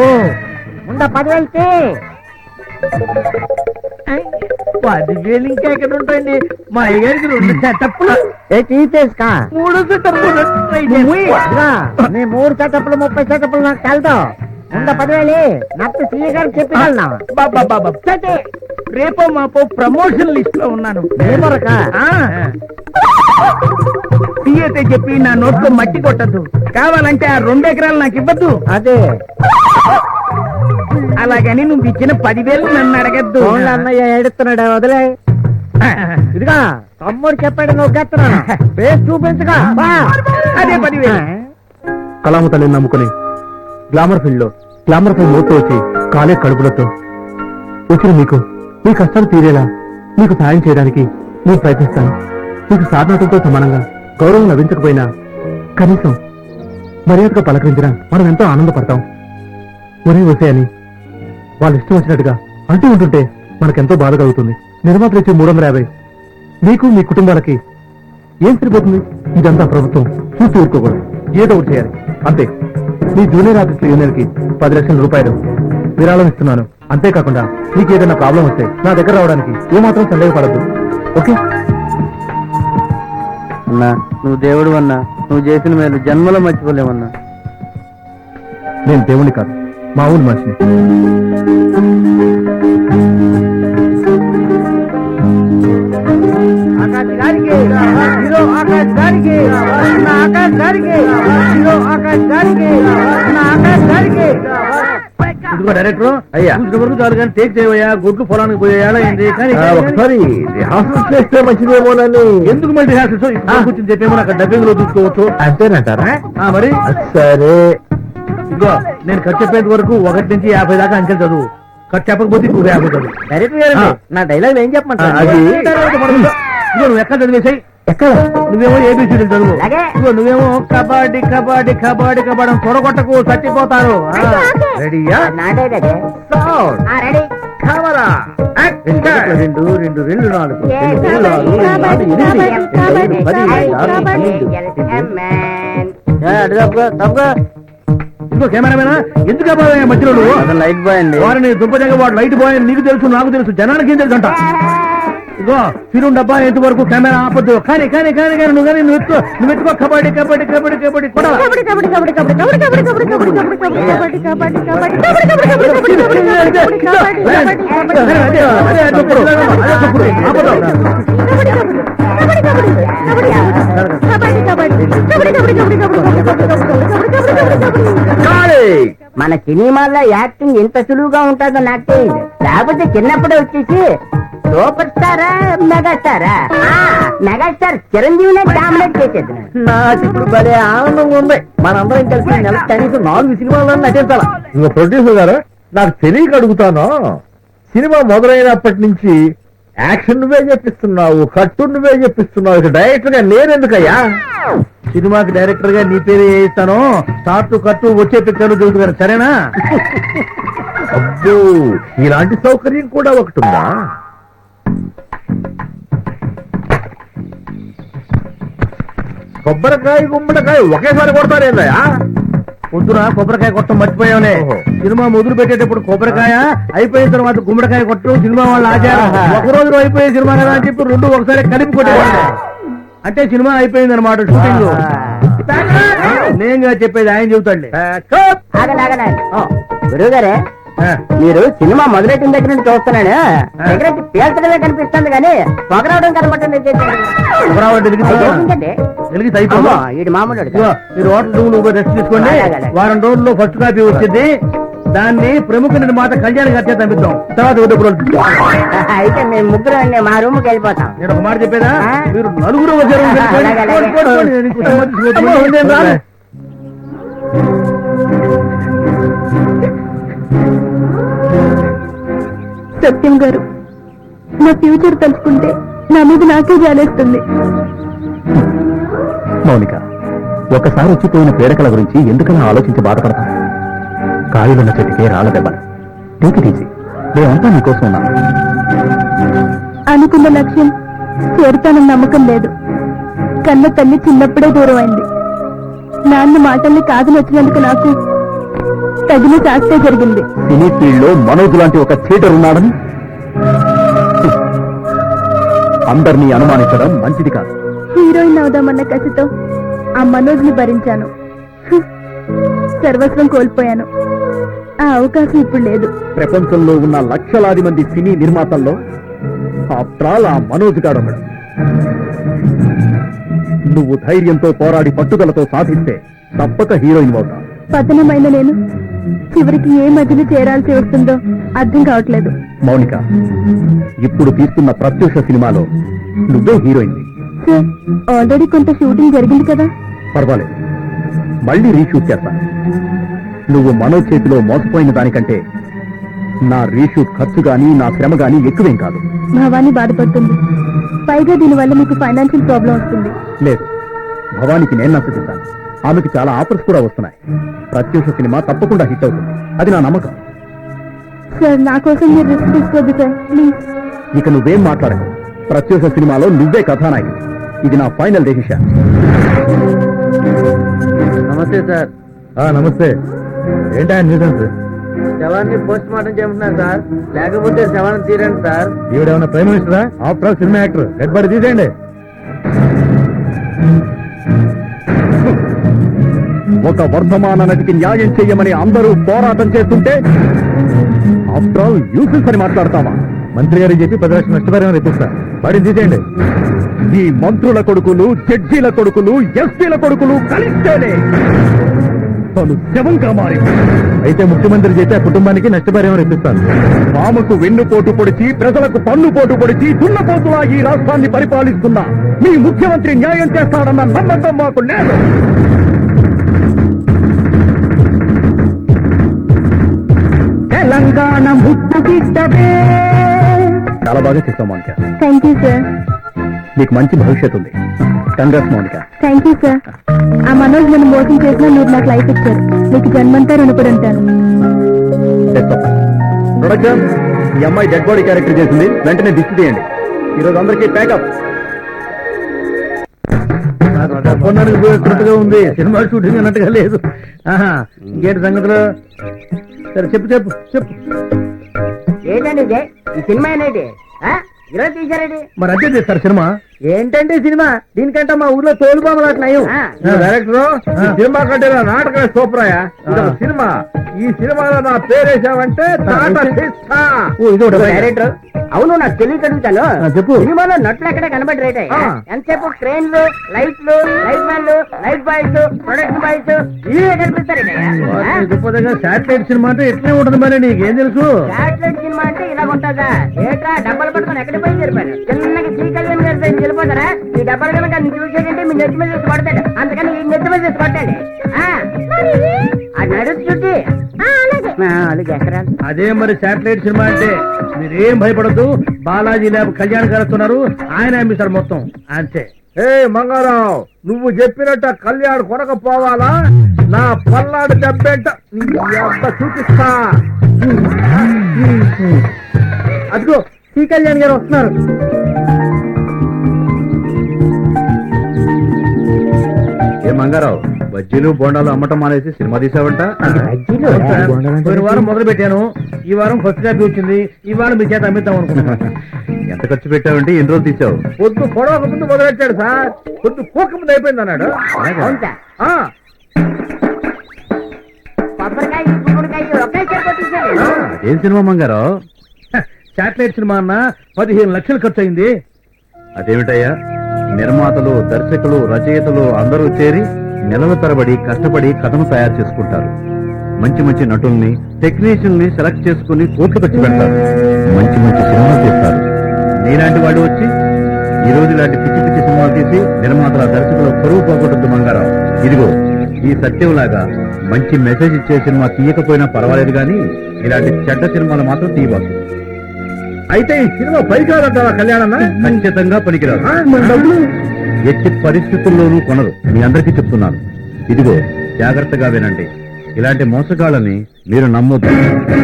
ముందా 10,000 10,000 ఇంకా ఎక్కడ ఉంటాయండి? మా అయ్యగారికి 2 సెటప్లు తీసేసుకా 3 సెటప్లు నీ 3 సెటప్లు 30 సెటప్లు నాకు కలదు ముందా 10,000 నాకు సీఏ గారికి చెప్పగలనా బాబా రేపో మాపో ప్రమోషన్ లిస్ట్ లో ఉన్నాను. ఏమరక సీఏతే చెప్పి నా నోట్లో మట్టి కొట్టద్దు. కావాలంటే ఆ 2 ఎకరాలు నాకు ఇవ్వద్దు. అదే అలాగని నువ్వు ఇచ్చిన 10,000 నన్ను అడగద్దు. అన్నయ్య ఏడుస్తున్నాడు వదిలే ఇదిగా తమ్ముడు చెప్పాడు నువ్వు గెత్తనా పేరు చూపించగా అదే 10,000. కళామ తల్లిని నమ్ముకుని గ్లామర్ ఫీల్డ్ లో గ్లామర్ ఫీల్డ్ మోస్తూ వచ్చి కాలే కడుపులతో వచ్చిన మీకు మీ కష్టాలు తీరేలా మీకు సాయం చేయడానికి నేను ప్రయత్నిస్తాను. మీకు సాధనతో సమానంగా గౌరవం లభించకపోయినా కనీసం మర్యాదగా పలకరించినా మనం ఎంతో ఆనందపడతాం. ఒరే వసే అని వాళ్ళు ఇష్టం వచ్చినట్టుగా అంటూ ఉంటుంటే మనకెంతో బాధ కలుగుతుంది. నిర్మాతలు ఇచ్చే 350 మీకు మీ కుటుంబాలకి ఏం సరిపోతుంది? ఇదంతా ప్రభుత్వం చూసి ఊరుకోకూడదు, ఏదో ఒకటి చేయాలి అంతే. మీ జూనియర్ ఆర్టిస్ట్ యూనియన్ కి 10 లక్షల రూపాయలు విరాళం ఇస్తున్నాను. అంతేకాకుండా మీకు ఏదైనా ప్రాబ్లం వస్తే నా దగ్గర రావడానికి ఏమాత్రం సందేహపడద్దు. ఓకే అన్నా నువ్వు దేవుడు అన్నా నువ్వు చేసిన మేలు జన్మలో మర్చిపోలేమన్నా. నేను దేవుణ్ణి కాదు, మా ఊరి మనిషిని. ఇదిగో డైరెక్టర్ అయ్యా వరకు చాలు కానీ టేక్ చేయవయ్యా. గుడ్లు పొలానికి పోయేలా అయింది కానీ ఒకసారి రిహార్సల్ చేస్తే మంచిదేమోనని. ఎందుకు మళ్ళీ రిహార్సల్స్ కూర్చొని చెప్పేమో అక్కడ డబ్బింగ్ లో చూసుకోవచ్చు అంతేనంటారా? మరి సరే ఇదిగో నేను ఖర్చు చెప్పేంత వరకు 1 నుంచి 50 దాకా అంకెలు చదువు. ఖర్చు చెప్పకపోతే 50 చదువు. డైరెక్టర్ గారు నా డైలాగ్ ఏం చెప్పమంటారు? అది ఇదిగో నువ్వు ఎక్కడ చదివేసాయి? ఎక్కడ? నువ్వేమో ఏబిసిడీ చదువు. అలాగే. ఇదిగో నువ్వేమో కబడ్డీ కబడ్డీ కబడ్డీ కబడ్డీ తొడగొట్టకు చచ్చిపోతారు. రెడీయా? నా డైలాగే సౌండ్ రెడీ కెమెరా యాక్షన్. 2 2 2 4 2 4 8 ఇదిగో కెమెరామేనా ఎందుకు అబ్బాయి మధ్యలో నువ్వు? లైట్ బాయ్ అండి వారిని దుంపజంగా వాడు లైట్ బాయ్ అని నీకు తెలుసు నాకు తెలుసు జనానికి ఏం తెలుసు అంట. ఇదిగో ఫిరు డబ్బా ఎంత వరకు కెమెరా ఆపద్దు. కానీ కానీ కానీ కానీ నువ్వు కానీ నువ్వు ఎత్తుకో కబడ్డీ కబడ్డీ కబడ్డీ కబడ్డీ కొడాలా. మన సినిమాల్లో యాక్టింగ్ ఎంత సులువుగా ఉంటుందో నాకు తెలియదు. లేకపోతే చిన్నప్పుడే వచ్చేసి సూపర్ స్టారా మెగాస్టారా మెగాస్టార్ చిరంజీవినే డామినేట్ చేసేది. నాకు ఇప్పుడు భలే ఆనందంగా ఉంది. మనందరం కలిసి నెల కనీసం 4 సినిమాల్లో నటించాల. ఇంకో ప్రొడ్యూసర్ గారు నాకు తెలియక అడుగుతాను, సినిమా మొదలైనప్పటి నుంచి యాక్షన్ నువ్వే చెప్పిస్తున్నావు, కట్టు నువ్వే చెప్పిస్తున్నావు, ఇక డైరెక్టర్ గా నేనెందుకయ్యా? సినిమాకి డైరెక్టర్ గా నీ పేరు వేయిస్తాను. స్టార్ట్ కట్టు వచ్చే పిక్చర్లు చూసుకున్నారు సరేనా? అబ్బో ఇలాంటి సౌకర్యం కూడా ఒకటి ఉందా? కొబ్బరికాయ గుమ్మడికాయ ఒకేసారి కొడతారేందయ్యా? పొద్దున కొబ్బరికాయ కొట్టడం మర్చిపోయావులే. ఓహో. సినిమా మొదలు పెట్టేటప్పుడు కొబ్బరికాయ అయిపోయిన తర్వాత గుమ్మడికాయ కొట్టడం సినిమా వాళ్ళ ఆచారం. ఒక రోజులో అయిపోయే సినిమా కదా అని చెప్పి 2 ఒకసారి కలిపి కొట్టేవాళ్ళు. అంటే సినిమా అయిపోయింది అనమాట షూటింగ్. నేనుగా చెప్పేది ఆయన చెబుతాడులే. గురువు గారే మీరు సినిమా మొదలెట్టిన దగ్గర నుండి చూస్తున్నాను సిగరెట్ పేల్చడమే కనిపిస్తుంది కానీ పొగరావడం కనబడుతుంది వీడి మామూలు మీరు హోటల్ రూమ్ రెస్ట్ తీసుకోండి. వారం రోజుల్లో ఫస్ట్ కాపీ వచ్చింది. దాన్ని ప్రముఖ నిర్మాత కళ్యాణ్ గారి చేత పంపిద్దాం. తర్వాత అయితే మేము ముగ్గురు మా రూమ్ కి వెళ్ళిపోతాం. నేను ఒక మాట చెప్పేదా, మీరు నలుగురు వచ్చారు. సత్యం గారు, నా ఫ్యూచర్ తలుచుకుంటే నా మీద నాకే జాలేస్తుంది. మౌనిక, ఒకసారి వచ్చిపోయిన పేడకల గురించి ఎందుకలా ఆలోచించి బాధపడతాం? కాయలున్న చెట్టుకే రాళ్ళ దెబ్బలు. Take it easy. మేమంతా నీకోసం ఉన్నాం. అనుకున్న లక్ష్యం చేరుతానన్న నమ్మకం లేదు. కన్న తల్లి చిన్నప్పుడే దూరం అయింది. నాన్న మాటల్ని కాదు నచ్చినందుకు నాకు తగిన శాస్త్రే జరిగింది. సినీ ఫీల్డ్ లో మనోజ్ లాంటి ఒక థియేటర్ ఉన్నాడని అందరినీ అనుమానించడం మంచిది కాదు. హీరోయిన్ అవుదామన్న కసితో ఆ మనోజ్ని భరించాను. సర్వస్వం కోల్పోయాను. ఆ అవకాశం ఇప్పుడు లేదు. ప్రపంచంలో ఉన్న లక్షలాది మంది సినీ నిర్మాతల్లో ఆఫ్టర్ ఆల్ ఆ మనోజ్ గారు ఉన్నాడు. నువ్వు ధైర్యంతో పోరాడి పట్టుదలతో సాధిస్తే తప్పక హీరోయిన్ అవుతావు. పతనమైన నేను చివరికి ఏ మధ్యలో చేరాల్సి వస్తుందో అర్థం కావట్లేదు. మౌనిక, ఇప్పుడు తీస్తున్న ప్రత్యూష సినిమాలో నువ్వే హీరోయిన్. సార్, ఆల్రెడీ కొంత షూటింగ్ జరిగింది కదా. పర్వాలేదు, మళ్ళీ రీషూట్ చేస్తాను. నువ్వు మనోజ్ చేతిలో మోసపోయిన దానికంటే నా రీషూట్ ఖర్చు గానీ నా శ్రమ గానీ ఎక్కువేం కాదు. భవానీ బాధపడుతుంది. పైగా దీనివల్ల మీకు ఫైనాన్షియల్ ప్రాబ్లం వస్తుంది. లేదు, భవానికి నేను నచ్చజెప్పాను. ఆమెకు చాలా ఆఫర్స్ కూడా వస్తున్నాయి. ప్రత్యూష సినిమా తప్పకుండా హిట్ అవుతుంది, అది నా నమ్మకం. సార్, నా కోసం మీరు రిస్క్ తీసుకోవద్దు సార్, ప్లీజ్. ఇక నువ్వేం మాట్లాడకు. ప్రత్యూష సినిమాలో నువ్వే కథానాయకుడు. ఇది నా ఫైనల్ డెసిషన్. నమస్తే సార్. నమస్తే. ఏంటా న్యూసెన్స్? శవాన్ని పోస్ట్ మార్టం చేయమంటున్నారు సార్, లేకపోతే శవాన్ని తీరండి సార్. ఈవిడేమన్నా ప్రైమ్ మినిస్టరా? After all cinema actor. Dead body తీసేయండి. ఒక వర్ధమాన నటికి న్యాయం చెయ్యమని అందరూ పోరాటం చేస్తుంటే ఆఫ్టర్ ఆల్ యూసెన్స్ అని మాట్లాడతావా? మంత్రి గారికి చెప్పి 10 లక్షల నష్టపరిహారం ఇప్పిస్తా. బాడీ తీసేయండి. ఈ మంత్రుల కొడుకులు, జడ్జీల కొడుకులు, ఎస్పీల కొడుకులు కలిస్తేనే తను శవంగా మారి. అయితే ముఖ్యమంత్రి చేస్తే ఆ కుటుంబానికి నష్టపరిహారం ఇప్పిస్తాను. పాముకు వెన్నుపోటు పొడిచి ప్రజలకు పన్నుపోటు పొడిచి దున్నపోతులా ఈ రాష్ట్రాన్ని పరిపాలిస్తున్నా మీ ముఖ్యమంత్రి న్యాయం చేస్తాడన్న నమ్మకం మాకు లేదు. తెలంగాణ ముద్దు బిడ్డవే. చాలా బాగా చేస్తాం మౌనిక. Thank you sir. నీకు మంచి భవిష్యత్తు ఉంది. Congrats Mounika. Thank you sir. ఆ మనోజ్ నన్ను మోసం చేసినా మీరు నాకు లైఫ్ ఇచ్చారు. మీకు జన్మంతా రుణపడి ఉంటాను. ప్రొడక్షన్, ఈ అమ్మాయి డెడ్ బాడీ క్యారెక్టర్ చేసింది. వెంటనే దిష్టి తీయండి. ఈరోజు అందరికీ ప్యాకప్. కొన్నానికి పోయేట్టుగా ఉంది. సినిమా షూటింగ్ అన్నట్టుగా లేదు. ఇంకేంటి సంగతులు? సరే చెప్పు చెప్పు చెప్పు. ఏంటండి ఇది? ఈ సినిమా ఏంటి? ఈరోజు తీశారండి. మరి అదే చేస్తారు సినిమా. ఏంటంటే సినిమా? దీనికంటే మా ఊర్లో తోలుబామలు అట్లయి. డైరెక్టర్, సినిమా కంటే నాటకమే సూపరాయా. సినిమా, ఈ సినిమాలో నా పేరేసావంటే డైరెక్టర్, అవును నాకు తెలియక అడుగుతాను. చెప్పు. సినిమాలో నట్లు ఎక్కడ కనబడి ఎంతసేపు ట్రైన్లు, లైట్లు, లైట్ మ్యాన్లు, లైట్ బాయ్స్, ప్రొడక్షన్ బాయ్స్ ఇవే కనిపిస్తారండి. శాటిలైట్ సినిమా అంటే ఎట్లే ఉంటుంది మరి, నీకేం తెలుసు? శాటిలైట్ సినిమా అంటే ఇలా ఉంటుందా? ఏట్రా డబ్బలు పట్టుకొని ఎక్కడ పోయి జరిపారు? చిన్నగా శ్రీ కళ్యాణ్ గారి సైడ్ వెళ్ళిపోతారా? ఈ డబ్బలు కనుక చూసేటంటే మీ నెత్తి మీద చేసి కొడతాడు. అందుకని ఈ నెత్తి మీద చేసి కొట్టాడు. అది నడుచుంటే అదే మరి శాటిలైట్ సినిమా అంటే. మీరేం భయపడద్దు. బాలాజీ ల్యాబ్ కళ్యాణ్ గారు వస్తున్నారు. ఆయన అమ్మిస్తారు మొత్తం. అంతే. ఏ మంగారావు, నువ్వు చెప్పినట్ట కళ్యాణ్ కొనకపోవాలా? నా పల్నాడు దెబ్బేంట చూపిస్తా. అదిగో శ్రీ కళ్యాణ్ గారు వస్తున్నారు. ఏ మంగారావు, బజ్జీలు బోండాలు అమ్మటం మానేసి సినిమా తీసావంట? పోయిన వారం మొదలు పెట్టాను. ఈ వారం ఫస్ట్ కాపీ వచ్చింది. ఈ వారం మీ చేత అమ్మిద్దాం అనుకున్నా. ఎంత ఖర్చు పెట్టావంటే ఎన్ని రోజులు తీసావు? పొద్దు పొడవక ముందు మొదలెట్టాడు సార్. పొద్దు పోక ముందు అయిపోయింది అన్నాడు. అవునా? ఆ, కొబ్బరికాయ ఒకేసారి కొట్టేసాడు. ఏం సినిమా మంగారో? శాటిలైట్ సినిమా అన్న 15 లక్షలు ఖర్చు అయింది. అదేమిటయ్యా, నిర్మాతలు, దర్శకులు, రచయితలు అందరూ చేరి నెలల తరబడి కష్టపడి కథను తయారు చేసుకుంటారు. మంచి మంచి నటుల్ని, టెక్నీషియన్ని సెలెక్ట్ చేసుకుని కోట్లు ఖర్చు పెడతారు. మంచి మంచి సినిమాలు తీస్తారు. నీలాంటి వాడు వచ్చి ఈ రోజు ఇలాంటి పిచ్చి పిచ్చి సినిమాలు తీసి నిర్మాతల, దర్శకుల పరువు పోగొట్టద్దు మంగారావు. ఇదిగో ఈ సత్యంలాగా మంచి మెసేజ్ ఇచ్చే సినిమా తీయకపోయినా పర్వాలేదు, కానీ ఇలాంటి చెడ్డ సినిమాలు మాత్రం తీయబాకు. అయితే ఈ సినిమా పనికిరాదంటావా కళ్యాణన్న? ఖచ్చితంగా పనికిరాదు. మన డబ్బులు ఎట్టి పరిస్థితుల్లోనూ కొనరు, మీ అందరికీ చెప్తున్నాను. ఇదిగో జాగ్రత్తగా వినండి, ఇలాంటి మోసగాళ్ళని మీరు నమ్మొద్దు.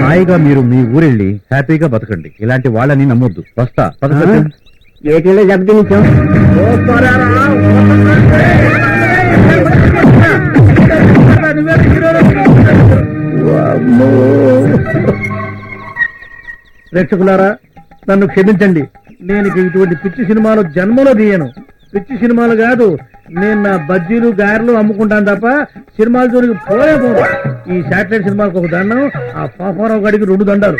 హాయిగా మీరు మీ ఊరెళ్ళి హ్యాపీగా బతకండి. ఇలాంటి వాళ్ళని నమ్మొద్దు. వస్తా, పద సత్యం. ఏటీలో దెబ్బతినిచ్చాం. ప్రేక్షకులారా, నన్ను క్షమించండి. నేను ఇక ఇటువంటి పిచ్చి సినిమాలు జన్మలో తీయను. పిచ్చి సినిమాలు కాదు, నేను నా బజ్జీలు, గారెలు అమ్ముకుంటాను తప్ప సినిమాల జోలికి పోలే పోను. ఈ శాటిలైట్ సినిమాలకు ఒక దండం, ఆ పాపారావు గడికి 2 దండాలు.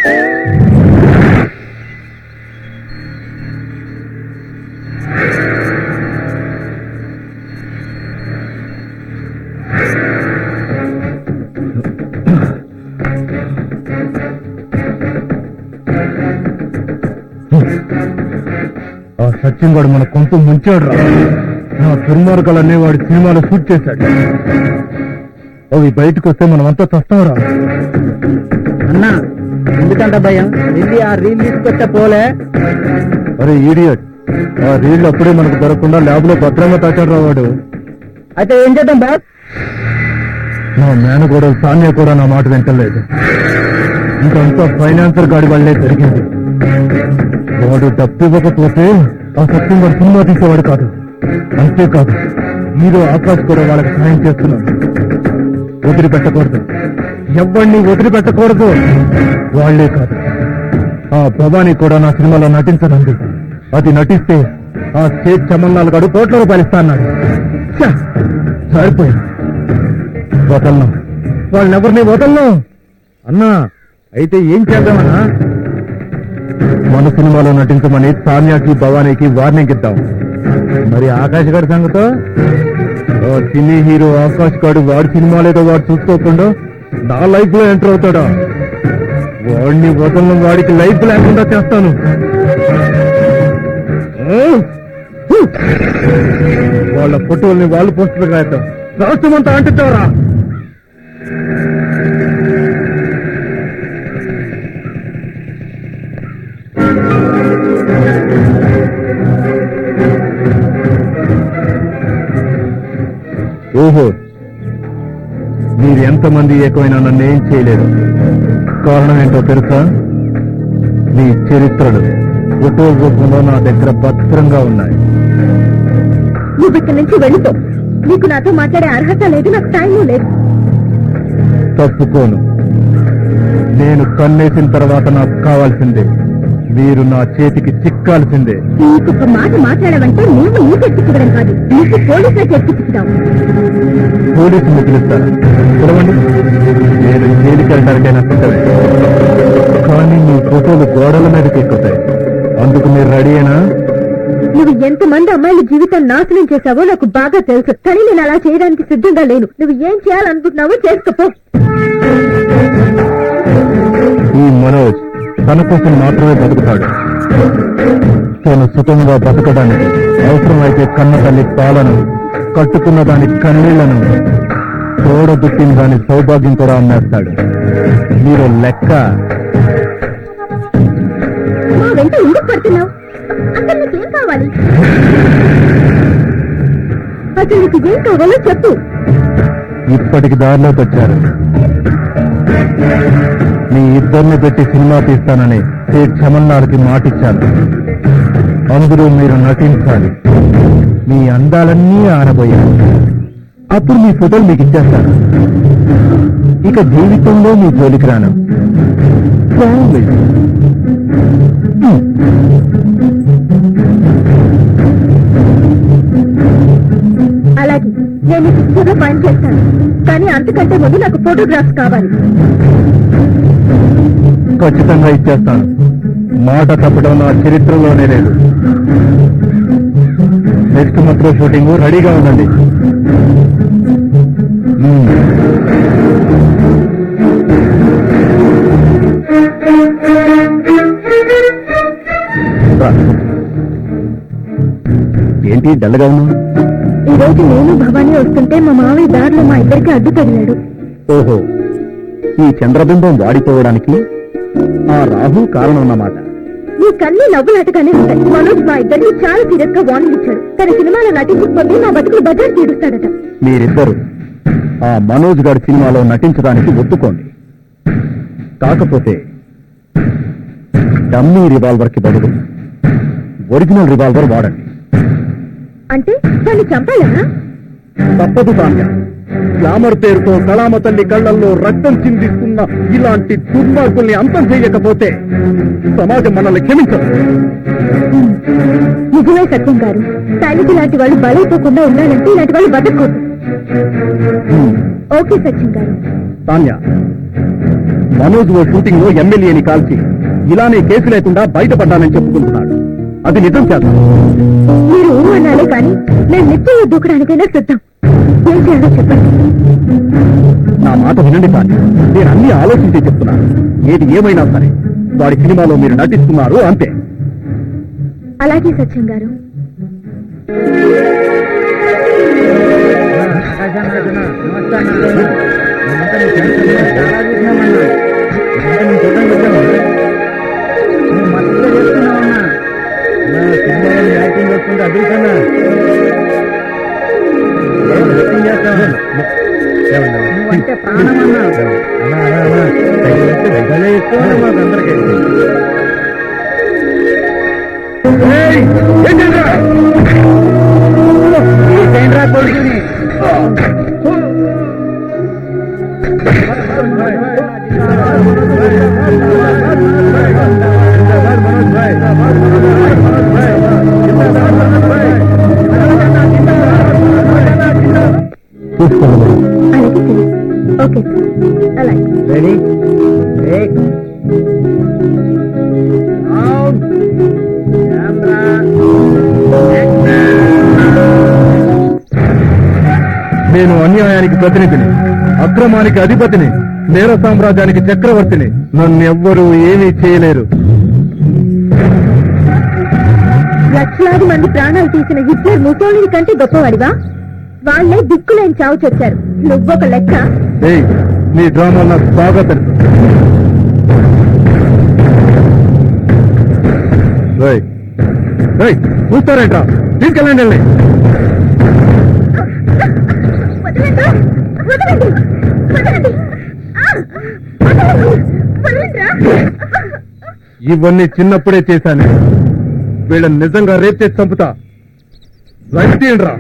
ఆ సత్యం వాడు మన కొంత ముంచాడు రా. నా దుర్మార్గాలన్నీ వాడి సినిమాలో షూట్ చేశాడు. అవి బయటకు వస్తే మనమంతా చస్తాంరా. అన్నా ఎందుకంట భయం? వెళ్ళి ఆ రీల్ తీసుకొచ్చా పోలే. అరే ఈడియట్, ఆ రీళ్లు అప్పుడే మనకు దొరకకుండా ల్యాబ్ లో భద్రంగా తాచాడు రా వాడు. అయితే ఏం చేద్దాం బాస్? నా మేనగోడ సాన్య కూడా నా మాట వింటలేదు. ఇంకంతా ఫైనాన్సర్ గాడి వల్లే జరిగింది. వాడు డబ్బు ఇవ్వకపోతే ఆ సత్యం వాడు సినిమా తీసేవాడు కాదు. అంతేకాదు, హీరో ఆకాష్ కూడా వాళ్ళకి సాయం చేస్తున్నాడు. వదిలిపెట్టకూడదు, ఎవరిని వదిలిపెట్టకూడదు. వాళ్లే కాదు, ఆ భవానీ కూడా నా సినిమాలో నటించనుంది. అది నటిస్తే ఆ స్టేట్ చమన్నాలు గడు కోట్ల రూపాయలు ఇస్తా అన్నాడు. సరిపోయింది, వదలను, వాళ్ళెవరిని వదలను. అన్నా అయితే ఏం చేద్దామన్నా? మన సినిమాలో నటించమని సాన్యాకి, భవానీకి వార్నింగ్ ఇద్దాం. మరి ఆకాష్ గారి సంగతో? సినీ హీరో ఆకాష్ గారు వాడి సినిమాలేదో వాడు చూసుకోకుండా నా లైఫ్ లో ఎంటర్ అవుతాడా? వాడిని వదలను, వాడికి లైఫ్ లేకుండా చేస్తాను. వాళ్ళ ఫోటోల్ని వాళ్ళు పోస్టులు రాద్దాం, రాష్ట్రమంతా అంటుతారా? ఓహో, మీరు ఎంతమంది ఏకమైనా నన్ను ఏం చేయలేదు. కారణం ఏంటో తెలుసా? మీ చరిత్రలు ఫోటో రూపంలో నా దగ్గర భద్రంగా ఉన్నాయి. నువ్వు ఇక్కడి నుంచి వెళ్ళిపో. నీకు నాతో మాట్లాడే అర్హత లేదు, నాకు టైం లేదు. తప్పుకోను. నేను కన్నేసిన తర్వాత నాకు కావాల్సిందే. మీరు నా చేతికి చిక్కాల్సిందే. నీకొక మాట మాట్లాడమంటే నువ్వు ఈ తెచ్చివ్వడం కాదు, నీకు పోలీసులు తెచ్చిస్తావు. పోలీసులు పిలుస్తాను, చూడవండి. నేను జైలుకి వెళ్ళడానికైనా సిద్ధమే. కానీ మీ ఫోటోలు గోడల మీదకి ఎక్కుతాయి. అందుకు మీరు రెడీయేనా? నువ్వు ఎంతమంది అమ్మాయిల జీవితం నాశనం చేశావో నాకు బాగా తెలుసు, కానీ నేను అలా చేయడానికి సిద్ధంగా లేను. నువ్వు ఏం చేయాలనుకుంటున్నావో చేసుకోపో. ఈ మనోజ్ తన కోసం మాత్రమే బతుకుతాడు. తను సుఖంగా బతకడానికి అవసరమైతే కన్న తల్లి పాలను, కట్టుకున్న దాని కన్నీళ్లను, తోడబుట్టిన దాని సౌభాగ్యం కూడా అమ్మేస్తాడు. మీరు లెక్క. మా వెంట ఎందుకు పడుతున్నావు? అసలు నీకేం కావాలి? అసలు నీకు ఏం కావాలో చెప్పు. ఇప్పటికి దారిలోకి వచ్చారు. మీ ఇద్దరిని పెట్టి సినిమా తీస్తానని సేట్ చమన్నార్కి మాటిచ్చాను. అందులో మీరు నటించాలి. మీ అందాలన్నీ ఆనబోయారు. అప్పుడు మీ ఫోటోలు మీకు ఇచ్చేస్తాను. ఇక జీవితంలో మీ జోలికి రాను. అలాగే నేను ఎక్కువగా పని చేస్తాను, కానీ అంతకంటే ముందు నాకు ఫోటోగ్రాఫ్స్ కావాలి. ఖచ్చితంగా ఇచ్చేస్తాను. మాట తప్పడం నా చరిత్రలోనే లేదు. నెక్స్ట్ మంత్ లో షూటింగ్ రెడీగా ఉందండి. ఏంటి డల్గా ఉన్నావు? ఈ రోజు నేను భవానీ వస్తుంటే మా మావయ్య దారిలో మా ఇద్దరికి అడ్డు తగిలాడు. ఓహో, ఈ చంద్రబింబం వాడిపోవడానికి ఆ రాహు కారణం అన్నమాట. నీ కన్నీ నవ్వులాటగానే ఉంటాయి. మనోజ్ మా ఇద్దరికి చాలా సీరియస్ గా వార్నింగ్ ఇచ్చాడు. తన సినిమాలో నటించకపోతే మా బతుకులు బజార్ తీరుస్తాడట. మీరిద్దరు ఆ మనోజ్ గారి సినిమాలో నటించడానికి ఒప్పుకోండి. కాకపోతే డమ్మీ రివాల్వర్ కి బదులు ఒరిజినల్ రివాల్వర్ వాడండి. అంటే దాన్ని చంపాలనా? తప్పదు తాన్య. గ్లామర్ పేరుతో కళామ తల్లి కళ్లల్లో రక్తం చిందిస్తున్న ఇలాంటి దుర్మార్గుల్ని అంతం చేయకపోతే సమాజం మనల్ని క్షమించదు. నిజమే సత్యం గారు. తల్లికి ఇలాంటి వాళ్ళు బలైపోకుండా ఉండాలంటే ఇలాంటి వాళ్ళు బతకూడదు. ఓకే సత్యం గారు. తాన్య, మనోజ్ ఓ షూటింగ్ లో ఎమ్మెల్యేని కాల్చి ఇలానే కేసు లేకుండా బయటపడ్డానని చెప్పుకుంటున్నాడు. అది నిజం చేద్దాం. మీరు అనాలే కానీ మేము నిశ్చయం దూకడానికైనా సిద్ధం. ఏం చేయాలో చెప్పండి. నా మాట వినండి తాన్య. నేను అన్ని ఆలోచించే చెప్తున్నాను. ఏది ఏమైనా సరే వాడి సినిమాలో మీరు నటిస్తున్నారు అంతే. అలాగే సత్యం గారు. యాక్టింగ్ వస్తుంది అదృష్టంగా నువ్వంటే ప్రాణం అన్నా మాకందరికీ. ఏంట్రా కొడుకుని అలాగే సరే. ఓకే సార్, అలాగే. రెడీ నేను అన్యాయానికి ప్రతినిధిని, అక్రమానికి అధిపతిని, నేర సామ్రాజ్యానికి చక్రవర్తిని. నన్నెవ్వరూ ఏమీ చేయలేరు. లక్షలాది మంది ప్రాణాలు తీసిన హిట్లర్ ముసోలిని కంటే గొప్పవాడివా? వాళ్ళే దిక్కులేని చావు చచ్చారు. నువ్వొక లెక్క. ఏయ్, నీ డ్రామా నాకు బాగా తెలుసు. చూస్తారేంట్రా? తీసుకెళ్ళండి. వదలండి, వదలండి, వదలండి. వదలండిరా. ఇవన్నీ చిన్నప్పుడే చేశాను. వీళ్ళని నిజంగా రేప్ చేసి చంపుతా. రైట్ తీయండిరా.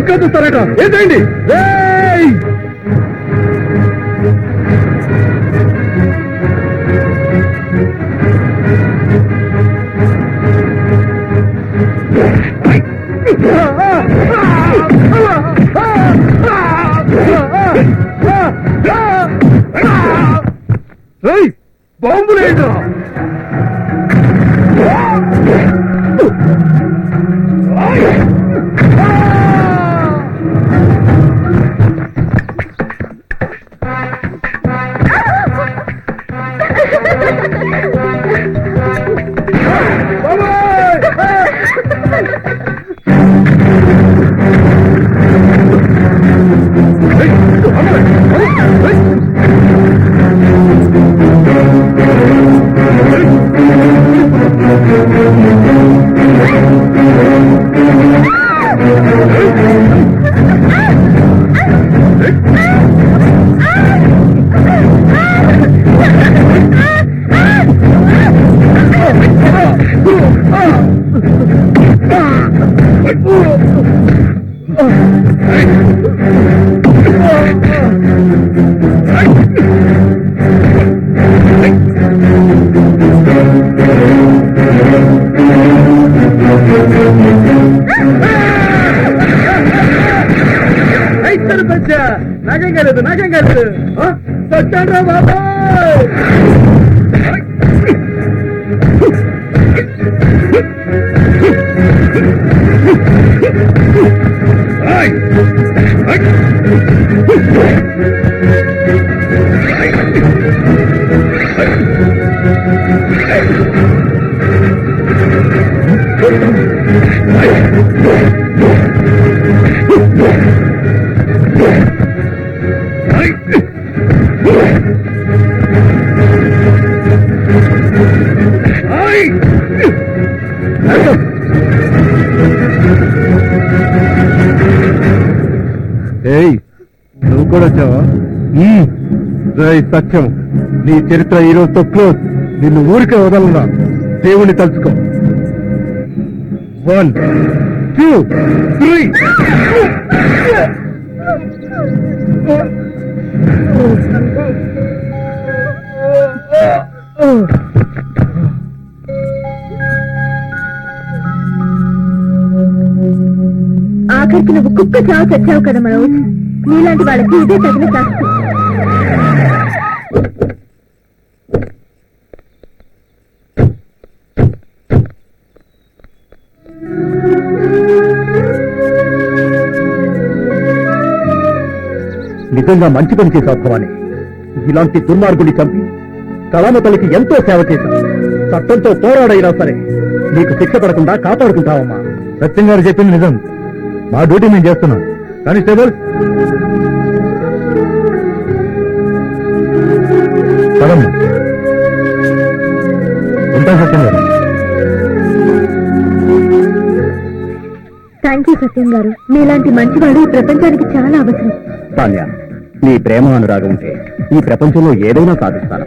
ఇంకా చూస్తారట. ఏంటండి? బాంబులేంటా? Hey! నాకేం కాలేదు సత్యంరా బాబా ఏయ్ నువ్వు కూడా వచ్చావా జై సత్యం నీ చరిత్ర ఈ రోజుతో క్లోజ్ నిన్ను ఊరికే వదలనా దేవుణ్ణి తలుచుకో 1 2 3 ఆఖరికి నువ్వు కుక్క చావు చచ్చావు కదా మనోజ్. నీలాంటి వాళ్ళకి ఇదే తగిన శాస్త్రం. నిజంగా మంచి పని చేశావు భవాని. ఇలాంటి దుర్మార్గుని చంపి కళామతలకి ఎంతో సేవ చేశావు. చట్టంతో పోరాడైనా సరే నీకు శిక్ష పడకుండా కాపాడుకుంటావమ్మా. సత్యం గారు చెప్పింది నిజం. మా డ్యూటీ మేము చేస్తున్నాం. కానిస్టేబుల్ పదమ్మా. ఉంటాం సత్యం గారు. థ్యాంక్ యూ సత్యం గారు. మీలాంటి మంచివాడు ఈ ప్రపంచానికి చాలా అవసరం. తాన్య, నీ ప్రేమ అనురాగం ఉంటే ఈ ప్రపంచంలో ఏదైనా సాధిస్తాను.